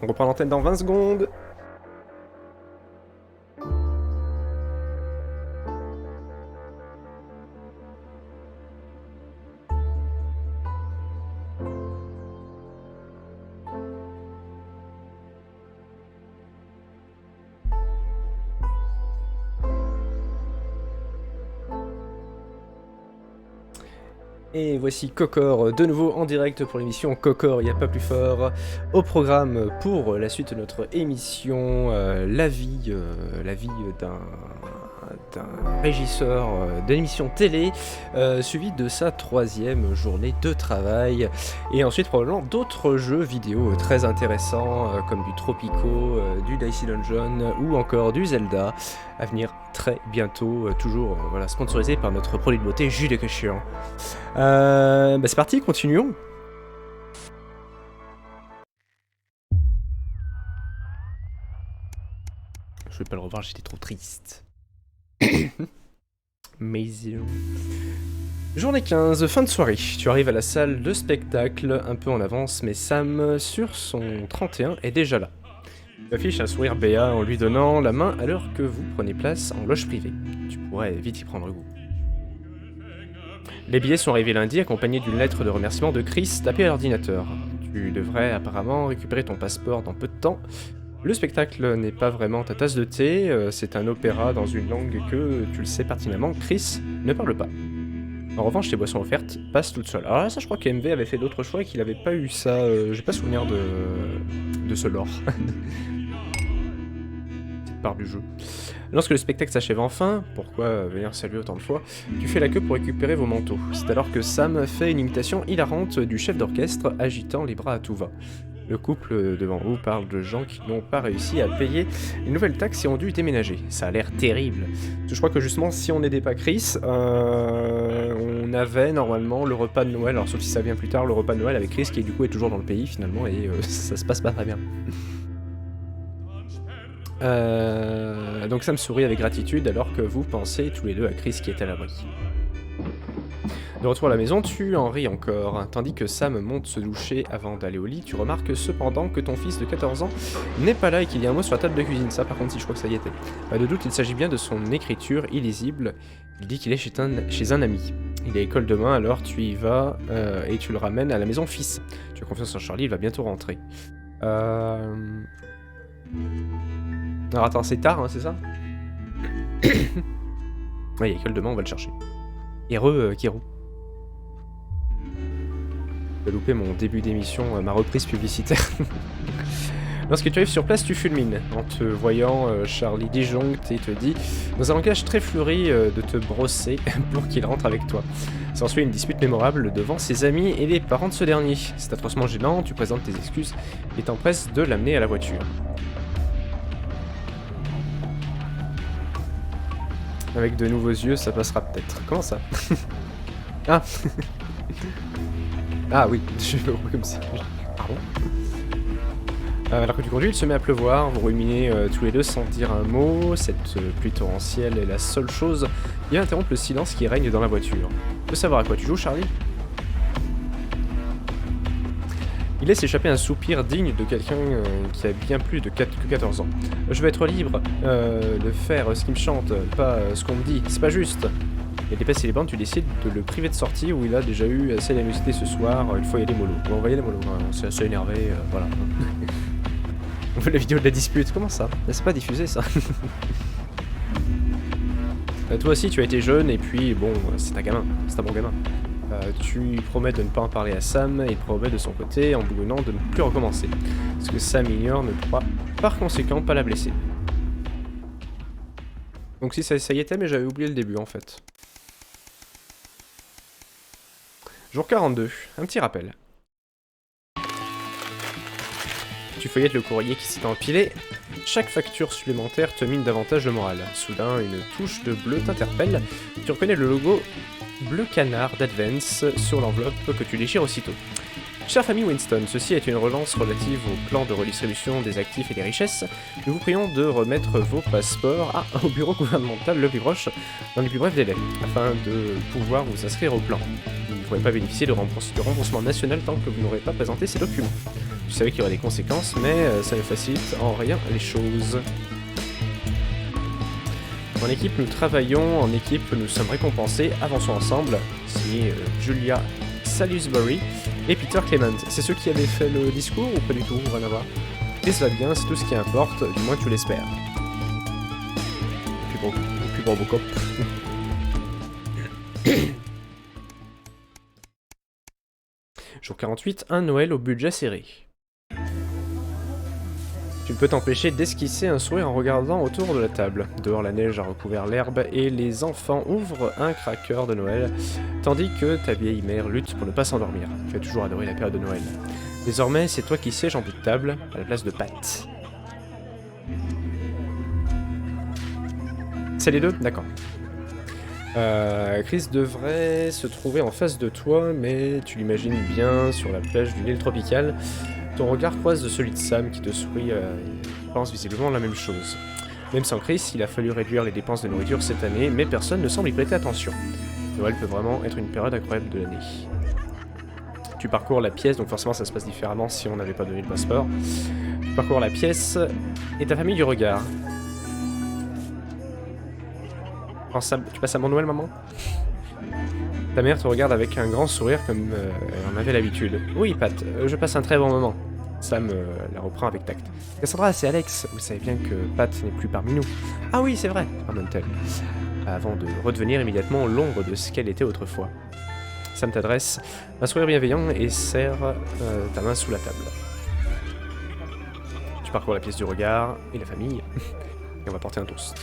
On reprend l'antenne dans 20 secondes. Et voici Cocor, de nouveau en direct pour l'émission Cocor, il n'y a pas plus fort. Au programme pour la suite de notre émission, la vie d'un régisseur d'émission télé, suivi de sa 3e journée de travail. Et ensuite probablement d'autres jeux vidéo très intéressants, comme du Tropico, du Dicey Dungeon ou encore du Zelda, à venir très bientôt, toujours voilà, sponsorisé par notre produit de beauté Jus de Cachéan. C'est parti, continuons. Je vais pas le revoir, j'étais trop triste. Amazing. Journée 15, fin de soirée. Tu arrives à la salle de spectacle, un peu en avance, mais Sam, sur son 31, est déjà là. Tu affiches un sourire béat en lui donnant la main alors que vous prenez place en loge privée. Tu pourrais vite y prendre goût. Les billets sont arrivés lundi accompagnés d'une lettre de remerciement de Chris tapée à l'ordinateur. Tu devrais apparemment récupérer ton passeport dans peu de temps. Le spectacle n'est pas vraiment ta tasse de thé, c'est un opéra dans une langue que, tu le sais pertinemment, Chris ne parle pas. En revanche, les boissons offertes passent toutes seules. Alors là, ça, je crois qu'MV avait fait d'autres choix et qu'il n'avait pas eu ça. J'ai pas souvenir de ce lore. Cette part du jeu. Lorsque le spectacle s'achève enfin, pourquoi venir saluer autant de fois, tu fais la queue pour récupérer vos manteaux. C'est alors que Sam fait une imitation hilarante du chef d'orchestre agitant les bras à tout va. Le couple devant vous parle de gens qui n'ont pas réussi à payer une nouvelle taxe et ont dû déménager. Ça a l'air terrible. Je crois que justement, si on n'aidait pas Chris, on avait normalement le repas de Noël, alors sauf si ça vient plus tard, le repas de Noël avec Chris qui du coup est toujours dans le pays finalement et ça se passe pas très bien. Donc Sam sourit avec gratitude alors que vous pensez tous les deux à Chris qui est à l'abri. De retour à la maison, tu en ris encore. Tandis que Sam monte se doucher avant d'aller au lit, tu remarques cependant que ton fils de 14 ans n'est pas là et qu'il y a un mot sur la table de cuisine. Ça par contre, si je crois que ça y était. Pas de doute, il s'agit bien de son écriture illisible. Il dit qu'il est chez un ami. Il est à l'école demain, alors tu y vas et tu le ramènes à la maison fils. Tu as confiance en Charlie, il va bientôt rentrer. Alors attends, c'est tard, hein, c'est ça? Ouais, il y a école demain, on va le chercher. Kiro. J'ai loupé mon début d'émission, ma reprise publicitaire. Lorsque tu arrives sur place, tu fulmines. En te voyant, Charlie disjoncte et te dit, dans un langage très fleuri, de te brosser pour qu'il rentre avec toi. S'ensuit une dispute mémorable devant ses amis et les parents de ce dernier. C'est atrocement gênant, tu présentes tes excuses et t'empresses de l'amener à la voiture. Avec de nouveaux yeux, ça passera peut-être. Comment ça? Ah. Ah oui, je vais comme ça. Pardon. Alors que tu conduis, il se met à pleuvoir, vous ruminez tous les deux sans dire un mot. Cette pluie torrentielle est la seule chose qui interrompt le silence qui règne dans la voiture. Tu veux savoir à quoi tu joues, Charlie? Il laisse échapper un soupir digne de quelqu'un qui a bien plus de 14 ans. Je veux être libre de faire ce qu'il me chante, pas ce qu'on me dit, c'est pas juste. Et dépasser les bandes, tu décides de le priver de sortie où il a déjà eu assez d'amusité ce soir, il faut y aller mollo. Bon, on va y aller mollo, c'est assez énervé, voilà. On veut la vidéo de la dispute, comment ça? C'est pas diffusé ça. Toi aussi tu as été jeune et puis bon, c'est un gamin, c'est un bon gamin. Tu lui promets de ne pas en parler à Sam et il promet de son côté, en bougonnant, de ne plus recommencer. Ce que Sam ignore ne pourra par conséquent pas la blesser. Donc si ça y était, mais j'avais oublié le début en fait. Jour 42, un petit rappel. Tu feuillettes le courrier qui s'est empilé. Chaque facture supplémentaire te mine davantage le moral. Soudain, une touche de bleu t'interpelle. Tu reconnais le logo bleu canard d'Advance sur l'enveloppe que tu déchires aussitôt. Chère famille Winston, ceci est une relance relative au plan de redistribution des actifs et des richesses. Nous vous prions de remettre vos passeports au bureau gouvernemental le plus proche dans les plus brefs délais, afin de pouvoir vous inscrire au plan. Vous ne pourrez pas bénéficier de remboursement national tant que vous n'aurez pas présenté ces documents. Tu savais qu'il y aurait des conséquences, mais ça ne facilite en rien les choses. En équipe, nous travaillons, en équipe, nous sommes récompensés, avançons ensemble. Signé Julia Salisbury et Peter Clement. C'est ceux qui avaient fait le discours ou pas du tout? Rien à voir. Et ça va bien, c'est tout ce qui importe, du moins tu l'espères. Et puis bon, Robocop. Jour 48, un Noël au budget serré. Tu ne peux t'empêcher d'esquisser un sourire en regardant autour de la table. Dehors, la neige a recouvert l'herbe et les enfants ouvrent un cracker de Noël, tandis que ta vieille mère lutte pour ne pas s'endormir. Tu as toujours adoré la période de Noël. Désormais, c'est toi qui sièges en bout de table, à la place de Pat. C'est les deux? D'accord. Chris devrait se trouver en face de toi, mais tu l'imagines bien sur la plage d'une île tropicale. Ton regard croise de celui de Sam qui te sourit et pense visiblement la même chose. Même sans Chris, il a fallu réduire les dépenses de nourriture cette année, mais personne ne semble y prêter attention. Noël peut vraiment être une période incroyable de l'année. Tu parcours la pièce, donc forcément ça se passe différemment si on n'avait pas donné le passeport. Tu parcours la pièce et ta famille du regard. Tu passes un bon Noël, maman? Ta mère te regarde avec un grand sourire comme elle en avait l'habitude. Oui, Pat, je passe un très bon moment. Sam la reprend avec tact. Cassandra, c'est Alex. Vous savez bien que Pat n'est plus parmi nous. Ah oui, c'est vrai, remonte-t-elle, avant de redevenir immédiatement l'ombre de ce qu'elle était autrefois. Sam t'adresse un sourire bienveillant et serre ta main sous la table. Tu parcours la pièce du regard et la famille, et on va porter un toast.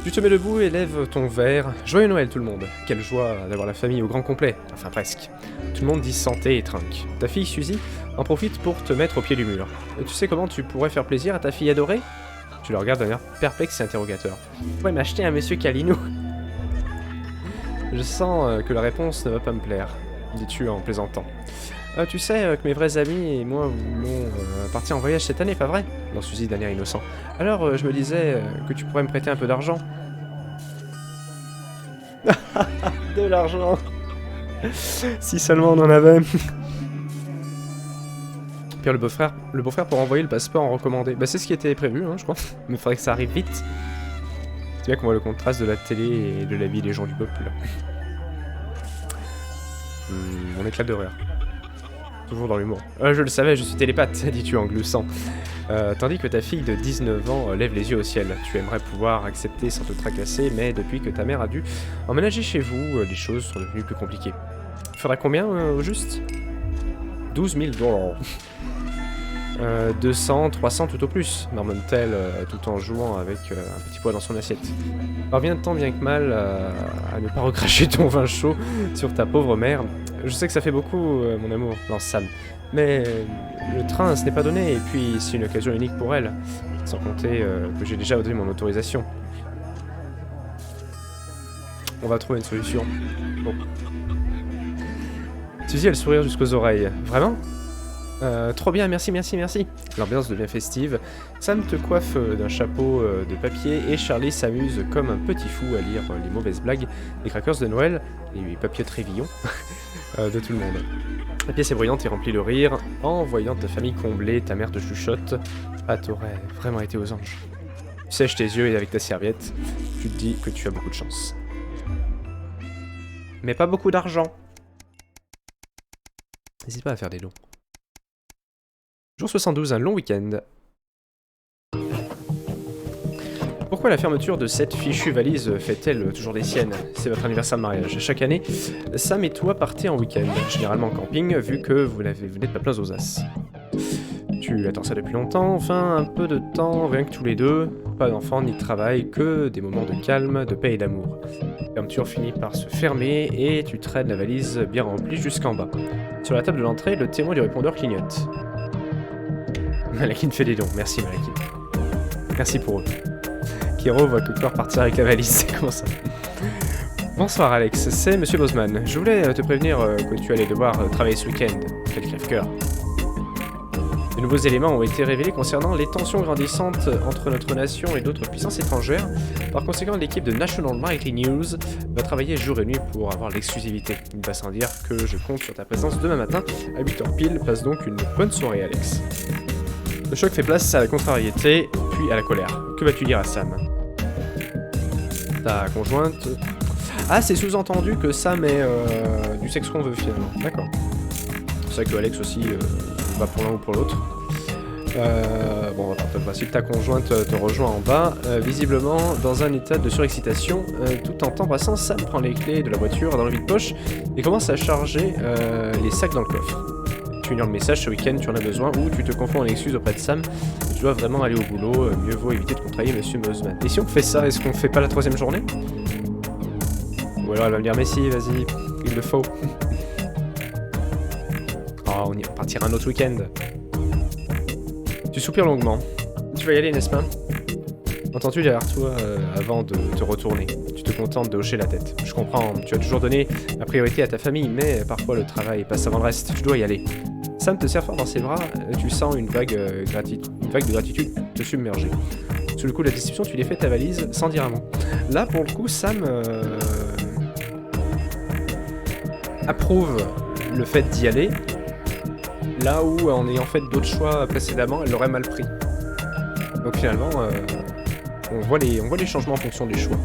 Tu te mets debout et lèves ton verre. Joyeux Noël tout le monde. Quelle joie d'avoir la famille au grand complet. Enfin presque. Tout le monde dit santé et trinque. Ta fille Suzy en profite pour te mettre au pied du mur. Tu sais comment tu pourrais faire plaisir à ta fille adorée? Tu la regardes d'un air perplexe et interrogateur. Tu pourrais m'acheter un monsieur Calinou. Je sens que la réponse ne va pas me plaire, dis-tu en plaisantant. Tu sais que mes vrais amis et moi voulons partir en voyage cette année, pas vrai? Lance Suzy d'un air innocent. Alors je me disais que tu pourrais me prêter un peu d'argent. De l'argent. Si seulement on en avait. Pierre le beau-frère pour envoyer le passeport en recommandé. Bah c'est ce qui était prévu, hein, je crois. Mais il faudrait que ça arrive vite. C'est bien qu'on voit le contraste de la télé et de la vie des gens du peuple. On éclate de rire. Toujours dans l'humour. Je le savais, je suis télépathe, dis-tu en gloussant. Tandis que ta fille de 19 ans lève les yeux au ciel. Tu aimerais pouvoir accepter sans te tracasser, mais depuis que ta mère a dû emménager chez vous, les choses sont devenues plus compliquées. Il faudra combien au juste? 12 000 $. 200, 300 tout au plus, marmonne-t-elle tout en jouant avec un petit poids dans son assiette. Parvient tant bien que mal à ne pas recracher ton vin chaud sur ta pauvre mère. Je sais que ça fait beaucoup, mon amour, lance Sam. Mais le train, ce n'est pas donné, et puis c'est une occasion unique pour elle. Sans compter que j'ai déjà donné mon autorisation. On va trouver une solution. Bon. Suzy a le sourire jusqu'aux oreilles. Vraiment? Trop bien, merci. L'ambiance devient festive. Sam te coiffe d'un chapeau de papier et Charlie s'amuse comme un petit fou à lire les mauvaises blagues, les crackers de Noël, les papiers Trévillon de tout le monde. La pièce est bruyante et remplie de rire. En voyant ta famille comblée, ta mère te chuchote. Ah, t'aurais vraiment été aux anges. Tu sèches tes yeux et avec ta serviette, tu te dis que tu as beaucoup de chance. Mais pas beaucoup d'argent. N'hésite pas à faire des dons. Jour 72, un long week-end. Pourquoi la fermeture de cette fichue valise fait-elle toujours des siennes? C'est votre anniversaire de mariage. Chaque année, Sam et toi partez en week-end, généralement en camping, vu que vous n'êtes pas plein aux as. Tu attends ça depuis longtemps, enfin un peu de temps, rien que tous les deux. Pas d'enfants ni de travail, que des moments de calme, de paix et d'amour. La fermeture finit par se fermer et tu traînes la valise bien remplie jusqu'en bas. Sur la table de l'entrée, le témoin du répondeur clignote. Malakine fait des dons, merci Malakine. Merci pour eux. Kiro voit Cooper partir avec la valise, c'est comment ça? Bonsoir Alex, c'est Monsieur Boseman. Je voulais te prévenir que tu allais devoir travailler ce week-end. Quel crève-cœur. De nouveaux éléments ont été révélés concernant les tensions grandissantes entre notre nation et d'autres puissances étrangères. Par conséquent, l'équipe de National Nightly News va travailler jour et nuit pour avoir l'exclusivité. Il va sans dire que je compte sur ta présence demain matin à 8h pile. Passe donc une bonne soirée, Alex. Le choc fait place à la contrariété, puis à la colère. Que vas-tu dire à Sam? Ta conjointe... Ah, c'est sous-entendu que Sam est du sexe qu'on veut finalement. D'accord. C'est vrai que Alex aussi va pour l'un ou pour l'autre. Bon, on va partir le principe. Ta conjointe te rejoint en bas, visiblement dans un état de surexcitation. Tout en t'embrassant, Sam prend les clés de la voiture dans le vide-poche et commence à charger les sacs dans le coffre. Tu ignores le message, ce week-end tu en as besoin, ou tu te confonds en excuse auprès de Sam. Tu dois vraiment aller au boulot, mieux vaut éviter de contrarier Monsieur Mosman. Et si on fait ça, est-ce qu'on fait pas la 3e journée? Ou alors elle va me dire, mais si, vas-y, il le faut. Oh, on partira un autre week-end. Tu soupires longuement. Tu vas y aller, n'est-ce pas? Entends-tu derrière toi avant de te retourner? Tu te contentes de hocher la tête. Je comprends, tu as toujours donné la priorité à ta famille, mais parfois le travail passe avant le reste. Tu dois y aller. Sam te serre fort dans ses bras, tu sens une vague de gratitude te submerger. Sous le coup de la déception, tu défais ta valise sans dire un mot. Là, pour le coup, Sam approuve le fait d'y aller, là où en ayant fait d'autres choix précédemment, elle l'aurait mal pris. Donc finalement, on voit les changements en fonction des choix.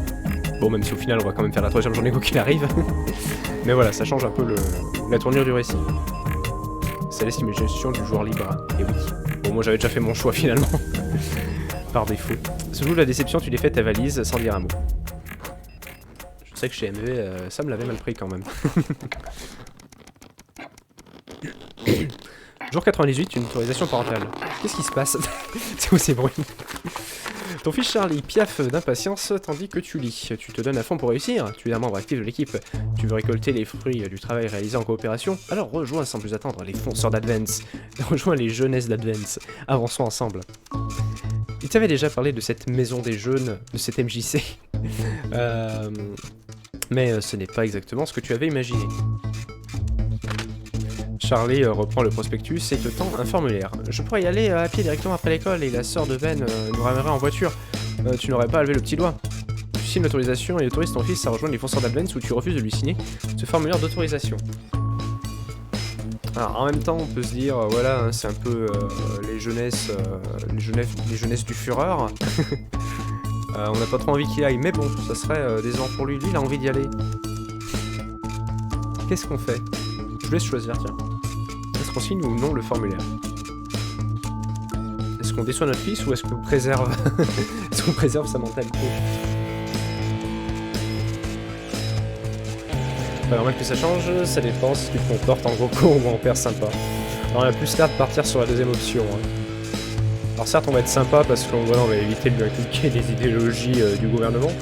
Bon, même si au final on va quand même faire la 3e journée quoi qu'il arrive. Mais voilà, ça change un peu la tournure du récit. Ça laisse l'imagination du joueur libre. Et oui. Bon, moi j'avais déjà fait mon choix finalement. Par défaut. Sous le coup de la déception, tu défais ta valise sans dire un mot. Je sais que chez MV, ça me l'avait mal pris quand même. Jour 98, une autorisation parentale. Qu'est-ce qui se passe? C'est où ces bruits? Ton fils Charlie piaffe d'impatience tandis que tu lis. Tu te donnes à fond pour réussir, tu es un membre actif de l'équipe. Tu veux récolter les fruits du travail réalisé en coopération? Alors rejoins sans plus attendre les fonceurs d'Advance. Rejoins les jeunesses d'Advance. Avançons ensemble. Il t'avait déjà parlé de cette maison des jeunes, de cette MJC. Mais ce n'est pas exactement ce que tu avais imaginé. Charlie reprend le prospectus et te tend un formulaire. Je pourrais y aller à pied directement après l'école et la sœur de Ben nous ramènerait en voiture. Tu n'aurais pas à lever le petit doigt. Tu signes l'autorisation et autorises ton fils à rejoindre les fonceurs d'Advance où tu refuses de lui signer ce formulaire d'autorisation. Alors en même temps on peut se dire, voilà, hein, c'est un peu les jeunesses du Führer. On n'a pas trop envie qu'il aille, mais bon, ça serait décevant pour lui. Lui, il a envie d'y aller. Qu'est-ce qu'on fait? Je vous laisse choisir, tiens. Est-ce qu'on signe ou non le formulaire? Est-ce qu'on déçoit notre fils ou est-ce qu'on préserve est-ce qu'on préserve sa mentalité? Pas normal que ça change, ça dépend si tu te comportes en gros con ou en père sympa. Alors on a plus l'air de partir sur la 2e option. Hein. Alors certes on va être sympa parce qu'on voilà, on va éviter de lui inculquer des idéologies du gouvernement,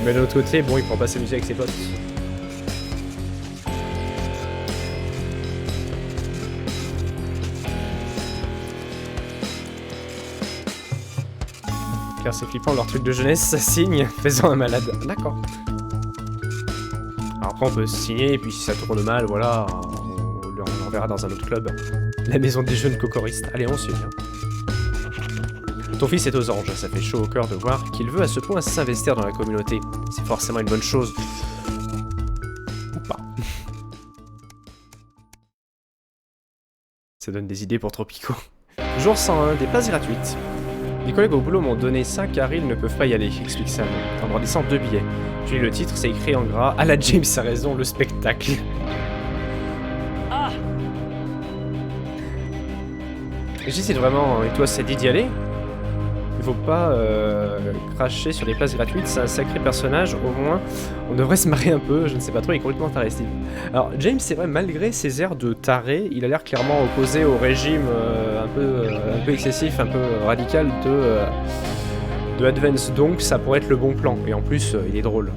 mais de l'autre côté, bon, il pourra pas s'amuser avec ses potes. Car c'est flippant, leur truc de jeunesse, ça signe, faisant un malade. D'accord. Alors après on peut signer, et puis si ça tourne mal, voilà, on verra dans un autre club. La maison des jeunes cocoristes. Allez, on signe. Ton fils est aux anges, ça fait chaud au cœur de voir qu'il veut à ce point s'investir dans la communauté. C'est forcément une bonne chose. Ou pas. Ça donne des idées pour Tropico. Jour 101, des places gratuites. Les collègues au boulot m'ont donné ça car ils ne peuvent pas y aller, explique Sam, en brandissant 2 billets. Tu lis le titre, c'est écrit en gras, à la James a raison, le spectacle. Ah. J'essaie vraiment, et toi, c'est dit d'y aller? Il faut pas cracher sur les places gratuites, c'est un sacré personnage, au moins on devrait se marrer un peu, je ne sais pas trop, il est complètement taré Steve. Alors James, c'est vrai, malgré ses airs de taré, il a l'air clairement opposé au régime un peu excessif, un peu radical de Advance, donc ça pourrait être le bon plan, et en plus il est drôle.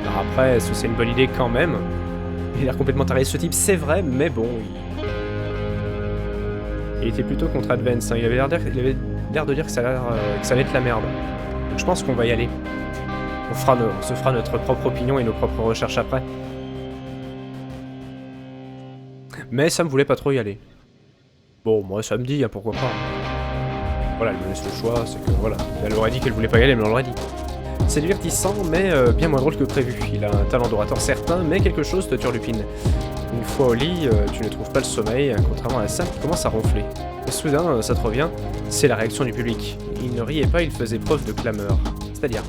Alors après, est-ce que c'est une bonne idée quand même? Il a l'air complètement taré ce type, c'est vrai, mais bon, il était plutôt contre Advance, hein. Il avait l'air de dire que ça allait être la merde. Donc je pense qu'on va y aller. On se fera notre propre opinion et nos propres recherches après. Mais ça me voulait pas trop y aller. Bon, moi ça me dit, hein, pourquoi pas. Voilà, elle me laisse le choix, c'est que voilà. Elle aurait dit qu'elle voulait pas y aller, elle me l'aurait dit. C'est divertissant, mais bien moins drôle que prévu. Il a un talent d'orateur certain, mais quelque chose te turlupine. Une fois au lit, tu ne trouves pas le sommeil, contrairement à Sam qui commence à ronfler. Et soudain, ça te revient, c'est la réaction du public. Il ne riait pas, il faisait preuve de clameur. C'est-à-dire...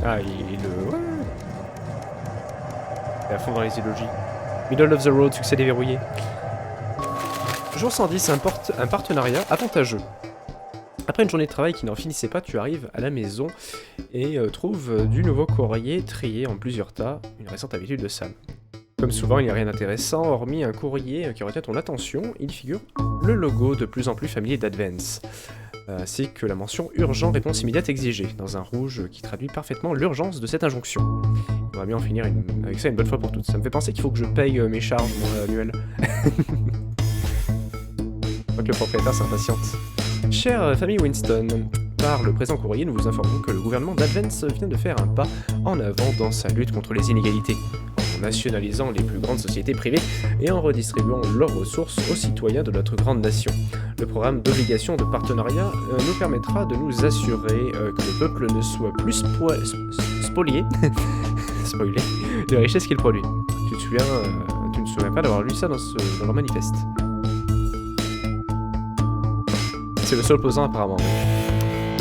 ah, ouais. Et à fond dans les élogies. Middle of the road, succès déverrouillé. Jour 110, un partenariat avantageux. Après une journée de travail qui n'en finissait pas, tu arrives à la maison et trouves du nouveau courrier trié en plusieurs tas, une récente habitude de Sam. Comme souvent, il n'y a rien d'intéressant, hormis un courrier qui retient ton attention. Il figure le logo de plus en plus familier d'Advance, ainsi que la mention « Urgent, réponse immédiate exigée » dans un rouge qui traduit parfaitement l'urgence de cette injonction. On va bien en finir avec ça une bonne fois pour toutes. Ça me fait penser qu'il faut que je paye mes charges, moi, annuelles. Je crois que le propriétaire s'impatiente. Chère famille Winston, par le présent courrier, nous vous informons que le gouvernement d'Advance vient de faire un pas en avant dans sa lutte contre les inégalités, en nationalisant les plus grandes sociétés privées et en redistribuant leurs ressources aux citoyens de notre grande nation. Le programme d'obligation de partenariat nous permettra de nous assurer que le peuple ne soit plus spolié de la richesse qu'il produit. Tu ne te souviens pas d'avoir lu ça dans leur manifeste. C'est le seul opposant apparemment.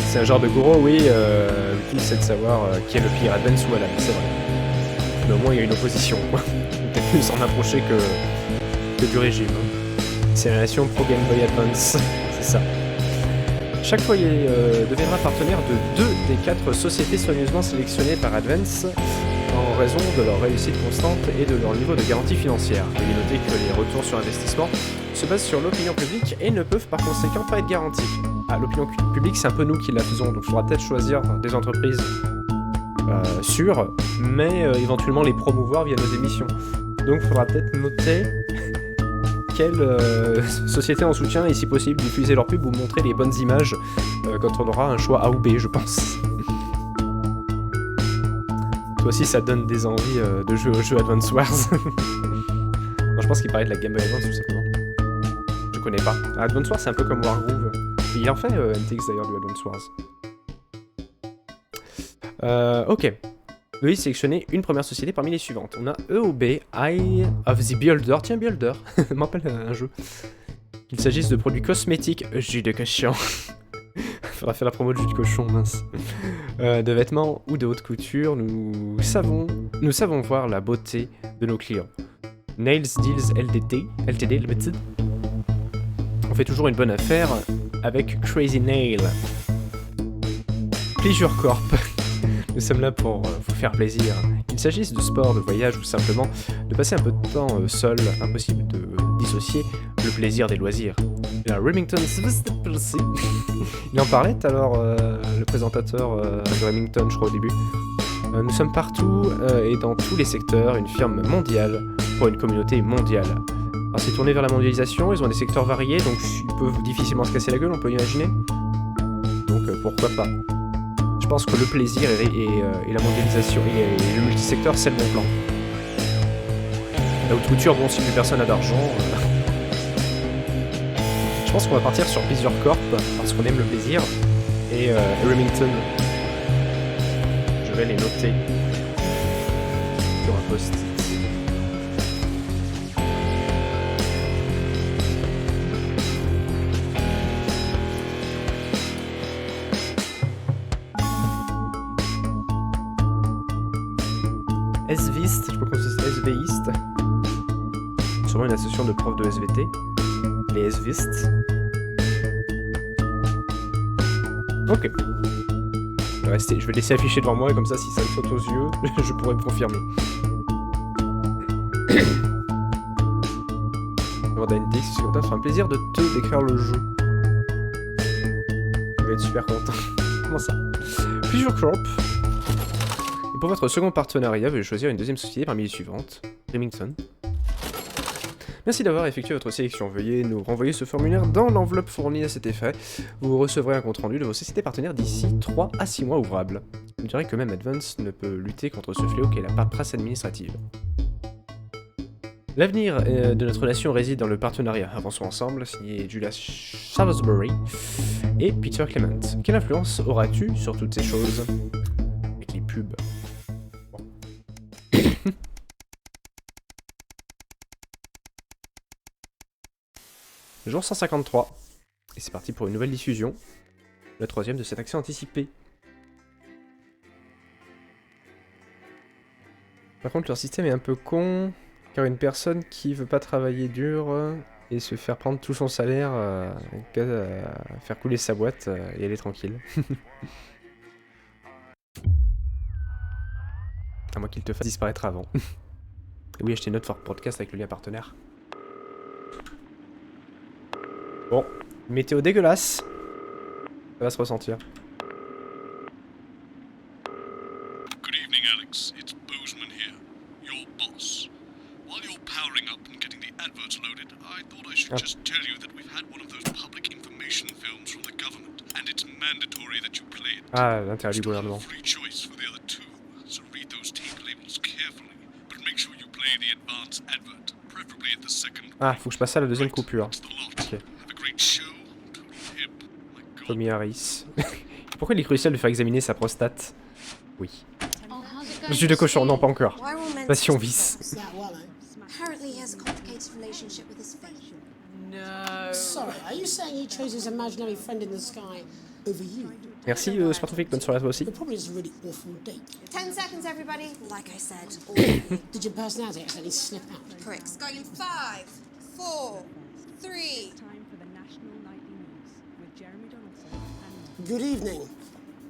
C'est un genre de gourou, oui, le tout c'est de savoir qui est le pire, Advance ou Alan, c'est vrai. Mais au moins il y a une opposition. Peut-être plus s'en approcher que du régime. C'est la nation pro Game Boy Advance, c'est ça. Chaque foyer deviendra partenaire de 2 des 4 sociétés soigneusement sélectionnées par Advance en raison de leur réussite constante et de leur niveau de garantie financière. Veuillez noter que les retours sur investissement se basent sur l'opinion publique et ne peuvent par conséquent pas être garantis. Ah, l'opinion publique, c'est un peu nous qui la faisons, donc il faudra peut-être choisir des entreprises sûres, mais éventuellement les promouvoir via nos émissions. Donc il faudra peut-être noter quelle société en soutient et si possible diffuser leur pub ou montrer les bonnes images quand on aura un choix A ou B, je pense. Toi aussi ça donne des envies de jouer au jeu Advance Wars. Non, je pense qu'il parlait de la Game Boy Advance tout simplement. Je connais pas. Advance Wars c'est un peu comme Wargroove. Il en fait MTX d'ailleurs du Advance Wars. Ok. Veuillez sélectionner une première société parmi les suivantes. On a EOB, Eye of the Builder. Tiens, Builder, m'appelle un jeu. Qu'il s'agisse de produits cosmétiques, jus de cochon. Faudra faire la promo de jus de cochon, mince. De vêtements ou de haute couture, nous savons voir la beauté de nos clients. Nails Deals LTD Limited. On fait toujours une bonne affaire avec Crazy Nail. Pleasure Corp. Nous sommes là pour vous faire plaisir. Qu'il s'agisse de sport, de voyage ou simplement de passer un peu de temps seul, impossible de dissocier le plaisir des loisirs. La Remington... Il en parlait alors le présentateur de Remington, je crois au début. Nous sommes partout et dans tous les secteurs, une firme mondiale pour une communauté mondiale. Alors c'est tourné vers la mondialisation, ils ont des secteurs variés, donc ils peuvent difficilement se casser la gueule, on peut imaginer. Donc pourquoi pas. Je pense que le plaisir et la mondialisation et le multisecteur, c'est le bon plan. La haute couture, bon, si plus personne n'a d'argent... Je pense qu'on va partir sur Pleasure Corp, parce qu'on aime le plaisir. Et Remington, je vais les noter sur un post. SVist, je sais pas comment c'est SVist. Sûrement une association de profs de SVT. Les SVist. Ok. Je vais laisser afficher devant moi, comme ça, si ça me saute aux yeux, je pourrais me confirmer. Demande à NDX, c'est comme ça, ça fera un plaisir de te décrire le jeu. Je vais être super content. Comment ça? Pleasure Corp. Et pour votre second partenariat, veuillez choisir une deuxième société parmi les suivantes. Remington. Merci d'avoir effectué votre sélection. Veuillez nous renvoyer ce formulaire dans l'enveloppe fournie à cet effet. Vous recevrez un compte-rendu de vos sociétés partenaires d'ici 3 à 6 mois ouvrables. Je dirais que même Advance ne peut lutter contre ce fléau qu'est la paperasse administrative. L'avenir de notre relation réside dans le partenariat. Avançons ensemble, signé Julia Salisbury et Peter Clement. Quelle influence auras-tu sur toutes ces choses? Avec les pubs. Bon. Jour 153. Et c'est parti pour une nouvelle diffusion. La troisième de cette action anticipée. Par contre, leur système est un peu con. Car une personne qui veut pas travailler dur et se faire prendre tout son salaire, faire couler sa boîte et aller tranquille. À moins qu'il te fasse disparaître avant. Et oui, achetez notre for podcast avec le lien partenaire. Bon, météo dégueulasse. Ça va se ressentir. Good evening, Alex. It's Bozeman here, your boss. While you're powering up and getting the adverts loaded, I thought I should just tell you that we've had one of those public information films from the government, and it's mandatory that you play it. Ah, l'intérêt du gouvernement. Free choice for the other two, so read those tape labels carefully, but make sure you play the advance advert, preferably at the second. Ah, faut que je passe à la deuxième coupure. Ok. Tommy Harris. Pourquoi il est crucial de faire examiner sa prostate? Oui. Jus de cochon, non pas encore. Passion vice. Apparently he has a complicated relationship with his faith. No. Sorry, are you saying he chose his imaginary friend in the sky over you? Merci Spartofic, bonne soirée à toi aussi. It probably is a really awful date. 10 seconds, everybody. Like I said. Did your personality accidentally slip out? Correct. Going in 5, 4, 3. Time for the National Nightly News with Jeremy Donaldson and Good evening.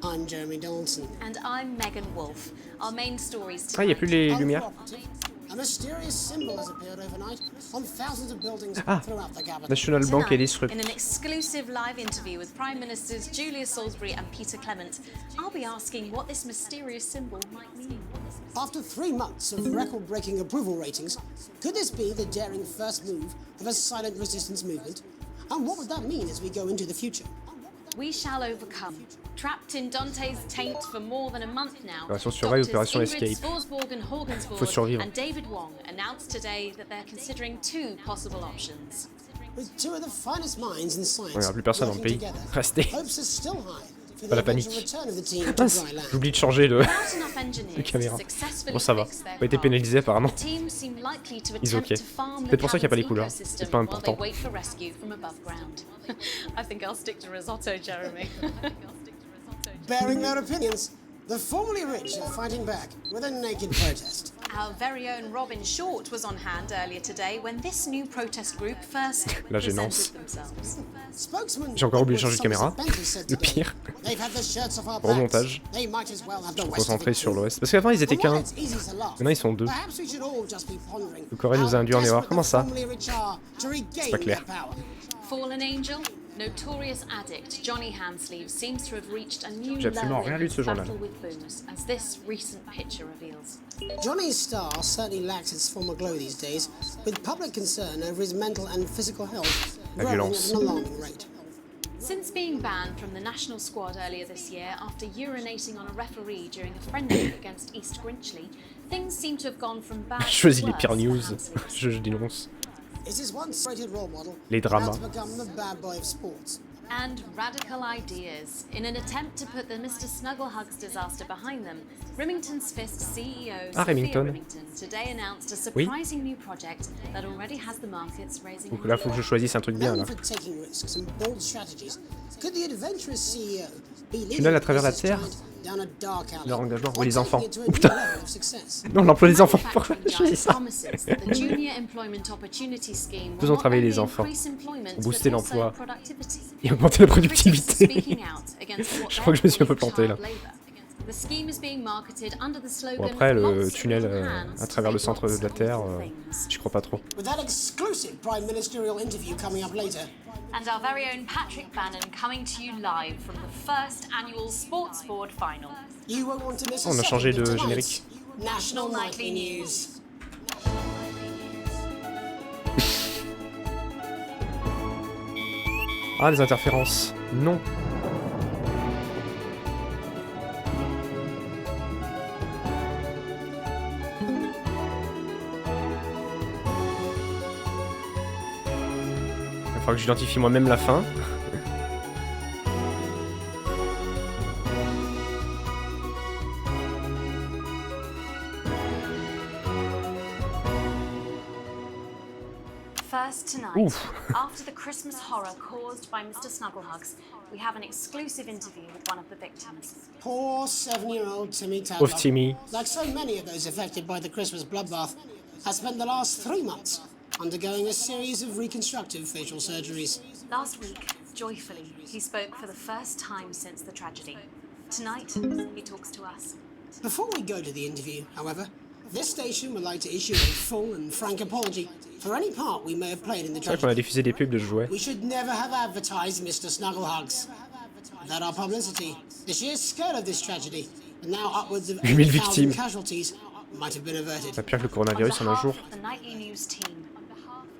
I'm Jeremy Donaldson. And I'm Megan Wolf. Our main stories Ah, il y a plus les lumières. A mysterious symbol has appeared overnight on thousands of buildings throughout the capital. National Bank et Disrupt. In an exclusive live interview with Prime Ministers Julia Salisbury and Peter Clement, I'll be asking what this mysterious symbol might mean. After 3 months of record-breaking approval ratings, could this be the daring first move of a silent resistance movement? And what would that mean as we go into the future? We shall overcome. Trapped in Dante's taint for more than a month now, Opération Survive, Doctors Opération Ingrid Escape. Svorsborg and Faut Horgensborg survivre. and David Wong announced today that they're considering 2 possible options. With 2 of the finest minds in science Il n'y a plus personne dans le pays. working together, Restez. hopes are still high for Pas the la panique. eventual return of the team to Mince, dry land. j'oublie de changer de Without enough engineers caméra. to successfully Bon, ça va. fix their Pas été car, pénalisé apparemment. the team seem likely to Ils attempt ok. to farm Peut-être pour ça qu'il n'y a pas les the couleurs. ecosystem C'est pas while they important. wait for rescue from above ground. I think I'll stick to risotto, Jeremy. Bearing their opinions, the formerly rich are fighting back with a naked protest. Our very own Robin Short was on hand earlier today when this new protest group first La gênance. presented themselves. Spokesman J'ai encore oublié de changer de Edward caméra. Bentley said Le today, pire. "They've had the shirts off our Gros backs. montage. They might as well have the Je suis West concentré of it sur too." l'Ouest. Parce qu'avant ils étaient And while qu'un. it's easy to laugh, Maintenant ils sont 2. perhaps we should all just be pondering Le Corée nous a how induit en erreur. desperate Comment the ça? formerly rich are to regain pas clair. their power. Fallen angel, notorious addict Johnny Handsleeve seems to have reached a new J'ai absolument low rien in lu de his ce journal. battle with booze, as this recent picture reveals. Johnny's star certainly lacks its former glow these days, with public concern over his mental and physical health La growing at violence. an alarming rate. Since being banned from the national squad earlier this year after urinating on a referee during a friendly against East Grinchley, things seem to have gone from bad to Choisis les worse pires for news. Hansley. Je dénonce. Is his once rated role model Les dramas. about to become the bad boy of sports? And radical ideas. In an attempt to put the Mr. Snugglehugs disaster behind them, Remington's Fist CEO Sophia Remington. Remington today announced a Oui. surprising new project that already has the markets raising. Donc là faut que je choisisse un truc bien là. Known for taking risks and bold strategies, could the adventurous CEO be leading Tunnel à travers la this terre. giant down a dark alley, Leur engagement. or Oui, les taking enfants. it to a Oh new putain. level of success? Non, l'emploi des enfants. Pourquoi Manufacturing je dis giant ça? promises that the Junior Employment Opportunity Scheme will Faisons not travailler only les enfants. increase employment, Pour booster but also l'emploi. productivity. Et augmenter la productivité. Speaking out against what Je crois que je me suis un peu they call planté là. child labour. The scheme is being marketed under the slogan Bon après le "Lots of tunnel little hands à travers le make centre lots de la of Terre, little things." j'y crois pas trop. With that exclusive prime ministerial interview coming up later, And our very own Patrick Bannon coming to you live from the first annual Sports Board final. you won't want to miss On a a changé second de of tonight's générique. National Nightly News. Ah les interférences. Non. faudra que j'identifie moi-même la fin. First tonight, after the Christmas horror caused by Mr. Snugglehugs, we have an exclusive interview with one of the victims. Poor 7-year-old Timmy Tadlock, Pauvre Timmy. like so many of those affected by the Christmas bloodbath, has spent the last 3 months undergoing a series of reconstructive facial surgeries. Last week, joyfully, he spoke for the first time since the tragedy. Tonight, he talks to us. Before we go to the interview, however, this station would like to issue a full and frank apology for any part we may have played in the C'est vrai qu'on a tragedy. diffusé des pubs de jouets. We should never have advertised Mr. Snugglehugs. Without our publicity, the sheer scale of this tragedy, and now upwards of 8000 8,000 victimes. casualties, might have been averted. C'est pire que le coronavirus en un jour. The nightly news team,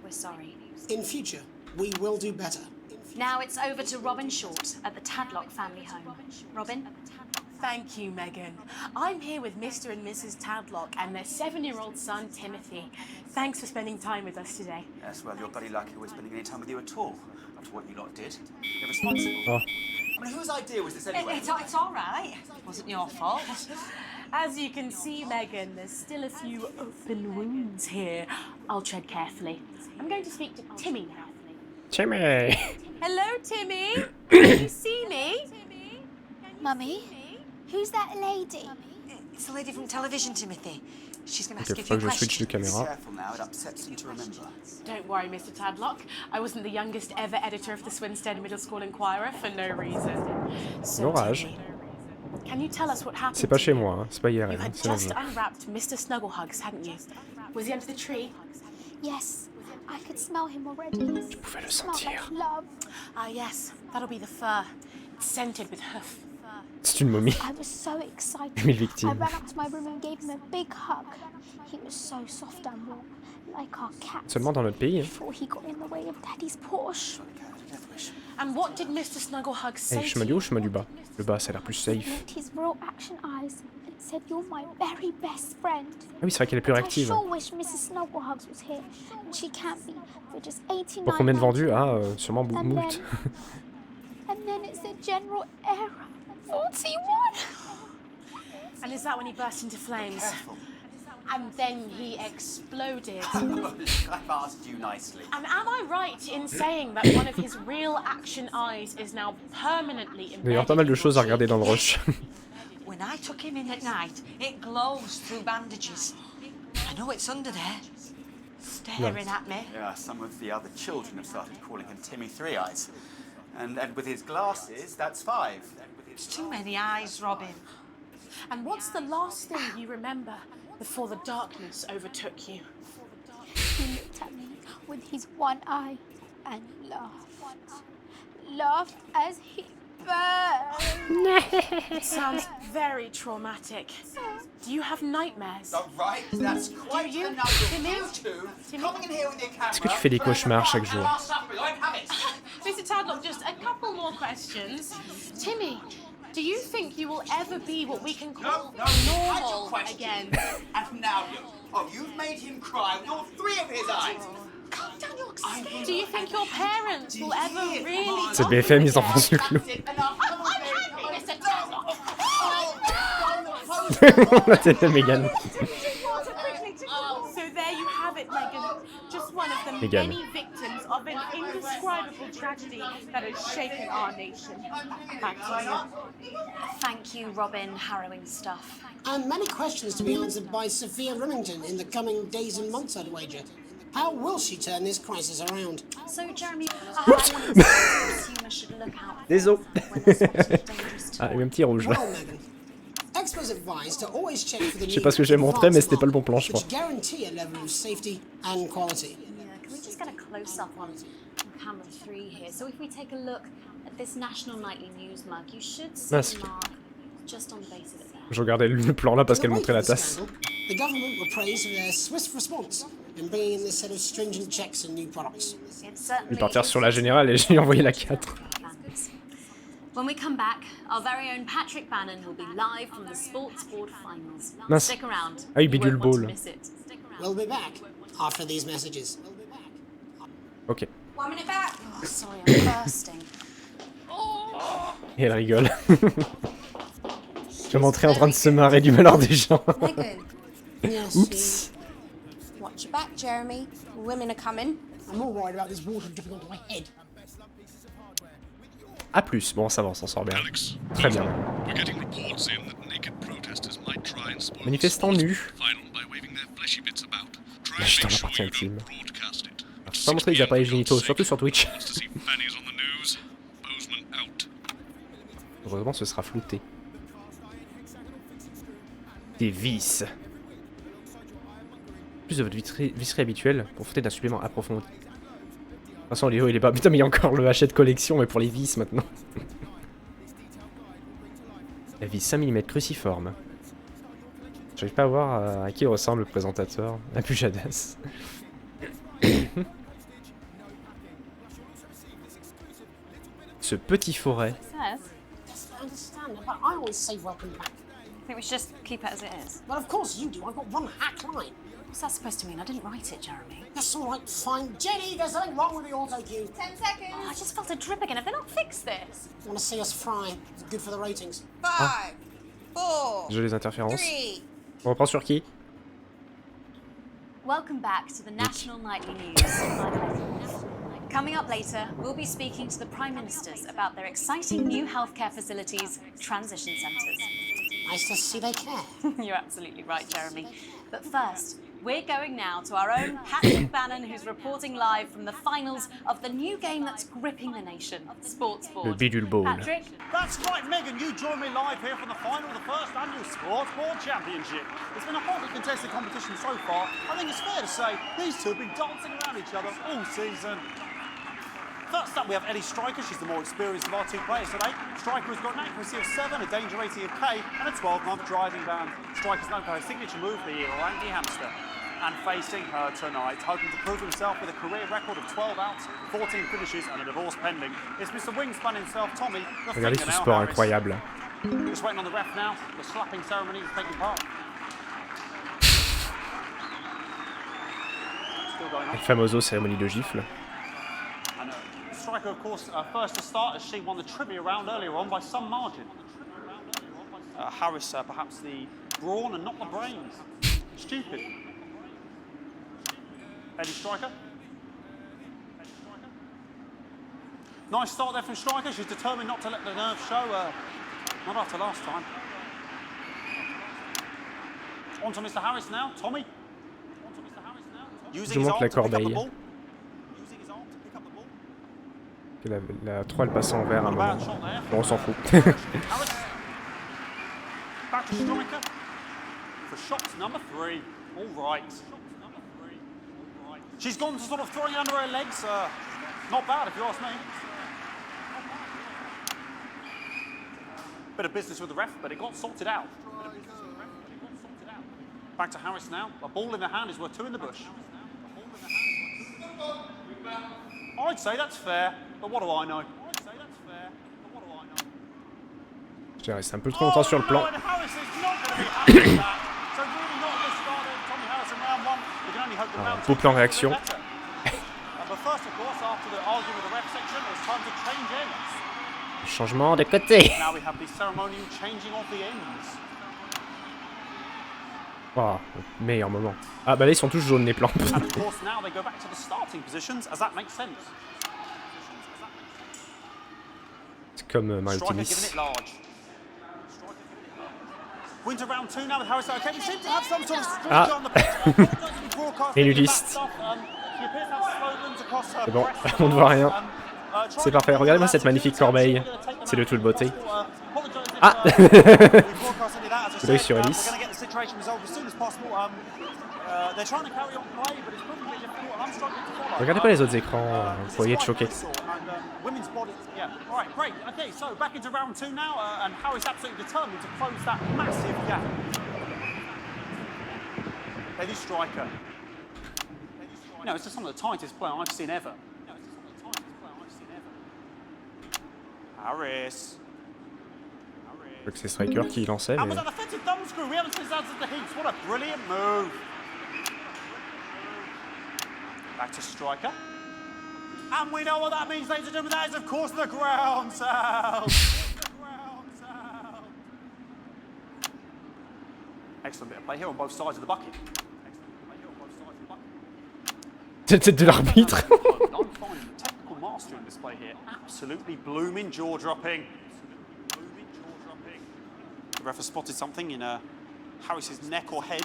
we're sorry. In future, we will do better. Now it's over to Robin Short at the Tadlock family home. Robin? Thank you, Megan. I'm here with Mr. and Mrs. Tadlock and their 7-year-old son, Timothy. Thanks for spending time with us today. Yes, well, you're very lucky we're spending any time with you at all, after what you lot did. Irresponsible. Oh. I mean, whose idea was this anyway? It's all right. It wasn't your fault. As you can see, Megan, there's still a few open wounds here. I'll tread carefully. I'm going to speak to Timmy now. Timmy! Hello, Timmy. Can you see me? Mummy, who's that lady? It's a lady from television, Timothy. She's going to ask Ok, you a faut few que je switch de questions. caméra. Careful now, it upsets them to remember. Don't worry, Mr. Tadlock. I wasn't the youngest ever editor of the Swinstead Middle School Inquirer for no reason. So, L'orage. Timmy, can you tell us what happened? C'est pas to chez you? moi, hein. C'est pas IRL, You hein. had C'est dans le just jeu. unwrapped Mr. Snugglehugs, hadn't you? Was he under the tree? Yes, I could smell him already. Tu pouvais le Smelled sentir. like love. Ah, yes. That'll be the fur. It's scented with hoof. C'est une momie. I was so excited. 1000 victimes. I ran up to my room and gave him a big hug. He was so soft and warm, like our cat. Seulement dans notre pays. Hein. Before he got in the way of Daddy's Porsche. And what did Mr. Snugglehugs say Hey, chemin to du haut, you? chemin du bas. Le bas, ça a l'air plus safe. Looked his real action eyes and said, "You're my very best friend." Ah oui, c'est vrai qu'elle est plus But I réactive. sure wish Mrs. Snugglehugs was here, and she can't be for just 89. Pour combien de vendus? Ah, sûrement And moult. And then it's the general error. 41. And is that when he burst into flames? And then he exploded. I've asked you nicely. And am I right in saying that one of his real action eyes is now permanently Il va y avoir pas mal de choses à regarder dans le rush. When I took him in at night, it glows through bandages. I know it's under there, staring at me. Yeah, some of the other children have started calling him Timmy Three Eyes. And with his glasses, that's 5. It's too many eyes, Robin. And what's the last thing you remember before the darkness overtook you? He looked at me with his one eye and laughed. Laughed as he burned. It sounds very traumatic. Do you have nightmares? Right, that's quite you? enough of Timmy? you two coming in here with your camera. Est-ce que tu fais des cauchemars chaque jour? Mr. Tadlock, just a couple more questions. Timmy, do you think you will ever be what we can call normal again? And now you. Oh, you've made him cry with all 3 of his eyes. Calm down, you're scared. Do you think your parents will ever really... C'est BFM, ils enfoncent le clou. La tête de Megan. So there you have it, Megan. Just one of the Megan. many victims of an indescribable tragedy that has shaken our nation. Back to you. Thank you, Robin. Harrowing stuff. And many questions to be answered by Sophia Remington in the coming days and months, I'd wager. How will she turn this crisis around? So, Jeremy, consumers should look out. Désolé. Ah, il y a un petit rouge là. Well, Megan, experts advise to always check for the Je sais pas ce que j'ai montré, mais c'était pas le bon plan, je crois. which guarantee a level of safety and quality. Yeah, can we just get a close-up on camera 3 here? So if we take a look at this National Nightly News mug, you should see Mince. the mark just on the base of it there. Je regardais le plan là parce qu'elle montrait la tasse. The government were praised for their swift response in bringing in this set of stringent checks and new products. Je vais partir sur la générale et j'ai envoyé la 4. When we come back, our very own Patrick Bannon will be live from the Sports Board Finals. Mince. Stick around. Ah oui, You bidule won't want to ball. miss it. We'll be back after these messages. Ok. 1 minute back. Oh, sorry, I'm bursting. Et elle rigole. Je vais montrer en train de se marrer du malheur des gens. Oups. Watch your back, Jeremy. Women are coming. I'm more worried about this water dripping onto my head. A plus, bon ça va, on s'en sort bien. Très bien. Manifestants nus. Je dans la partie intime. Faut pas montrer les appareils génitaux, surtout sur Twitch. Heureusement ce sera flouté. Des vis. Plus de votre visserie habituelle pour profiter d'un supplément approfondi. De toute façon Léo il est pas... Putain mais il y a encore le hachet de collection mais pour les vis maintenant. La vis 5 mm cruciforme. J'arrive pas à voir à qui ressemble le présentateur. À Pujadas. Ce petit forêt. I understand, but I always say welcome back. I think we should just keep it as it is. Well, of course you do. I've got one hack line. What's that supposed to mean? I didn't write it, Jeremy. That's all right, fine. Jenny, there's something wrong with the auto cue. 10 seconds. Oh, I just felt a drip again. Have they not fixed this? Want to see us fry? It's good for the ratings. 5, 4, J'ai les interférences. 3. On reprend sur qui? Welcome back to the National Nightly News. Coming up later, we'll be speaking to the Prime Ministers about their exciting new healthcare facilities, transition centres. Nice to see they care. You're absolutely right, Jeremy. But first, we're going now to our own Patrick Bannon, who's reporting live from the finals of the new game that's gripping the nation, Sports Board. Le Bidule Bowl. Patrick? That's right, Megan. You join me live here from the final of the first annual Sports Board Championship. It's been a hotly contested competition so far. I think it's fair to say these two have been dancing around each other all season. First up, we have Eddie Striker. She's the more experienced of our two players today. Striker has got an accuracy of 7, a danger rating of K, and a 12-month driving ban. Striker's known for her signature move, the Orangi Hamster. And facing her tonight, hoping to prove himself with a career record of 12 outs, 14 finishes, and a divorce pending, it's Mr. Wingspan himself, Tommy, the Regardez ce fingernail sport Harris. incroyable. Just waiting on the ref now. The slapping ceremony is taking part. Still going on. El famoso cérémonie de gifle. And Striker, of course, first to start as she won the trivia round earlier on by some margin. Harris, perhaps the brawn and not the brains. Stupid. Eddie Striker. Nice start there from Striker. She's determined not to let the nerves show. Not after last time. On to Mr. Harris now. Tommy. On to Mr. Harris now. Using his arm to pick up the ball. La 3 elle passe en vert à un moment. Bon, on s'en fout. Back to Striker for shot number 3. All right. She's gone to sort of throwing under her legs. Not bad if you ask me. Bit of business with the ref, but it got sorted out. Back to Harris now. A ball in the hand is worth 2 in the bush. I'd say that's fair, but what do I know? J'ai resté un peu trop longtemps sur le plan. Beau plan réaction. Changement de côté. Oh, meilleur moment. Ah bah là ils sont tous jaunes les plans. C'est comme Mario Tennis. Ah. Éludiste. C'est bon, on ne voit rien. C'est parfait, regardez-moi cette magnifique corbeille. C'est de toute beauté. Ah. Coup d'œil sur Ellis. Regardez pas les autres écrans, vous pourriez être choqués. Eddie Striker. You know, it's just some of the tightest play I've seen ever. Harris. Je crois que c'est Striker qui lançait, mais... What a brilliant move. Back to Striker. And we know what that means, ladies and gentlemen. That is, of course, the ground sound. Excellent bit of play here on both sides of the bucket. C'est de l'arbitre. Technical mastery on display here. Absolutely blooming jaw dropping. The ref has spotted something in Harris's neck or head.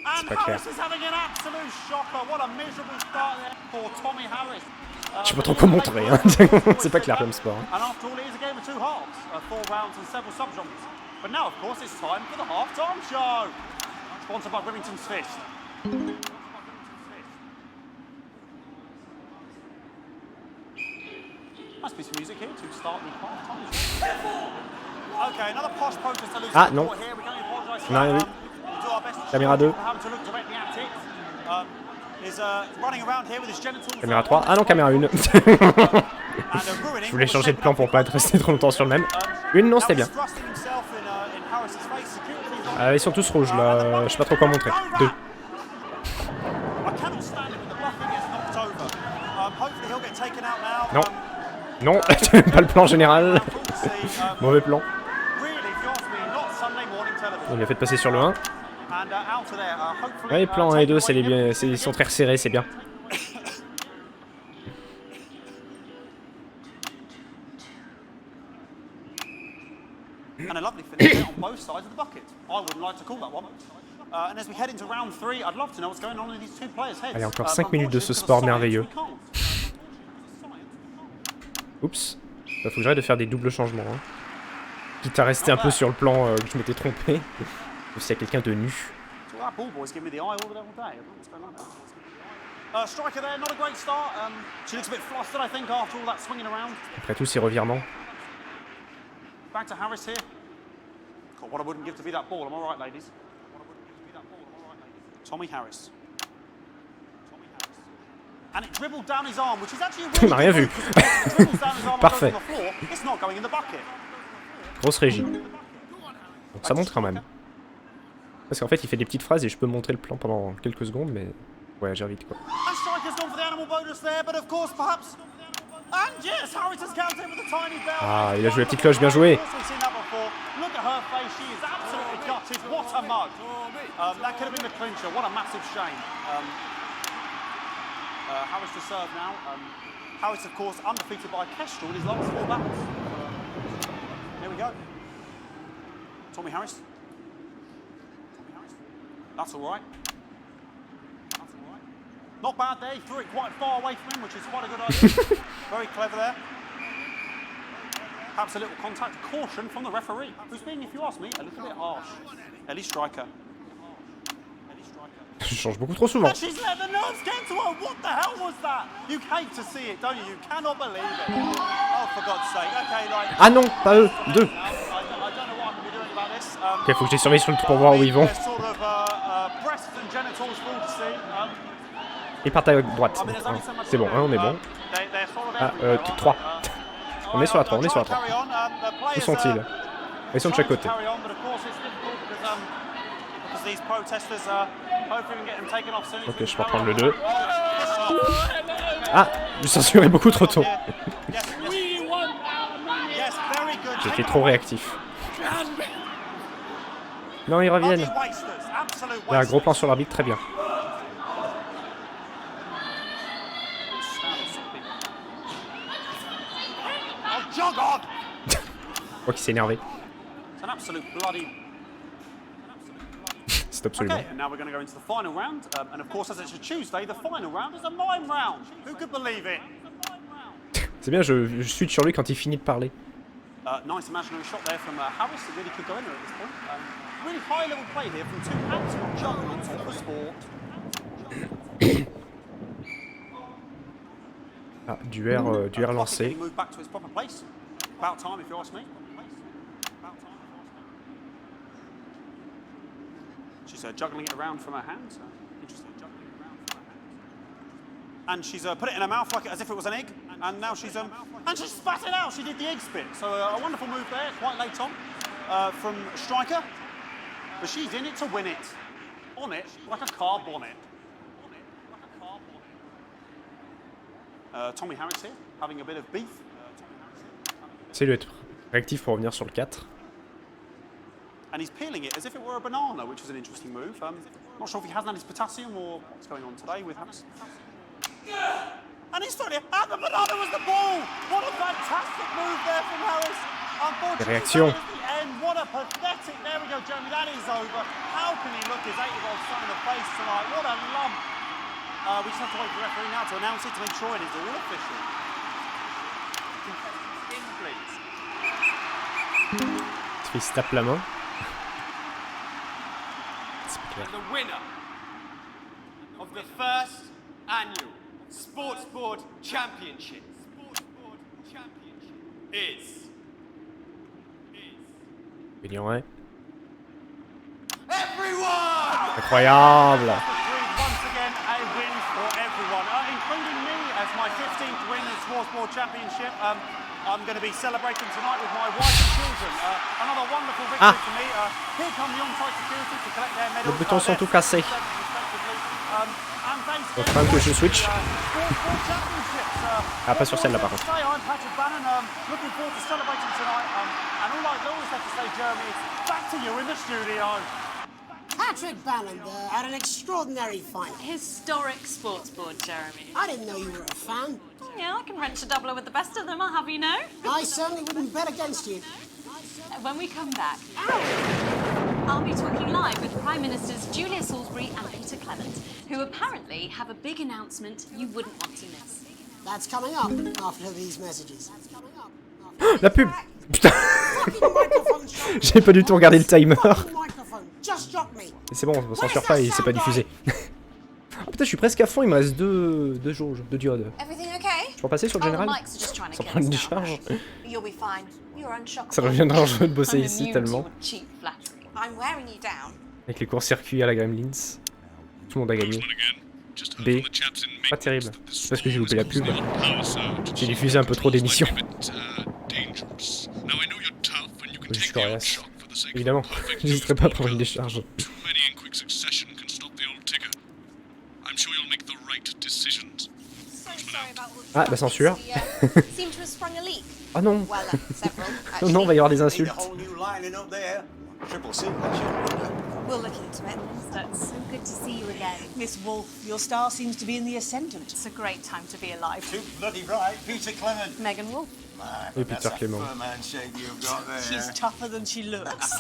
And Harris is having an absolute shocker. What a miserable start there for Tommy Harris. Je sais pas trop comment montrer, hein. C'est pas clair comme sport. And after all, it is a game of two halves, 4 rounds and several subgenres. But now, of course, it's time for the half-time show. Sponsored by Remington's Fist. Must be some music here to start the half-time show. Okay, another posh protest to lose support here. We're going to apologise for that. We'll do our best to Caméra 2. have to look directly at it. Is running around here with his genitals. Caméra 3. Ah non, caméra 1. Je voulais changer de plan pour pas être resté trop longtemps sur le même. Une, non, c'était bien. Ils sont tous rouges là, je sais pas trop quoi montrer. 2. Non. Non, pas le plan général. Mauvais plan. Il a fait passer sur le 1. Ouais, plan 1 et 2, ils sont très resserrés, c'est bien. And a lovely finish on both sides of the bucket. I wouldn't like to call that one. And as we head into round 3, I'd love to know what's going on in these two players' heads. Allez, encore 5 minutes de ce sport merveilleux. Oups. Faut que j'arrête de faire des doubles changements. Hein. Quitte à rester un peu sur le plan que je m'étais trompé. Ou s'il y a quelqu'un de nu. Striker there, not a great start. She looks a bit flustered, I think, after all that swinging around. Après tous ces revirements. Back to Harris here. God, what I wouldn't give to be that ball. Am I right, ladies? Tommy Harris. And it dribbled down his arm, which is actually a really On n'a rien vu. Parfait. It's not going in the bucket. Grosse régie. Donc ça monte quand même. Parce qu'en fait il fait des petites phrases et je peux montrer le plan pendant quelques secondes, mais ouais, j'aime vite quoi. And Striker's gone for the animal bonus there, but of course perhaps. And yes, Harris has counted with a tiny bell. Ah, il a joué la petite cloche, bien joué. Look at her face, she is absolutely gutted. What a mug. That could have been the clincher. What a massive shame. Harris to serve now. Harris, of course, undefeated by Kestrel in his last 4 battles. Here we go. Tommy Harris. That's all right. Not bad there, he threw it quite far away from him, which is quite a good idea. Very clever there. Perhaps a little contact. Caution from the referee, who's being, if you ask me, a little bit harsh. Ellie Striker. Je change beaucoup trop souvent. And she's let the nerves get to her. What the hell was that? You hate to see it, don't you? You cannot believe it. Oh, for God's sake. Okay, like... Ah non, pas eux, 2. Ok, faut que je les surveille sur le truc pour voir où ils vont. Ils partent à droite. C'est bon, hein, on est bon. Ah, 3. On est sur la 3, on est sur la 3. Où sont-ils? Ils sont de chaque côté. Ok, je peux reprendre le 2. Ah, je censurais beaucoup trop tôt. J'étais trop réactif. Non, ils reviennent. Là, gros plan sur l'arbitre, très bien. Je crois qu'il s'est énervé. C'est absolument. Okay, and now we're going to go into the final round. And of course, as it's a Tuesday, the final round is a mime round. Who could believe it? C'est bien, je switch sur lui quand il finit de parler. Nice imaginary shot there from Harris. It really could go anywhere at this point. Really high level play here from two absolute juggernauts of the sport. Ah, du R lancé. Move back to his proper place. About time, if you ask me. She's juggling it around from her hands. Interesting, juggling it around from her hands. And she's put it in her mouth like as if it was an egg. And now she's and she spat it out. She did the egg spit. So a wonderful move there, quite late on, from Striker. But she's in it to win it. On it like a car bonnet. Tommy Harris here, having a bit of beef. C'est lui être réactif pour revenir sur le 4. And he's peeling it as if it were a banana, which is an interesting move. Not sure if he hasn't had his potassium or what's going on today with Harris. And he's throwing it, and the banana was the ball! What a fantastic move there from Harris! Unfortunately, Réaction. that is the end. What a pathetic, there we go, Jeremy, that is over. How can he look his 8-year-old son in the face tonight? What a lump! We just have to wait for the referee now to announce it to make sure it is all official. In, please. Il se tape la main. The winner of the first annual Sports Board Championship is Mignon, everyone! Incroyable! Once again, a win for everyone, including me as my 15th win in the Sports Board Championship. I'm going to be celebrating tonight with my wife and children. Another wonderful victory for me. Here come the on-site security to collect their medals. Les boutons sont tout cassés. Donc quand même que je switch. Ah, pas sur celle-là par contre. I'm Patrick Bannon. Looking forward to celebrating tonight. And all I always have to say, Jeremy, it's back to you in the studio. Patrick Bannon had an extraordinary final. Historic sports board, Jeremy. I didn't know you were a fan. Yeah, I can wrench a doubler with the best of them, I'll have you know. I certainly wouldn't bet against you. When we come back, I'll be talking live with Prime Ministers Julia Salisbury and Peter Clement, who apparently have a big announcement you wouldn't want to miss. That's coming up after these messages. La pub! Putain! J'ai pas du tout regardé le timer. Et c'est bon, on censure pas et c'est pas diffusé. Oh, putain, je suis presque à fond, il me reste deux jauges, deux diodes. Je peux passer sur le général sans prendre une décharge. Ça reviendra en jeu de bosser ici tellement. Avec les courts-circuits à la Gremlins. Tout le monde a gagné. B. Pas terrible. C'est parce que j'ai loupé la pub. J'ai diffusé un peu trop d'émissions. Je suis coriace. Évidemment, j'hésiterai pas à prendre une décharge. Ah, bah censure. Ah non. Non, non, il va y avoir des insultes. We'll look into it. It's so good to see you again. Miss Wolf, your star seems to be in the ascendant. It's a great time to be alive. Too bloody right, Peter Clement. Megan Wolf. Oui, Peter Clement. She's tougher than she looks.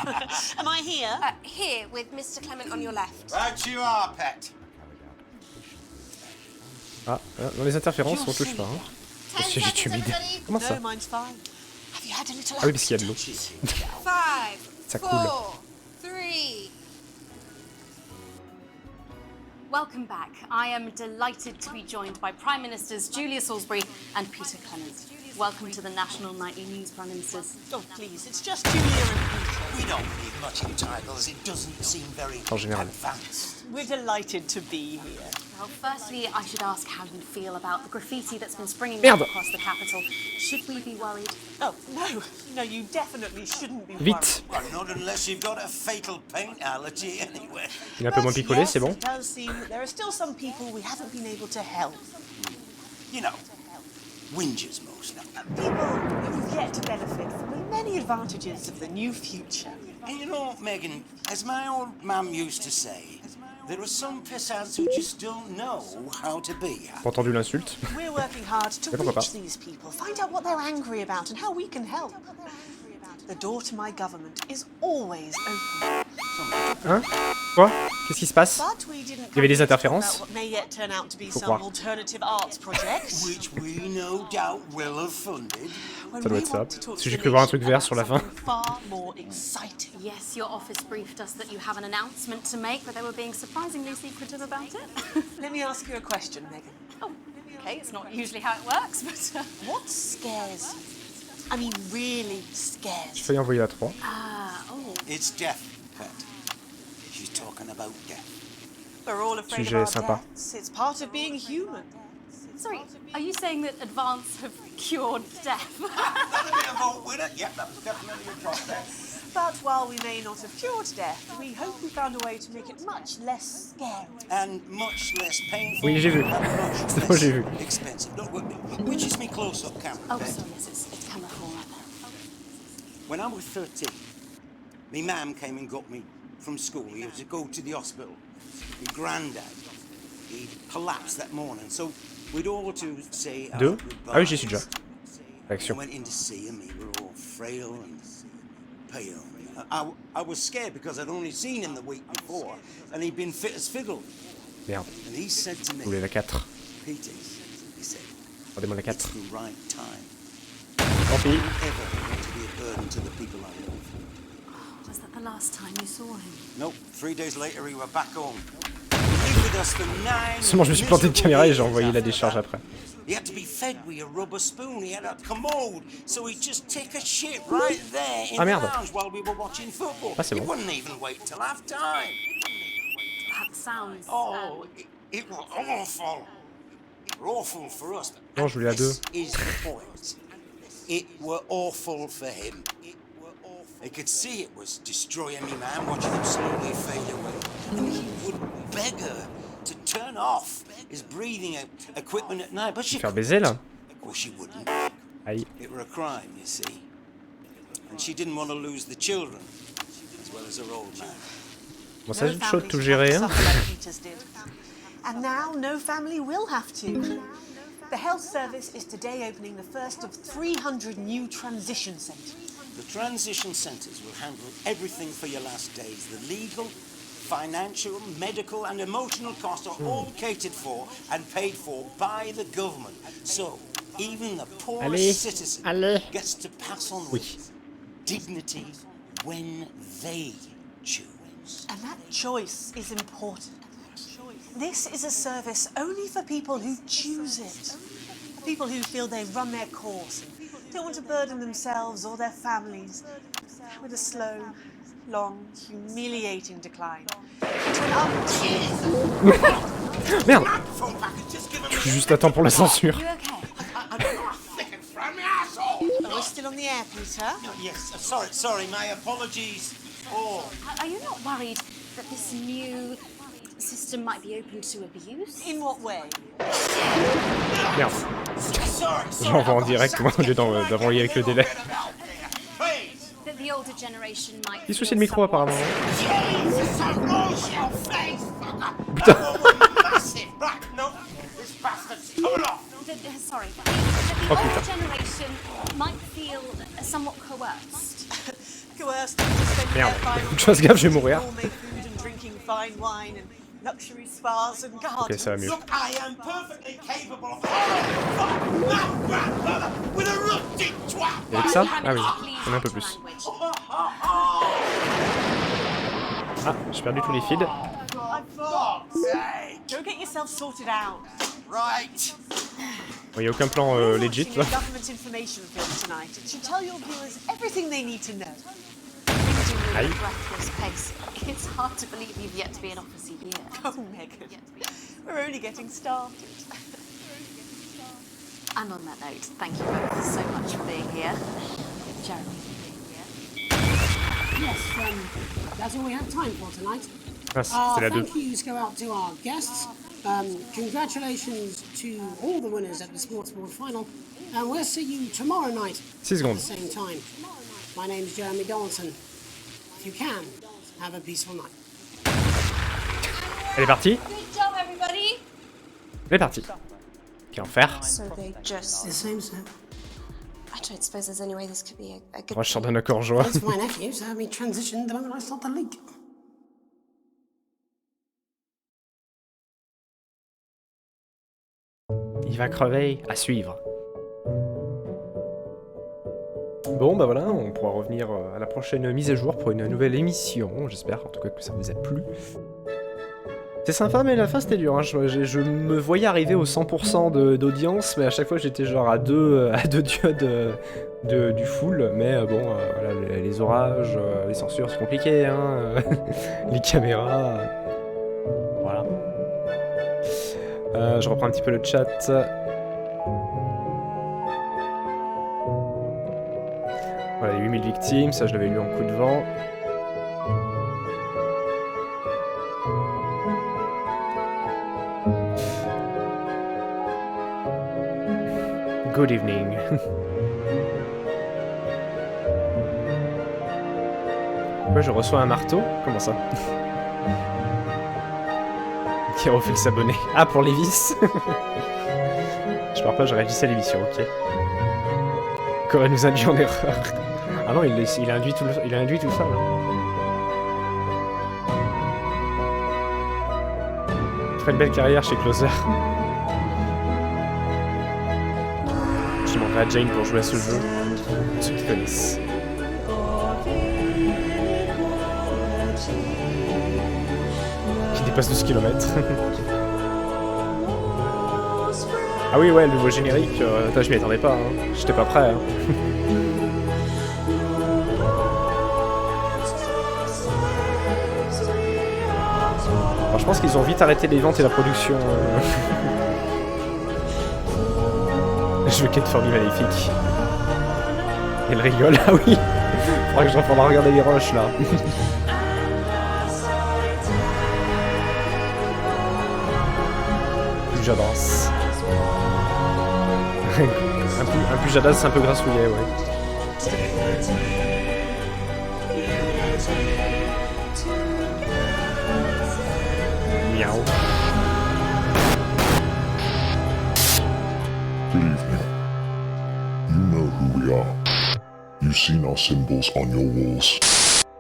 Am I here? Here, with Mr. Clement on your left. Right you are, pet. Ah, dans les interférences, on touche pas. Hein. Parce que j'ai timide. Comment ça? No, mine's fine. Have you had a little Ah oui, parce qu'il y a de l'eau. 5, Ça coule. 4, 3. Welcome back. I am delighted to be joined by Prime Ministers Julia Salisbury and Peter Clement. Welcome to the National Nightly News, Prime Ministers. Oh, please, it's just Julia and Peter. We don't need much in titles. It doesn't seem very advanced. We're delighted to be here. Well, firstly, I should ask how you feel about the graffiti that's been springing Merde. up across the capital. Should we be worried? Oh, no, you definitely shouldn't be Vite. Well, not unless you've got a fatal paint allergy anyway. Il est un peu moins picolé, c'est bon. It does seem that there are still some people we haven't been able to help. You know, whingers mostly. People who've yet to benefit from the many advantages of the new future. And you know, Megan, as my old mum used to say, there are some pissants who just don't know how to be happy. J'ai entendu l'insulte. We're working hard to Mais pourquoi pas? reach these people, find out what they're angry about and how we can help. The door to my government is always open. Hein? Quoi? Qu'est-ce qui se passe? But we didn't Il y avait des come interférences? about what may yet turn out to be Faut some croire. alternative arts project. Which we no doubt will have funded. Ça doit être ça. Parce que j'ai cru voir un truc vert sur la fin. Far more exciting. Yes, your office briefed us that you have an announcement to make, but they were being surprisingly secretive about it. Let me ask you a question, Megan. Oh, okay, it's not usually how it works, but... What scares you? I mean, really scares Je peux y envoyer la 3. It's death, pet. She's talking about death. We're all afraid of Sujet our sympa. deaths. It's part of being human. Sorry, are you saying that Advance have cured death? That'll be a vote winner. Yep, that's definitely a prospect. But while we may not have cured death, we hope we found a way to make it much less scary. And much less painful. Oui, j'ai vu. C'est bon, j'ai vu. Expensive. Look, which is me close-up camera? Oh, sorry, yes, it's camera 4 right there. When I was 13, my mum came and got me from school. He had to go to the hospital. My granddad, he collapsed that morning, so we'd all to say our Deux? goodbyes. Ah oui, j'y suis déjà. I Action. went in to see him. We were all frail and pale. I was scared because I'd only seen him the week before, and he'd been fit as fiddle. Merde. And he said to me, Je voulais la 4. Peter, he said, Regardez-moi la 4. it's the right time. Tant pis. I don't ever want to be a burden to the people I love. Was that the last time you saw him? Nope, 3 days later we were back home. He lived with us for 9 Seulement je me suis planté de miserable caméra et j'ai years envoyé la after décharge that. après. He had to be fed with a rubber spoon. He had a commode, so he'd just take a shit right there in Ah, the merde. lounge while we were watching football. Ah, c'est He bon. wouldn't even wait till half time. That sounds... Oh, it was awful. It was awful for us. Non, je voulais la 2. This is the point. It were awful for him. He could see it was destroying me, man, watching him slowly fade away. And he would beg her to turn off his breathing equipment at night, but she Faire baiser là. Of course she wouldn't. Aïe. It were a crime, you see. And she didn't want to lose the children, as well as her old man. Bon, ça c'est chaud de tout gérer, hein. And now no family will have to. The health service is today opening the first of 300 new transition centres. The transition centres will handle everything for your last days. The legal, financial, medical and emotional costs are all catered for and paid for by the government. So, even the poorest citizen gets to pass on with dignity when they choose. And that choice is important. This is a service only for people who choose it. People who feel they've run their course and don't want to burden themselves or their families with a slow, long, humiliating decline. Merde. Juste à temps pour la censure. We're still on the air, Peter. Yes, sorry, my apologies. Oh. Are you not worried that this new system might be open to abuse? In what way? Merde. J'envoie en direct, moi, au lieu d'envoyer avec le délai. That the older generation might... Petit souci de micro, apparemment. Putain. Sorry. That the Oh, older putain. generation might feel somewhat coerced. Coerced into spending their Merde. final Je fasse gaffe, je vais mourir. gourmet food and drinking fine wine and luxury spas and gardens. Ok, ça va mieux. Look, I am perfectly capable of with a rusty twat. Et avec ça? Ah oui, on a un peu plus. Ah, j'ai perdu tous les feeds. Go get yourself sorted out. Right. Bon, y a aucun plan legit là. Government information film tonight. It should tell your viewers everything they need to know. Aïe. Breathless pace. It's hard to believe you've yet to be an officer year. Oh, Megan, we're only getting started. And on that note, thank you both so much for being here. Jeremy. Yes, that's all we have time for tonight. Ah, c'était la 2. Thank yous go out to our guests. Congratulations to all the winners at the Sports Board final. And we'll see you tomorrow night 6 at the secondes. same time. My name's Jeremy Donaldson. If you can, have a peaceful night. Elle est partie. Good job, everybody. Elle est partie. Quel enfer. So they just... The same, sir. I don't suppose there's any way this could be a good... Moi, je sors d'un accord joie. That's my nephew, so we transitioned the moment I start the leak. Il va crever. À suivre. Bon, bah voilà, on pourra revenir à la prochaine mise à jour pour une nouvelle émission. J'espère en tout cas que ça vous a plu. C'est sympa, mais la fin c'était dur. Hein. Je me voyais arriver au 100% d'audience, mais à chaque fois j'étais genre à deux diodes du full. Mais bon, voilà, les orages, les censures, c'est compliqué. Hein. Les caméras. Voilà. Je reprends un petit peu le chat. Voilà, 8000 victimes, ça je l'avais lu en coup de vent. Good evening. Pourquoi je reçois un marteau? Comment ça? Qui refait s'abonner. Ah, pour les vis. Je parle pas, je réagissais à l'émission, ok. Corée nous induit en erreur. Ah non, il a induit tout seul. Il ferait une belle carrière chez Closer. Je demanderai à Jane pour jouer à ce jeu. Ceux qui connaissent. Qui dépasse 12 km. Ah oui, ouais, le nouveau générique, attends, je m'y attendais pas, hein. J'étais pas prêt. Hein. Alors, je pense qu'ils ont vite arrêté les ventes et la production. Je veux qu'être formule magnifique. Elle rigole, ah oui. Faudra que je reprenne à regarder les roches là. J'avance. un peu jadasse, c'est un peu grassouillet, ouais. Miaou. Good evening. You know who we are. You've seen our symbols on your walls.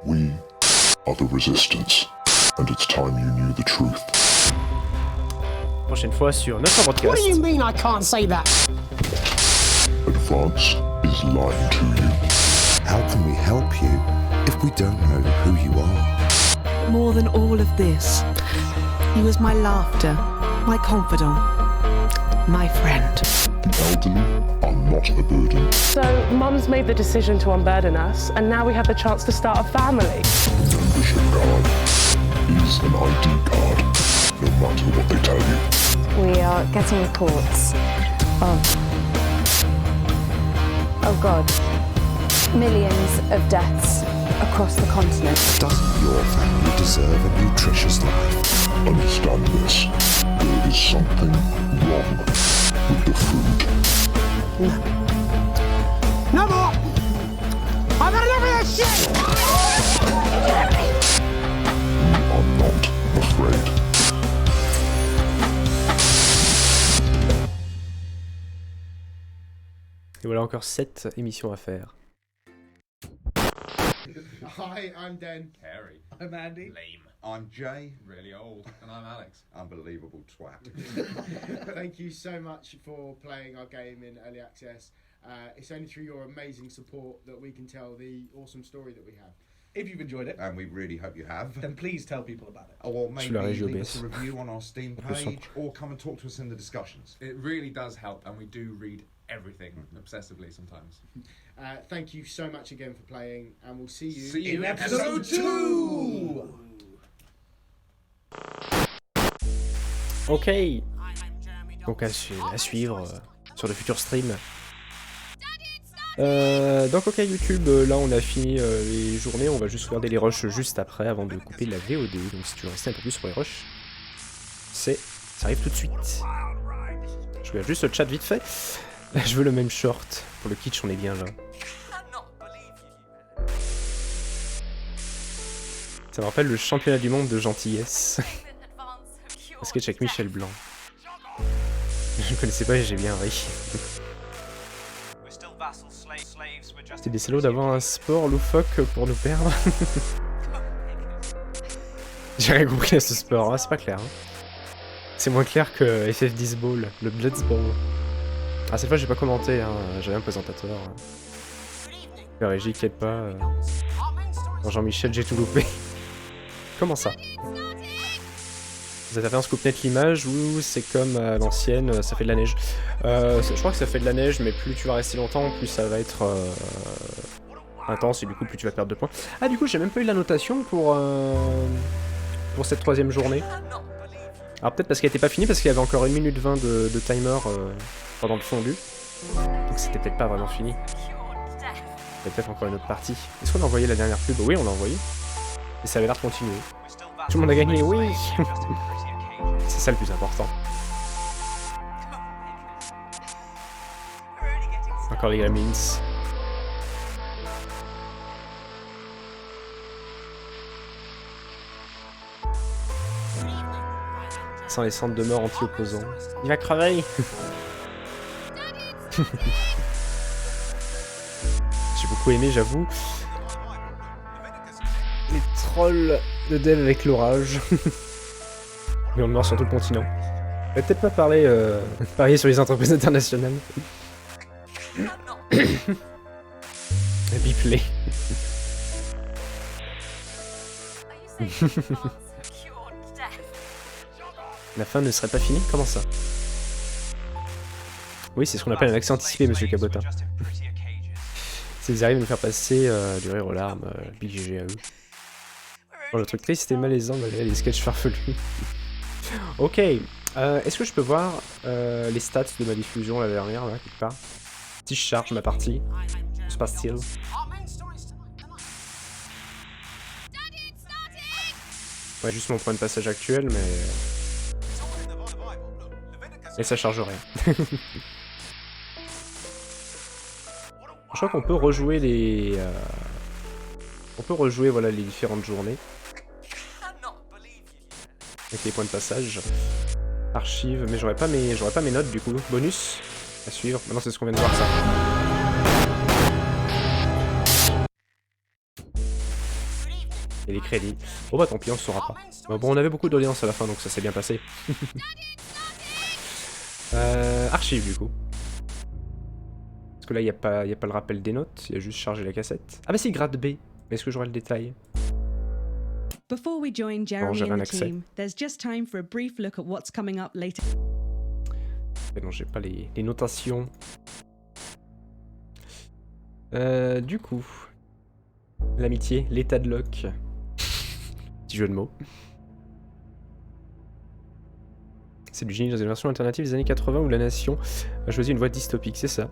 We are the Resistance, and it's time you knew the truth. Prochaine fois sur notre podcast. What do you mean I can't say that? Advance is lying to you. How can we help you if we don't know who you are? More than all of this, he was my laughter, my confidant, my friend. The elderly are not a burden. So, Mum's made the decision to unburden us, and now we have the chance to start a family. The membership card is an ID card, no matter what they tell you. We are getting reports of, oh God, millions of deaths across the continent. Doesn't your family deserve a nutritious life? Understand this. There is something wrong with the food. No more! I've had enough of this shit! We are not afraid. Et voilà encore 7 émissions à faire. Hi, I'm Dan. Harry. I'm Andy. Lame. I'm Jay. Really old. And I'm Alex. Unbelievable twat. Thank you so much for playing our game in Early Access. It's only through your amazing support that we can tell the awesome story that we have. If you've enjoyed it, And we really hope you have. then please tell people about it. Or Je la maybe régie leave us OBS. a review on our Steam Le son. page, or come and talk to us in the discussions. It really does help, and we do read everything obsessively sometimes. Thank you so much again for playing, and we'll see you, See you in in episode 2! Ok. Donc à suivre sur le futur stream. Donc ok YouTube, là on a fini les journées, on va juste regarder les rushs juste après avant de couper la VOD. Donc si tu veux rester un peu plus sur les rushs, ça arrive tout de suite. Je regarde juste le chat vite fait. Je veux le même short. Pour le kitsch on est bien là. Ça me rappelle le championnat du monde de gentillesse. Un sketch avec Michel Blanc. Je ne connaissais pas et j'ai bien ri. C'était des salauds d'avoir un sport loufoque pour nous perdre. J'ai rien compris à ce sport, hein, c'est pas clair. Hein. C'est moins clair que FF10 Ball, le Bloodsball. Ah cette fois j'ai pas commenté, hein, j'avais un présentateur. La régie qui aide pas. Jean-Michel j'ai tout loupé. Comment ça? Vous avez un scoop net l'image ou c'est comme à l'ancienne, ça fait de la neige? Je crois que ça fait de la neige, mais plus tu vas rester longtemps, plus ça va être intense et du coup plus tu vas perdre de points. Ah du coup j'ai même pas eu la notation pour cette troisième journée. Alors peut-être parce qu'elle était pas finie, parce qu'il y avait encore 1 minute 20 de timer pendant le fondu. Donc c'était peut-être pas vraiment fini. Il y a peut-être encore une autre partie. Est-ce qu'on a envoyé la dernière pub? Oui, on l'a envoyé. Et ça avait l'air de continuer. Tout le monde a gagné, oui. C'est ça le plus important. Encore les Gremlins. Sans les centres de mort anti-opposants. Il va crever. J'ai beaucoup aimé, j'avoue. Les trolls de dev avec l'orage. Mais on meurt sur tout le continent. On va peut-être pas parier sur les entreprises internationales. Biplay. La fin ne serait pas finie? Comment ça? Oui, c'est ce qu'on appelle un accès anticipé, monsieur Cabotin. S'ils arrivent à nous faire passer du rire aux larmes, big GG à eux. Bon, le truc triste et malaisant malgré les sketchs farfelus. Ok, est-ce que je peux voir les stats de ma diffusion la dernière, là, quelque part? Si je charge ma partie, que se passe-t-il? Ouais, juste mon point de passage actuel, mais... Et ça charge rien. Je crois qu'on peut rejouer les... On peut rejouer, voilà, les différentes journées. Avec les points de passage. Archives, mais j'aurais pas mes notes du coup. Bonus à suivre. Maintenant c'est ce qu'on vient de voir ça. Et les crédits. Oh bah tant pis, on se saura pas. Bon, on avait beaucoup d'audience à la fin, donc ça s'est bien passé. Archives du coup. Parce que là, il n'y a pas le rappel des notes, il y a juste charger la cassette. Ah bah si, grade B. Mais est-ce que j'aurai le détail? Before we join Jeremy and the team, there's just time for a brief look at what's coming up later. Et non, j'ai pas les notations. Du coup, l'amitié, l'état de loc. Petit jeu de mots. C'est du génie dans une version alternative des années 80 où la nation a choisi une voie dystopique, c'est ça.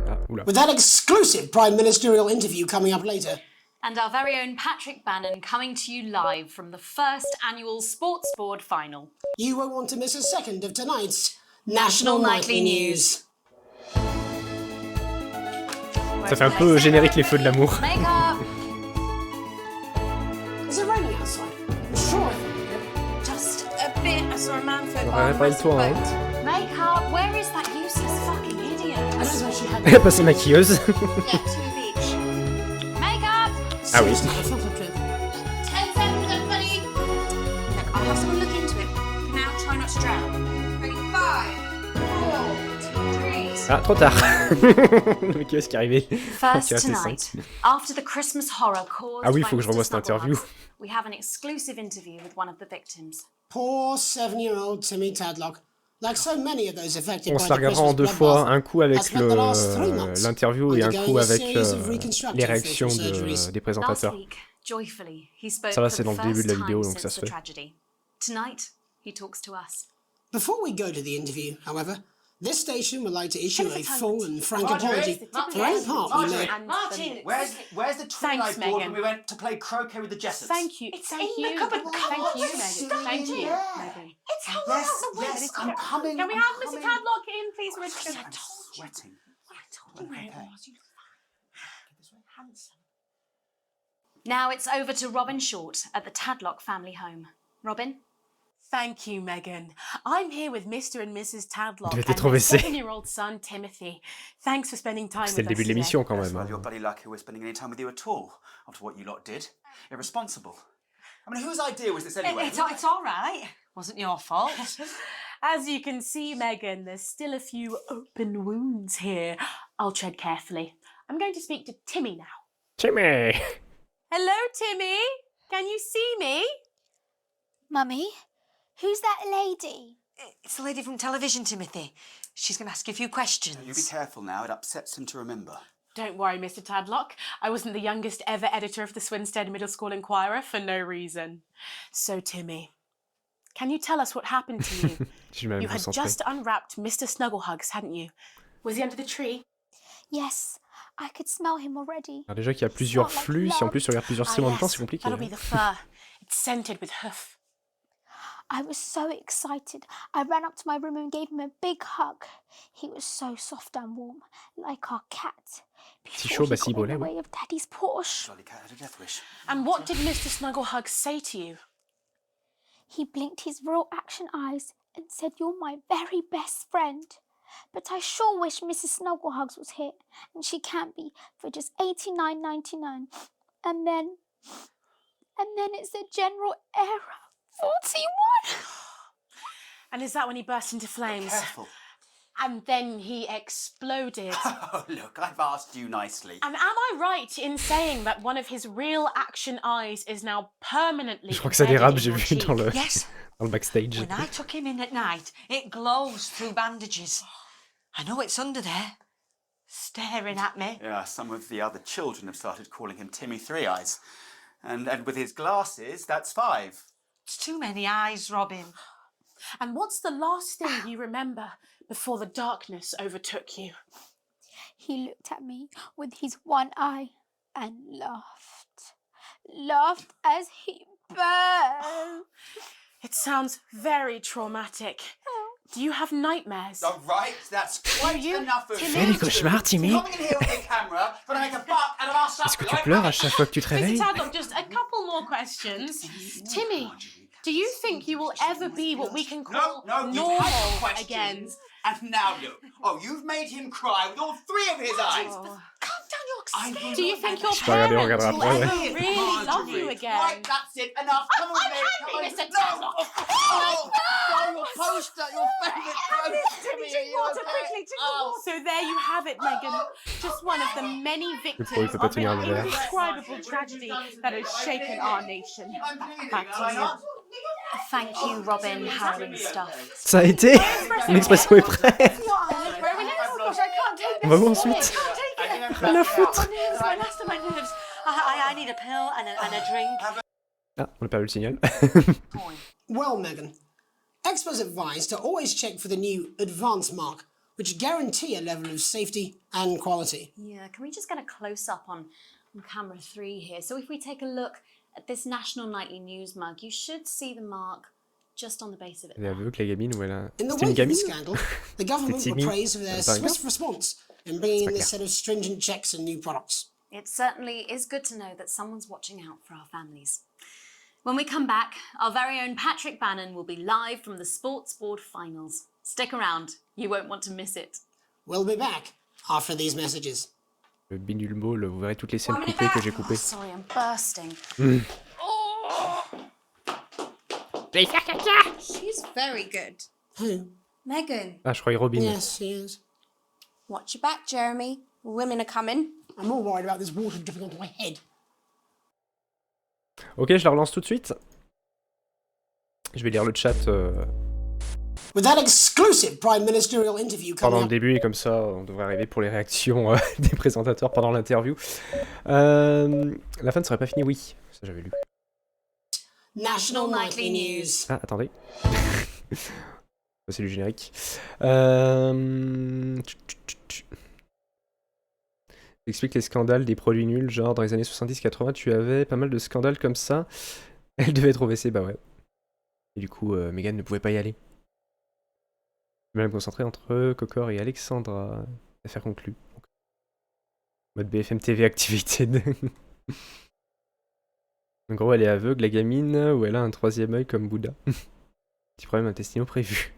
Ah, oula. With that exclusive prime ministerial interview coming up later. And our very own Patrick Bannon coming to you live from the first annual Sports Board final. You won't want to miss a second of tonight's National Nightly News. Ça fait un peu générique les feux de l'amour. Is it raining outside? I'm sure it will be good. Just a bit. I saw a man for On aurait pas le toit, hein. Make up. Where is that useless fucking idiot? I don't know she had. Elle a passé maquilleuse. Yeah, to the beach. Make up. Ah oui. 10 seconds, everybody. Look, I'll have someone look into it. Now, try not to drown. Ready? 5, 4, 3. Ah, trop tard. Le maquilleuse qui est arrivé. First tonight, after the Christmas horror caused ah oui, il faut que je revoie cette interview. we have an exclusive interview with one of the victims. Poor 7-year-old Timmy Tadlock. Like so many of those affected On by se the la regardera en Christmas deux fois, bloodbath, un coup avec has spent the last 3 months l'interview et un undergoing coup a avec series of reconstructive les réactions facial surgeries. des présentateurs. Last week, joyfully, he spoke Ça va, for c'est the dans le début de la first vidéo, time donc ça since se the fait. tragedy. Tonight, he talks to us. Before we go to the interview, however, this station would like to issue a full and frank apology for any part we may... Martin, where's the twilight board when we went to play croquet with the Jessers? Thank you. It's in the cupboard. Thank you, Megan. Thank you, Megan. It's hung out the way. Yes, I'm coming. Can we have Mr. Tadlock in, please, Richard? I'm sweating. I told you where it was. You handsome. Now it's over to Robin Short at the Tadlock family home. Robin? Thank you, Megan. I'm here with Mr. and Mrs. Tadlock Tu vas and être trop their vexé. 7-year-old son, Timothy. Thanks for spending time with us C'était le début de today. l'émission quand même. Well, you're bloody lucky we're spending any time with you at all, after what you lot did. Irresponsible. I mean, whose idea was this anyway? It's all right. Wasn't your fault. As you can see, Megan, there's still a few open wounds here. I'll tread carefully. I'm going to speak to Timmy now. Timmy! Hello, Timmy. Can you see me? Mummy, who's that lady? It's the lady from television, Timothy. She's going to ask you a few questions. You be careful now, it upsets him to remember. Don't worry, Mr. Tadlock. I wasn't the youngest ever editor of the Swinstead Middle School Inquirer for no reason. So, Timmy, Can you tell us what happened to you? You had concentré. just unwrapped Mr. Snugglehugs, hadn't you? Was he under the tree? Yes, I could smell him already. Alors déjà qu'il y a plusieurs flux, si en plus tu regardes plusieurs streams en même temps, c'est compliqué. That'll be the fur. It's scented with hoof. I was so excited. I ran up to my room and gave him a big hug. He was so soft and warm, like our cat. Si chaud, bah si Before brûlait, he got in the oui. way of Daddy's Porsche. Jolly cat had a death wish. And what did Mr. Snugglehugs say to you? He blinked his real action eyes and said, "You're my very best friend. But I sure wish Mrs. Snugglehugs was here, and she can't be, for just $89.99. And then it's a general error. 41. And is that when he burst into flames? Careful. And then he exploded. Oh, look, I've asked you nicely. And am I right in saying that one of his real action eyes is now permanently Je crois que ça dérape, j'ai embedded in vu your dans le, cheek? Yes. dans le backstage. When I took him in at night, it glows through bandages. I know it's under there, staring at me. Yeah, some of the other children have started calling him Timmy Three Eyes. And with his glasses, that's 5. It's too many eyes, Robin. And what's the last thing you remember before the darkness overtook you? He looked at me with his one eye and laughed. Laughed as he burned. It sounds very traumatic. Do you have nightmares? All right, that's quite enough of Fais des cauchemars, Timmy. Coming in here with your camera, gonna make a buck out of our stuff. Est-ce que tu pleures à chaque fois que tu te réveilles? Mr. Tadlock, just a couple more questions. Timmy, do you think you will ever be what we can call normal again? And now look. Oh, you've made him cry with all 3 of his eyes. Calm down, you're Do you think your Je peux regarder, on parents regardera will après, ever ouais. really love you again? Right, that's it. Enough. Come on, Mary. I'm happy, Mr. No. Tadlock. Oh, no, your poster, your favourite poster. Timmy, are you okay? Oh. So there you have it, Megan. Just one of the many victims pauvre, il peut pas of tenir an le verre. indescribable tragedy that has shaken our nation. Back to you. Thank you, Robin, Howling stuff. Ça a été? L'expression est prête. On va où ensuite? Rien à foutre. I need a pill and a drink. Ah, on a perdu le signal. Well, Megan, experts advise to always check for the new advanced mark, which guarantee a level of safety and quality. Yeah, can we just get a close-up on camera 3 here? So if we take a look at this National Nightly News mug, you should see the mark just on the base of it. Elle est aveugle, la gamine, ou elle a... In the C'était une wake of the gamine? scandal, the government were Timmy. praised for their C'est pas swift grave. response in bringing in this set of stringent checks and new products. It certainly is good to know that someone's watching out for our families. When we come back, our very own Patrick Bannon will be live from the Sports Board Finals. Stick around, you won't want to miss it. We'll be back after these messages. Le binule ball, vous verrez toutes les scènes coupées que j'ai coupées. Sorry, I'm bursting. Je vais faire caca! She's very good. Who? Megan. Ah, je croyais Robin. Yes, she is. Watch your back, Jeremy. Women are coming. I'm more worried about this water dripping onto my head. Ok, je la relance tout de suite. Je vais lire le chat With that exclusive prime ministerial interview pendant coming le up. début et comme ça, on devrait arriver pour les réactions des présentateurs pendant l'interview. La fin ne serait pas finie, oui. Ça, j'avais lu. National Nightly News. Ah, attendez. C'est du générique. J'explique les scandales des produits nuls, genre dans les années 70-80, tu avais pas mal de scandales comme ça. Elle devait être au WC, bah ouais. Et du coup, Megan ne pouvait pas y aller. Je vais me concentrer entre Cocor et Alexandra. Affaire conclue. Mode BFM TV activité. En gros, elle est aveugle, la gamine, ou elle a un 3e œil comme Bouddha. Petit problème intestinaux prévu.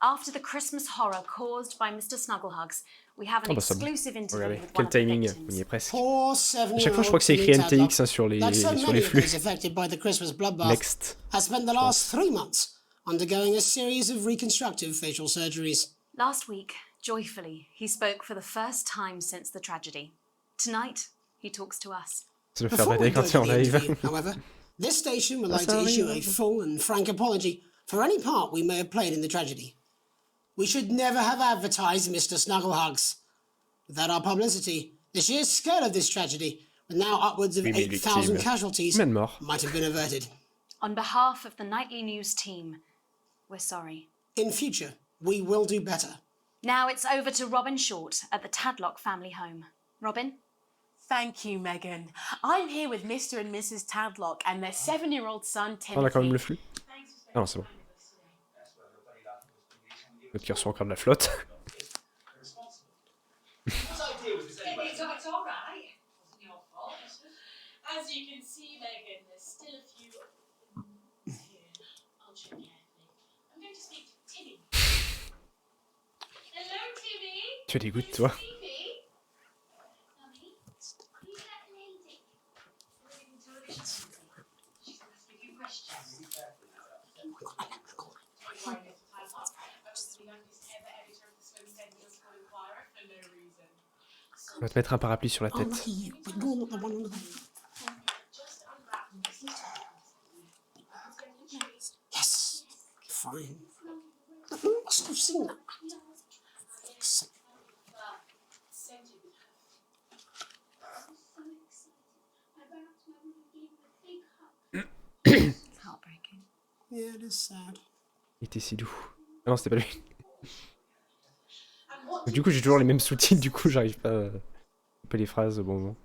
After the Christmas horror caused by Mr. Snugglehugs, we have an Ah bah ça, exclusive interview regardez, with one quel of the timing, victims. on y est presque. Poor À 7-year-old chaque fois, je crois que c'est écrit Timmy Tadlock, NTX hein, sur les like so many of flux. those affected by the Christmas bloodbath, Next. has spent the last 3 months undergoing a series of reconstructive facial surgeries. Last week, joyfully, he spoke for the first time since the tragedy. Tonight, he talks to us. Ça doit faire Before we bader go quand to il est en the live. interview, however, this station would like to ça issue a arrive. full and frank apology for any part we may have played in the tragedy. We should never have advertised Mr. Snugglehugs. Without our publicity, the sheer scale of this tragedy, with now upwards of 8,000 casualties, Même mort. might have been averted. On behalf of the Nightly News team, we're sorry. In future, we will do better. Now it's over to Robin Short at the Tadlock family home. Robin? Thank you, Megan. I'm here with Mr. and Mrs. Tadlock and their 7-year-old son, Timothy. On a quand même le flux. Ah non, c'est bon. L'autre qui reçoit encore de la flotte. It's all right. It wasn't your fault. As you can see, Megan, there's still a few here. I'll check carefully. I'm going to speak to Timmy. Hello, Timmy. Tu es dégoûté, toi. On va te mettre un parapluie sur la tête. Yes, fine. Must have seen that. Yeah, it is sad. Il était si doux. Ah non, c'était pas lui. Du coup, j'ai toujours les mêmes sous-titres, du coup, j'arrive pas à couper les phrases au bon moment.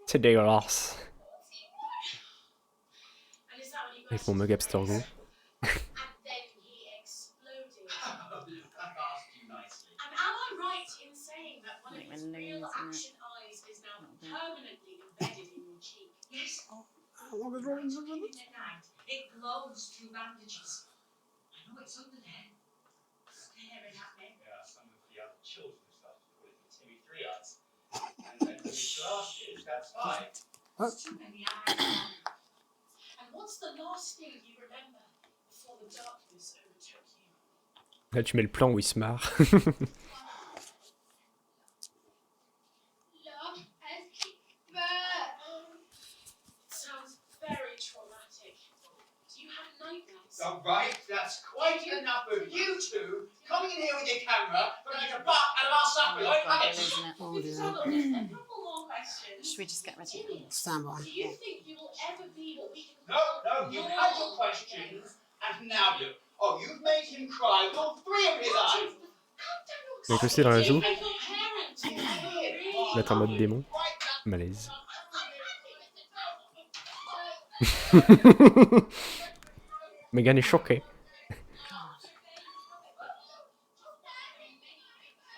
C'est dégueulasse. Avec mon mug abstergo. How long is Robin's under it? It glows through bandages. I know it's under there. Staring at me. Yeah, some of the other children started calling him Timmy Three Eyes. And then with his glasses, that's 5. There's too many eyes. And what's the last thing you remember before the darkness overtook you? Là, tu mets le plan où il se marre. All right, that's quite enough of you two coming in here with your camera, but I can bark out of our supper, like Should we just get ready? Stand by. Do you think you will ever be what we can No, you've had your questions, and now look. Oh, you've made him cry with all 3 of his eyes. Avec le C dans la joue. Mettre en mode démon. Malaise. Megan est choquée.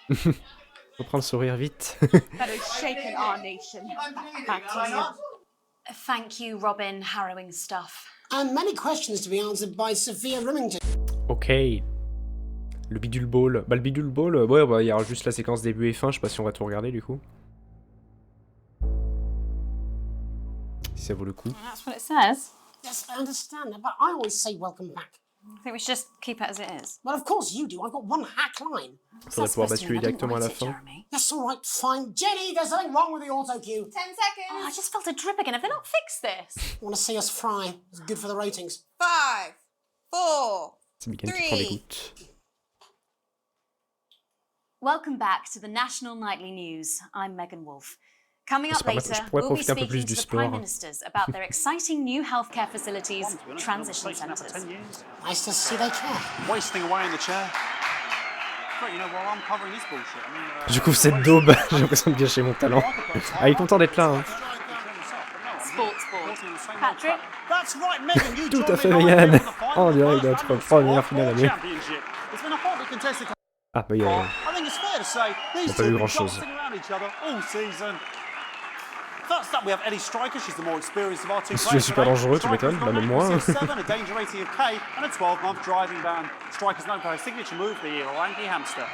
Faut prendre le sourire vite. That has shaken our nation. Back to you. Thank you, Robin. Harrowing stuff. And many questions to be answered by Sophia Remington. Ok. Le bidule ball. Bah le bidule ball, ouais, bah, il y aura juste la séquence début et fin, je sais pas si on va tout regarder du coup. Si ça vaut le coup. That's what it says. Yes, I understand that, but I always say welcome back. I think we should just keep it as it is. Well, of course you do. I've got one hack line. Faudrait pouvoir basculer directement à la fin. That's all right, fine. Jenny, there's something wrong with the auto cue. 10 seconds. Oh, I just felt a drip again. Have they not fixed this? Want to see us fry? It's good for the ratings. 5, 4, C'est Megan qui prend les gouttes. Welcome back to the National Nightly News. I'm Megan Wolf. Coming up later, je pourrais we'll be profiter un peu plus speaking du to the Prime sport. Ministers about their exciting new healthcare facilities, transition centres. Nice to see they care. Wasting away in the chair. Great, you know, while I'm covering this bullshit, I mean, Du coup, cette daube, j'ai l'impression de gâcher mon talent. Ah, il est content d'être là. Hein. Sports board. Patrick? That's right, Megan, you Tout à fait, Megan. En direct de notre première finale année. It's been a hotly contested. Ah, bah, il y a... I think it's fair to say these pas two eu have been grand-chose. dancing around each other all season. First up, we have Ellie Striker. She's the more experienced of our two C'est players. super dangereux, tu m'étonnes. Bah, même moi. A danger rating of K, and a 12-month driving ban. Striker's known for her signature move, the Lanky Hamster.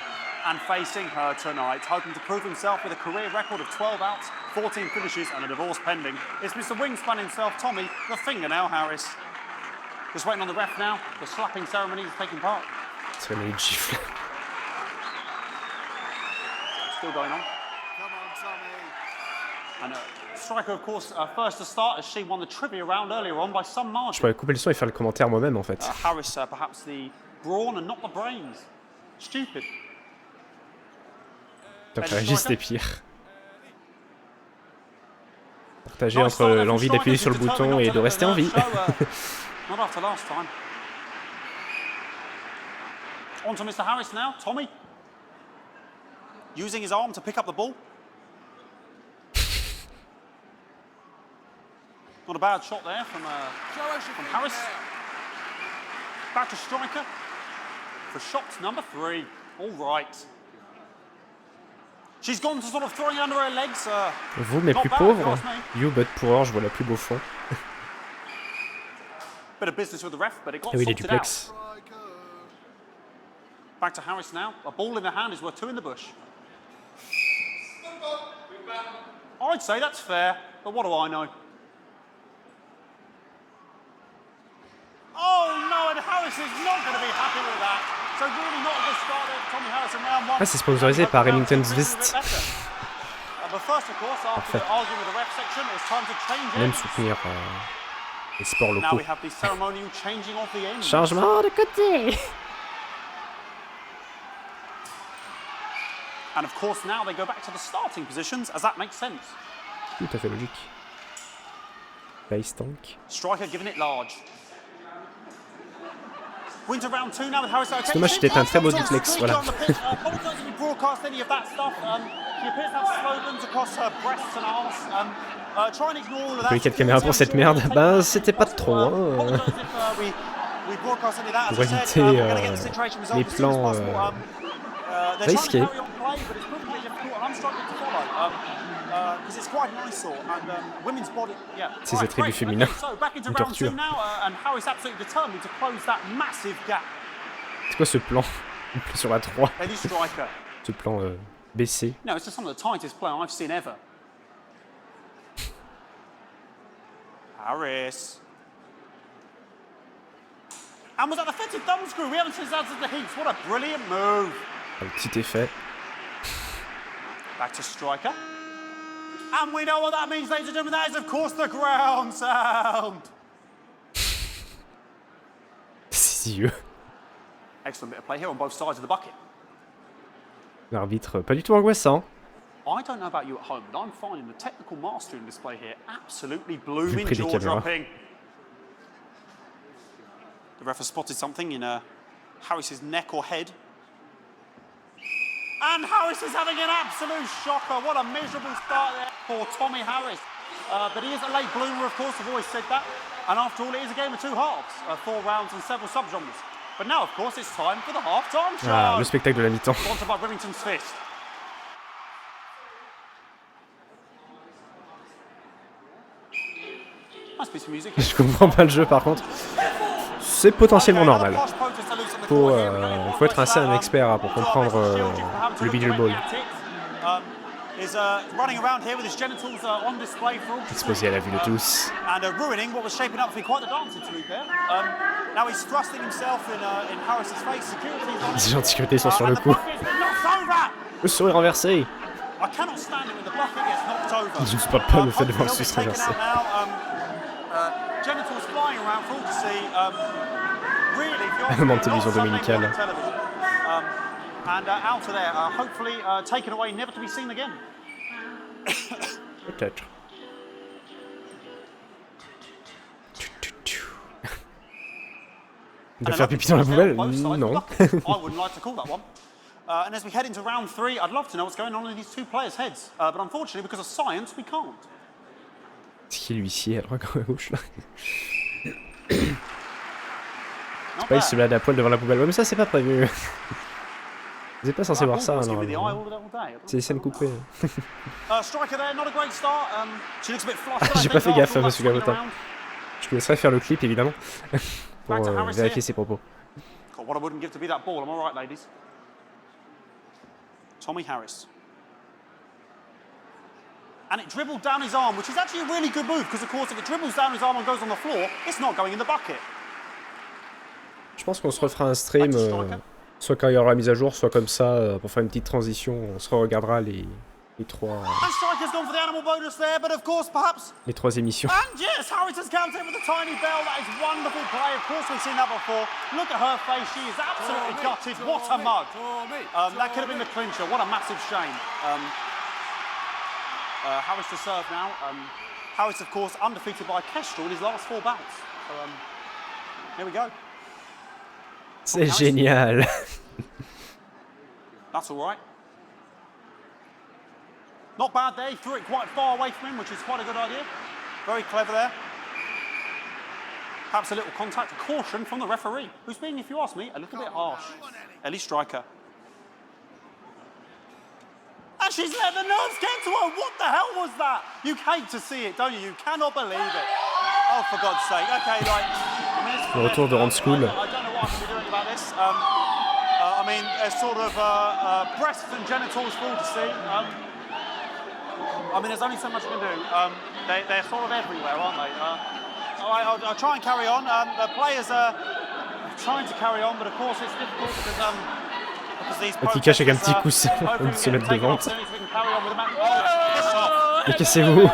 And facing her tonight, hoping to prove himself with a career record of 12 outs, 14 finishes, and a divorce pending, it's Mr. Wingspan himself, Tommy, the Fingernail Harris. Just waiting on the ref now. The slapping ceremony is taking part. C'est vraiment une gifle. Still going on. Come on, Tommy. And Striker, of course, first to start as she won the trivia round earlier on by some margin. Je pourrais couper le son et faire le commentaire moi-même en fait. Harris, perhaps the brawn and not the brains. Stupid. Réagir, c'était pire. Partager entre l'envie d'appuyer sur le bouton et de rester en vie. Not after last time. On to Mr. Harris now, Tommy. Using his arm to pick up the ball. Not a bad shot there from Harris. Back to striker for shot number 3. All right. She's gone to sort of throwing under her legs. Vous, mes plus pauvres, you but poorer, je vois la pub au fond. Bit of business with the ref, but it got Et oui, les sorted out. duplex. Back to Harris now. A ball in the hand is worth 2 in the bush. I'd say that's fair, but what do I know? Oh no, and Harris is not going to be happy with that. So really not a good start there for Tommy Harris in round 1. Ah, c'est sponsorisé par Remington's Vest. But first, of course, after arguing with the ref section, it's time to change it. Même soutenir les sports Now locaux. we have the ceremonial changing of the ends. Changement de côté. And of course, now they go back to the starting positions, as that makes sense. Tout à fait logique. Base tank. Striker giving it large. Winter round 2 now with Harris. C'est dommage, c'était un très beau duplex, voilà. Apologize if we broadcast any of that stuff. She appears to have slogans across her breasts and arse. Try and ignore all of that. J'ai 4 caméras pour cette merde. Bah, c'était pas trop, hein. Pour éviter les plans risqués. Ces attributs féminins. Une torture. C'est quoi ce plan? Sur la 3. Ce plan baissé. No, it's just some of the tightest play I've seen ever. Harris. And was that the fetid thumb screw? We haven't seen that since the heats. What a brilliant move. Un petit effet. Back to striker. And we know what that means, ladies and gentlemen. That is, of course, the ground sound. Cieux. Excellent bit of play here on both sides of the bucket. L'arbitre, pas du tout angoissant. I don't know about you at home, but I'm finding the technical mastery in this play here absolutely blooming, jaw-dropping. The ref has spotted something in Harris's neck or head. And Harris is having an absolute shocker. What a miserable start there for Tommy Harris. But he is a late bloomer, of course, I've always said that. And after all, it is a game of 2 halves, 4 rounds and several subgenres. But now, of course, it's time for the half-time show. Ah, le spectacle de la mi-temps. Sponsored by Remington's Fist. Nice piece of music. Je comprends pas le jeu, par contre. C'est potentiellement normal. Faut être assez un expert pour comprendre le beach ball. Exposé à la vue de tous. Les gens de sécurité sont sur le coup. Le sourire renversé. Je ne supporte pas le fait de voir le sourire renversé. Un moment de télévision dominicale. Peut-être. Il doit faire pipi dans la poubelle? Non. And as we head into round 3, I'd love to know what's going on in these 2 players' heads. But unfortunately, because of science, we can't. C'est qui l'huissier à droite ou à gauche là? C'est pas il se balade à poil devant la poubelle. Ouais, mais ça c'est pas prévu. Vous êtes pas censé voir ça normalement. C'est des scènes coupées. J'ai pas fait gaffe, monsieur Gabotin. Je vous laisserai faire le clip évidemment pour vérifier ses propos. What I wouldn't give to be that ball, am I right, ladies? Tommy Harris. And it dribbled down his arm, which is actually a really good move, because of course if it dribbles down his arm and goes on the floor, it's not going in the bucket. Je pense qu'on se refera un stream, soit quand il y aura la mise à jour, soit comme ça, pour faire une petite transition, on se regardera les Les trois. And Striker's gone for the animal bonus there, but of course, perhaps. Les trois émissions. And yes, Harrington's counted with a tiny bell. That is wonderful play. Of course, we've seen that before. Look at her face. She is absolutely gutted. What a mug. That could have been the clincher. What a massive shame. Harris to serve now. Harris, of course, undefeated by Kestrel in his last 4 bouts. So, here we go. C'est génial. That's all right. Not bad there. He threw it quite far away from him, which is quite a good idea. Very clever there. Perhaps a little contact, a caution from the referee, who's being, if you ask me, a little bit harsh. Ellie Striker. And she's let the nerves get to her. What the hell was that? You hate to see it, don't you? You cannot believe it. Oh, for God's sake. Okay, like... Le retour de Rand School. I don't know what I'm going to be doing about this. I mean, there's sort of breasts and genitals for all to see. I mean, there's only so much I can do. They're sort of everywhere, aren't they? All right, I'll try and carry on. The players are trying to carry on, but of course it's difficult because these Qui cache avec un petit coussin une semaine de vente. Mais cassez-vous.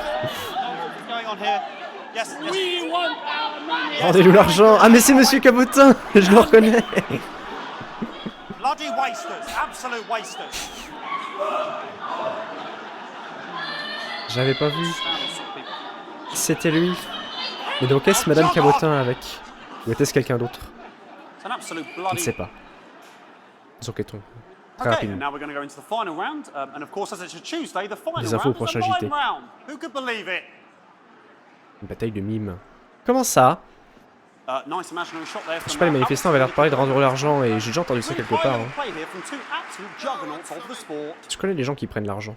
Rendez-nous l'argent. Ah mais c'est Monsieur Cabotin. Je le reconnais. Bloody wasters, absolute wasters. J'avais pas vu. C'était lui. Mais donc est-ce Madame Cabotin avec? Ou était-ce quelqu'un d'autre? Je ne sais pas. Nous enquêtons. Très rapidement. Les infos au prochain JT. Une bataille de mimes. Comment ça? Je sais pas, les manifestants avaient l'air de parler de rendre l'argent et j'ai déjà entendu ça quelque part. Hein. Je connais des gens qui prennent l'argent.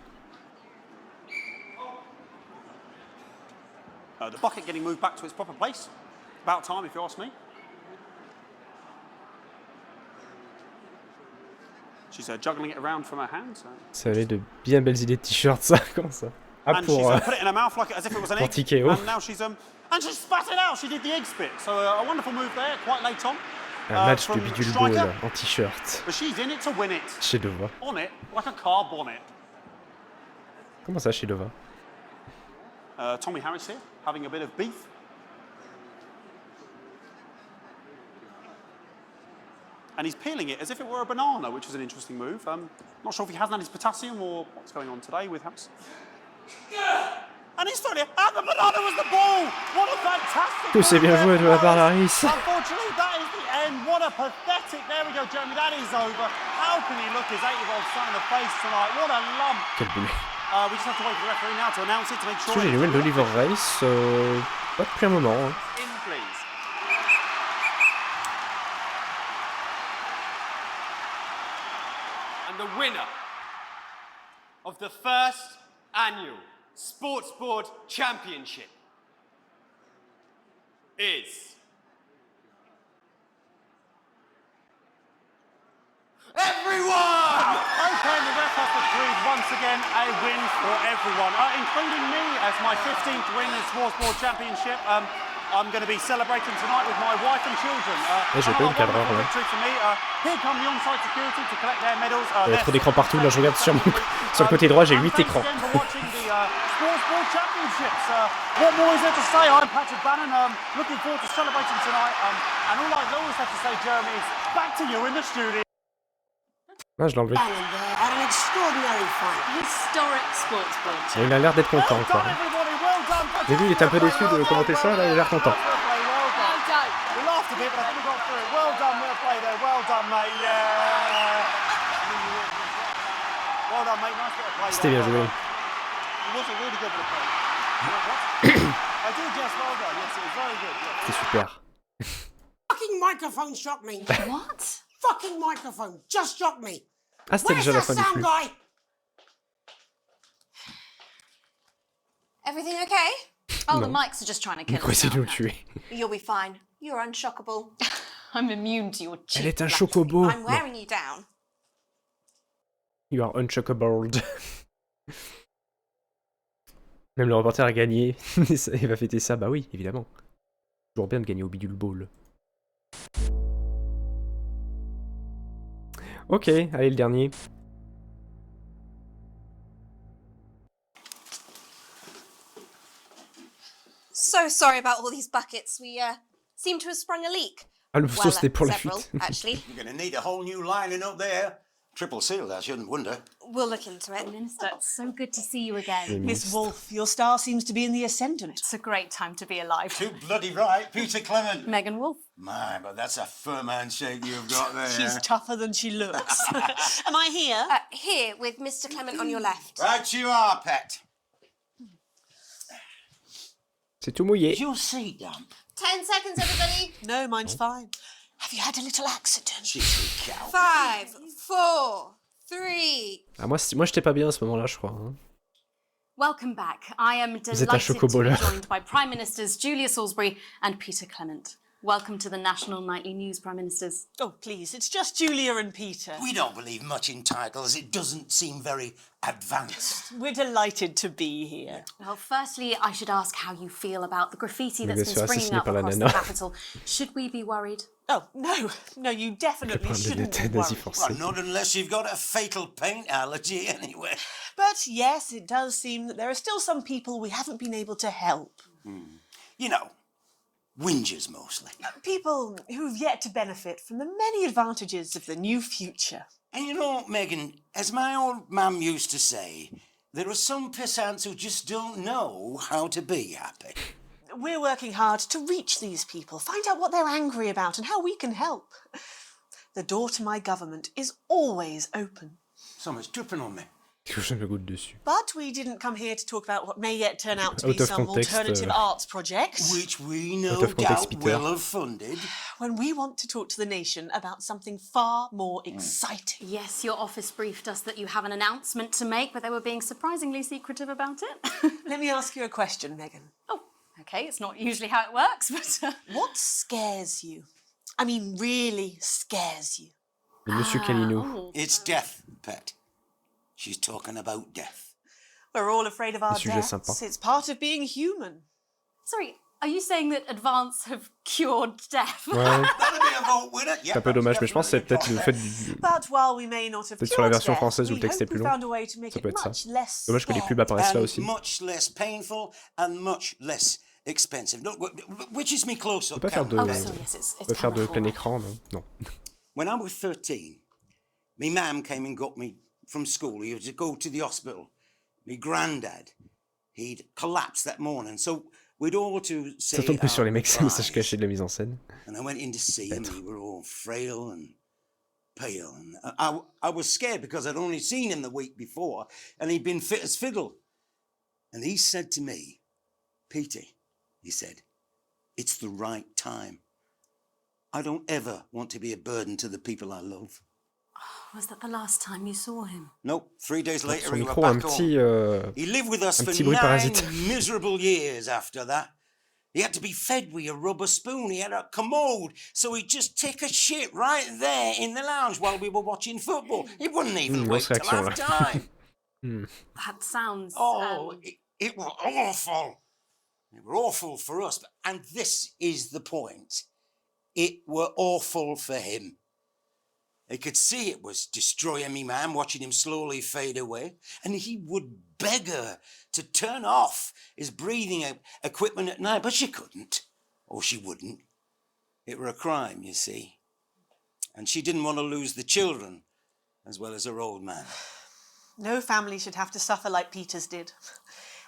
The bucket getting moved back to its proper place. About time, if you ask me. She's juggling it around from her hands. Ça avait de bien belles idées de t-shirts, ça. Comment ça? Ah, pour put it in her mouth like as if it was an egg. TKO. And now she's and she spat it out. She did the egg spit. So a wonderful move there, quite late on. Un match de bidule ball en t-shirt. But she's in it to win it. Chef-d'œuvre. On it, like a car bonnet. Comment ça, chef-d'œuvre? Tommy Harris here, having a bit of beef. And he's peeling it as if it were a banana, which is an interesting move. Not sure if he hasn't had his potassium or what's going on today with Harris. And he's throwing it, and the banana was the ball! What a fantastic... Tout c'est bien joué de la part d'Harris. Unfortunately, that is the end. What a pathetic... There we go, Jeremy, that is over. How can he look his 8-year-old son in the face tonight? What a lump. Quel boulet. We just have to wait for the referee now to announce it to make sure... J'ai les nouvelles d'Oliver Rice, pas depuis un moment. Hein. In, please. And the winner of the first annual Sports Board Championship is... everyone! Okay, the ref has agreed once again a win for everyone, including me as my 15th win in Sports Board Championship. I'm going to be celebrating tonight with my wife and children. J'ai pas eu le cadreur là. Here come the on-site security to collect their medals. Il y a trop d'écrans partout, là je regarde sur le côté droit, j'ai 8 écrans. Sports Board Championships. What more is there to say? I'm Patrick Bannon. Looking forward to celebrating tonight. And all I always have to say, Jeremy, is back to you in the studio. Ah, je l'ai enlevé. Il a l'air d'être content encore. J'ai vu, il était un peu déçu de commenter ça, là il a l'air content. C'était bien joué. C'était super. Fucking microphone shocked me. What? Fucking microphone just shocked me. Ah, c'était déjà la fin du flux. Everything okay? Oh, the mics are just trying to kill us. Essaye de nous tuer. You'll be fine. You're unshockable. I'm immune to your cheap. Elle est un chocobo. I'm wearing you down. You are unshockable. Même le reporter a gagné. Il va fêter ça, bah oui, évidemment. Toujours bien de gagner au bidule ball. Ok, allez le dernier. So sorry about all these buckets. We seem to have sprung a leak. Ah, le mousseau, c'était pour la Several, fuite. actually. You're going to need a whole new lining up there. Triple sealed, I shouldn't wonder. We'll look into it. Minister, it's so good to see you again. Oui, Miss Wolfe, your star seems to be in the ascendant. It's a great time to be alive. Too bloody right, Peter Clement. Megan Wolfe. My, but that's a firm handshake you've got there. She's tougher than she looks. Am I here? Here, with Mr. Clement on your left. Right you are, pet. C'est tout mouillé. Is your seat damp? 10 seconds, everybody. No, mine's fine. Have you had a little accident? Cheeky cow. 5, 4, 3. Ah, moi j'étais pas bien à ce moment-là, je crois. Hein. Welcome back. I am Vous êtes un delighted to be chocoboleur. joined by Prime Ministers Julia Salisbury and Peter Clement. Welcome to the National Nightly News, Prime Ministers. Oh, please, it's just Julia and Peter. We don't believe much in titles. It doesn't seem very advanced. We're delighted to be here. Well, firstly, I should ask how you feel about the graffiti Mais that's bien been sûr, springing assassiné up par la across the nana. capital. Should we be worried? Oh, no, you definitely shouldn't be nazi worried. forcé. Well, not unless you've got a fatal paint allergy anyway. But yes, it does seem that there are still some people we haven't been able to help. You know, whingers mostly. People who've yet to benefit from the many advantages of the new future. And you know, Megan, as my old mum used to say, there are some pissants who just don't know how to be happy. We're working hard to reach these people, find out what they're angry about and how we can help. The door to my government is always open. Someone's dripping on me. Je me goutte dessus. But we didn't come here to talk about what may yet turn out to Out be of some context, alternative arts projects. Which we no Out of context, doubt Peter. will have funded. When we want to talk to the nation about something far more exciting. Yes, your office briefed us that you have an announcement to make, but they were being surprisingly secretive about it. Let me ask you a question, Megan. Oh, okay, it's not usually how it works, but... What scares you? I mean, really scares you? Le Monsieur Calino. It's death, pet. She's talking about death. We're all afraid of our sujet deaths. sympa. It's part of being human. Sorry, are you saying that Advance have cured death? Ouais. That'll be a vote winner. C'est un peu dommage, mais je pense que c'est peut-être le fait du... But while we may not have Peut-être sur la cured version death, française où we le texte est hope plus we long. found a way to make Ça it peut être ça. much less Dommage que les pubs apparaissent là And aussi. much less painful and much less expensive. Look, which is me On close-up peut pas faire de, camera? on peut faire de plein écran, non? Non. When I was 13, me mum came and got me from school. He had to go to the hospital. Me granddad, he'd collapsed that morning. So we'd all to say Ça tombe plus sur les our mecs, c'est un message goodbyes. caché de la mise en scène. And I went in to see him. We were all frail and pale. And I was scared because I'd only seen him the week before and he'd been fit as fiddle. And he said to me, Petey, he said, it's the right time. I don't ever want to be a burden to the people I love. Was that the last time you saw him? Nope, 3 days later Son we were micro a un back petit, home. He lived with us un for petit bruit 9 parasite. miserable years after that. He had to be fed with a rubber spoon. He had a commode, so he'd just take a shit right there in the lounge while we were watching football. He wouldn't even wait grosse till réaction là. half-time. That sounds... Oh, it was awful. It were awful for us, and this is the point. It were awful for him. He could see it was destroying me, man, watching him slowly fade away. And he would beg her to turn off his breathing equipment at night, but she couldn't, or she wouldn't. It were a crime, you see. And she didn't want to lose the children, as well as her old man. No family should have to suffer like Peter's did.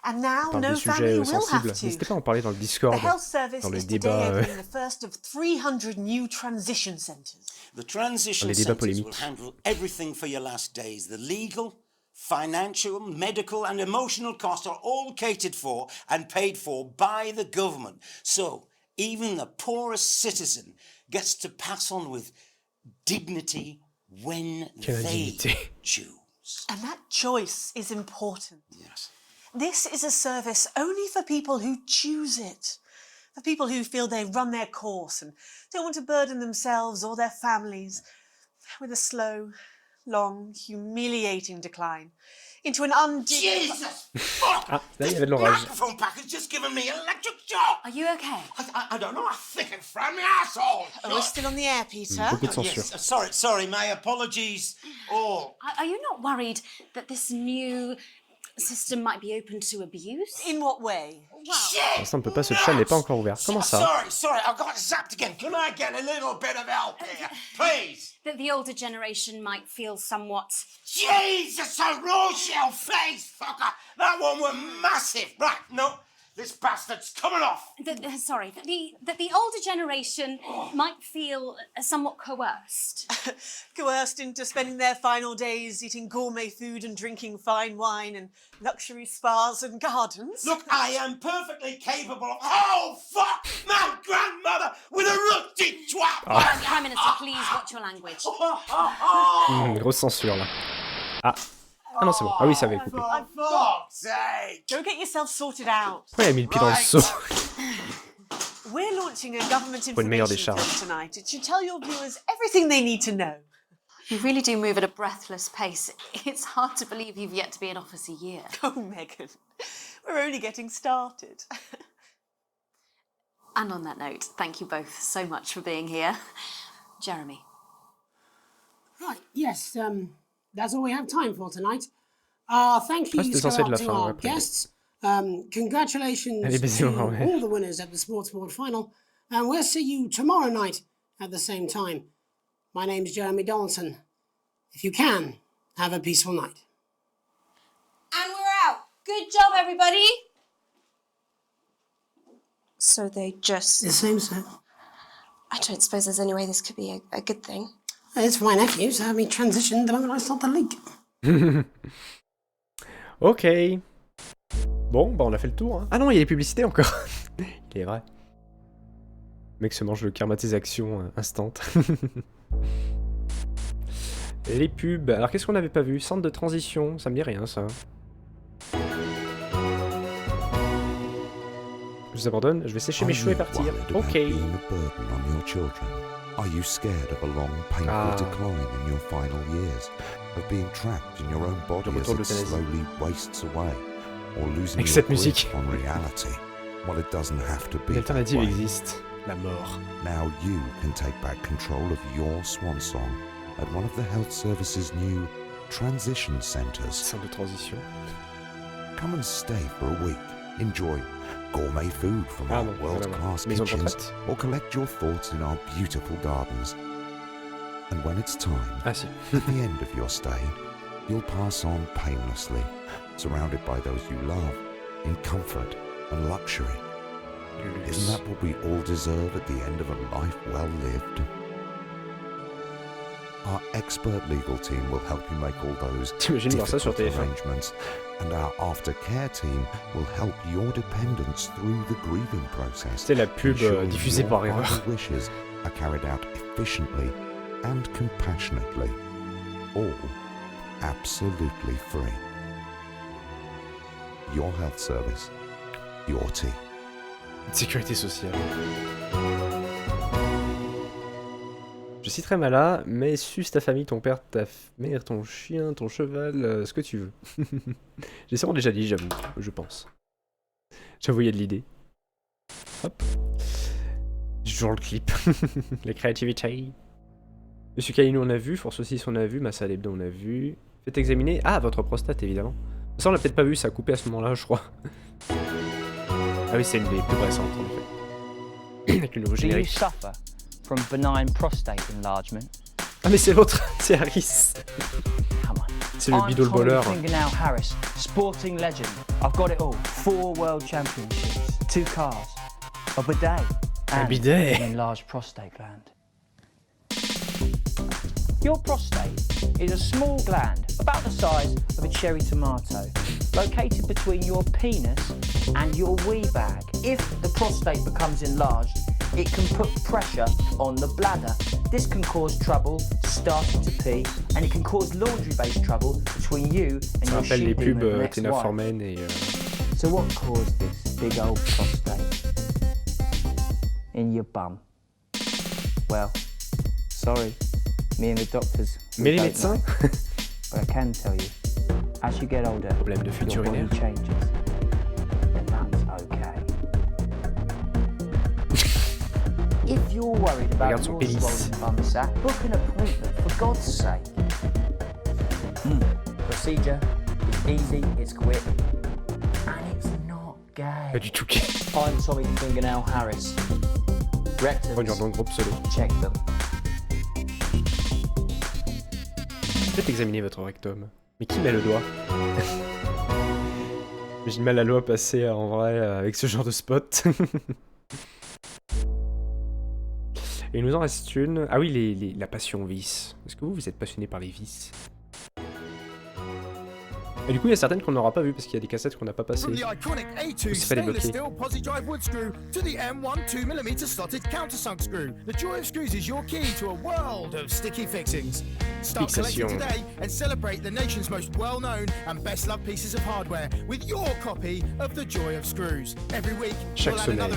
And now Parle no des family sujets will sensibles. have to. N'hésitez pas à en parler dans le Discord, The health service dans les is today débats. opening the first of 300 new transition centres. The transition Les débats centres will polémiques. handle everything for your last days. The legal, financial, medical and emotional costs are all catered for and paid for by the government. So even the poorest citizen gets to pass on with dignity when Quelle they indignité. choose. And that choice is important. Yes. This is a service only for people who choose it. For people who feel they've run their course and don't want to burden themselves or their families with a slow, long, humiliating decline into an Jesus! Fuck! Ah, là il y avait de l'orage. Microphone pack has just given me an electric shock! Are you okay? I don't know, I think it from my asshole! Oh, we're still on the air, Peter. Beaucoup de censure. Yes, sorry, my apologies. Oh. Are you not worried that this new system might be open to abuse. In what way? Pour l'instant, on peut pas, ce chat n'est pas encore ouvert. Comment ça? Sorry, I got zapped again. Can I get a little bit of help here, please? That the older generation might feel somewhat... Jesus, a raw shell face, fucker! That one was massive. Right, no, this bastard's coming off. That the older generation might feel somewhat coerced. Coerced into spending their final days eating gourmet food and drinking fine wine and luxury spas and gardens. Look, I am perfectly capable of... Oh, fuck! My grandmother with a rusty twat! Prime Minister, please watch your language. Grosse censure, là. Ah non, c'est bon. Ah oui, ça avait coupé. For fuck's sake! Go get yourself sorted out. Pourquoi il a mis le pied dans le seau? We're launching a government Pour une meilleure information décharge. film tonight. It should tell your viewers everything they need to know. You really do move at a breathless pace. It's hard to believe you've yet to be in office a year. Oh, Megan, we're only getting started. And on that note, thank you both so much for being here. Jeremy. Right, yes, that's all we have time for tonight. Thank you c'était so censé être la much to fin, our ouais, guests. Congratulations Elle est baisée to au rang, ouais. all the winners at the Sports Board Final. And we'll see you tomorrow night at the same time. My name's Jeremy Donaldson. If you can, have a peaceful night. And we're out. Good job, everybody. So they just... It seems so. I don't suppose there's any way this could be a good thing. It's my nephew, so we transitioned the moment I saw the leak. Ok. Bon, bah on a fait le tour. Hein. Ah non, il y a les publicités encore. Il est vrai. Le mec se mange le karma de ses actions instant. Et les pubs. Alors qu'est-ce qu'on n'avait pas vu? Centre de transition, ça me dit rien ça. Je vous abandonne, je vais sécher mes cheveux et partir. Ok. Are you scared of a long, painful decline in your final years? Of being trapped in your own body as it slowly wastes away? Or losing your grip on reality? Well, it doesn't have to be that way. Existe. La mort. Now you can take back control of your swan song at one of the health service's new transition centres. Centre de transition. Come and stay for a week. Enjoy gourmet food from our world-class kitchens, or collect your thoughts in our beautiful gardens. And when it's time, at the end of your stay, you'll pass on painlessly, surrounded by those you love, in comfort and luxury. Isn't that what we all deserve at the end of a life well lived? Our expert legal team will help you make all those difficult arrangements, and our aftercare team will help your dependents through the grieving process. C'est la pub diffusée par erreur. Your wishes are carried out efficiently and compassionately, all absolutely free. Your health service, your team. Sécurité sociale. Je citerai Mala, mais suce ta famille, ton père, ta mère, ton chien, ton cheval, ce que tu veux. J'ai sûrement déjà dit, j'avoue, je pense. J'avoue, il y a de l'idée. Hop. J'ai toujours le clip. La créativité. Monsieur Kainou, on a vu. Force 6, on a vu. Massa Lebdo, on a vu. Faites examiner. Ah, votre prostate, évidemment. Ça, on l'a peut-être pas vu, ça a coupé à ce moment-là, je crois. Ah oui, c'est une des plus récentes, en effet. Avec le nouveau générique. From benign prostate enlargement. Ah mais c'est l'autre, c'est Harris. C'est le bidou le voleur. Now Harris, sporting legend. I've got it all. 4 world championships, 2 cars, a bidet, and an enlarged prostate gland. Your prostate is a small gland about the size of a cherry tomato, located between your penis and your wee bag. If the prostate becomes enlarged, it can put pressure on the bladder. This can cause trouble starting to pee, and it can cause laundry-based trouble between you and your rappelle les she-demon pubs next Tina wife. Forman et So what caused this big old prostate in your bum? Well, sorry, me and the doctors. Mais les médecins. But I can tell you, as you get older, problème de fuite your body urinaire. changes. And that's okay. If you're worried about Regarde son your pénis. swollen bum sack, book an appointment for God's sake. Procedure is easy, it's quick, and it's not gay. Pas du tout gay. I'm Tommy the Fingernail Harris. Regarde un gros pseudo. Check them. Faites examiner votre rectum. Mais qui met le doigt? J'ai mal à l'eau à passer en vrai avec ce genre de spot. Et il nous en reste une. Ah oui, la passion vice. Est-ce que vous êtes passionné par les vices? Et du coup, il y a certaines qu'on n'aura pas vues parce qu'il y a des cassettes qu'on n'a pas passées. C'est pas débloqué. Fixation. Chaque semaine.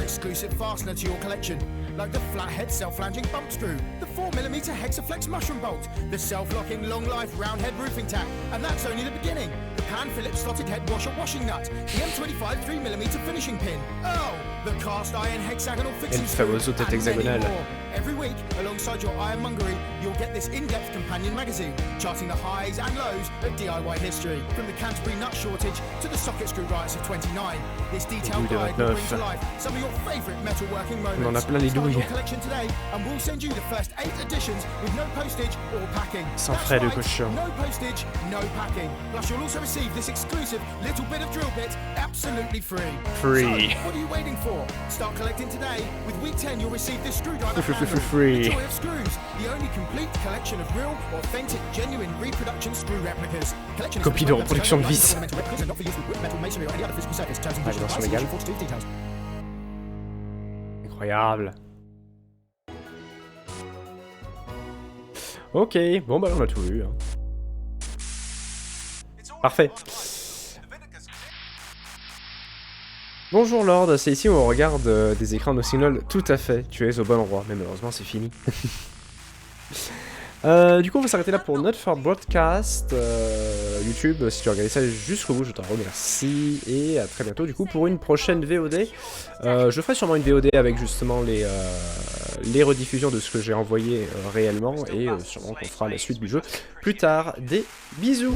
Like the flathead self-flanging bump screw, the 4mm hexaflex mushroom bolt, the self-locking long life round head roofing tack, and that's only the beginning. The pan Phillips slotted head washer washing nut, the M25 3mm finishing pin. Oh, the cast iron hexagonal fixing screw, and many more. Every week, alongside your ironmongery, you'll get this in-depth companion magazine, charting the highs and lows of DIY history, from the Canterbury nut shortage to the socket screw riots of 29. This detailed guide will bring to life some of your favourite metalworking moments. On en a plein les douilles. Collection today, and we'll send you the first 8 editions with no postage or packing. Sans frais de cochon. No postage, no packing. Plus, you'll also receive this exclusive little bit of drill bit absolutely free. Free. So, what are you waiting for? Start collecting today. With week 10, you'll receive this screwdriver handle. Free. The Joy of Screws, the only complete collection of real, authentic, genuine reproduction screw replicas. Copie de reproduction de vis. Allez, on se régale. Incroyable. Ok, bon bah on a tout vu. Hein. Parfait. Bonjour Lord, c'est ici où on regarde des écrans no signal. Tout à fait, tu es au bon endroit, mais malheureusement c'est fini. Du coup on va s'arrêter là pour notre for broadcast. YouTube, si tu as regardé ça jusqu'au bout, je te remercie. Et à très bientôt du coup pour une prochaine VOD. Je ferai sûrement une VOD avec justement les rediffusions de ce que j'ai envoyé réellement. Et sûrement qu'on fera la suite du jeu plus tard. Des bisous.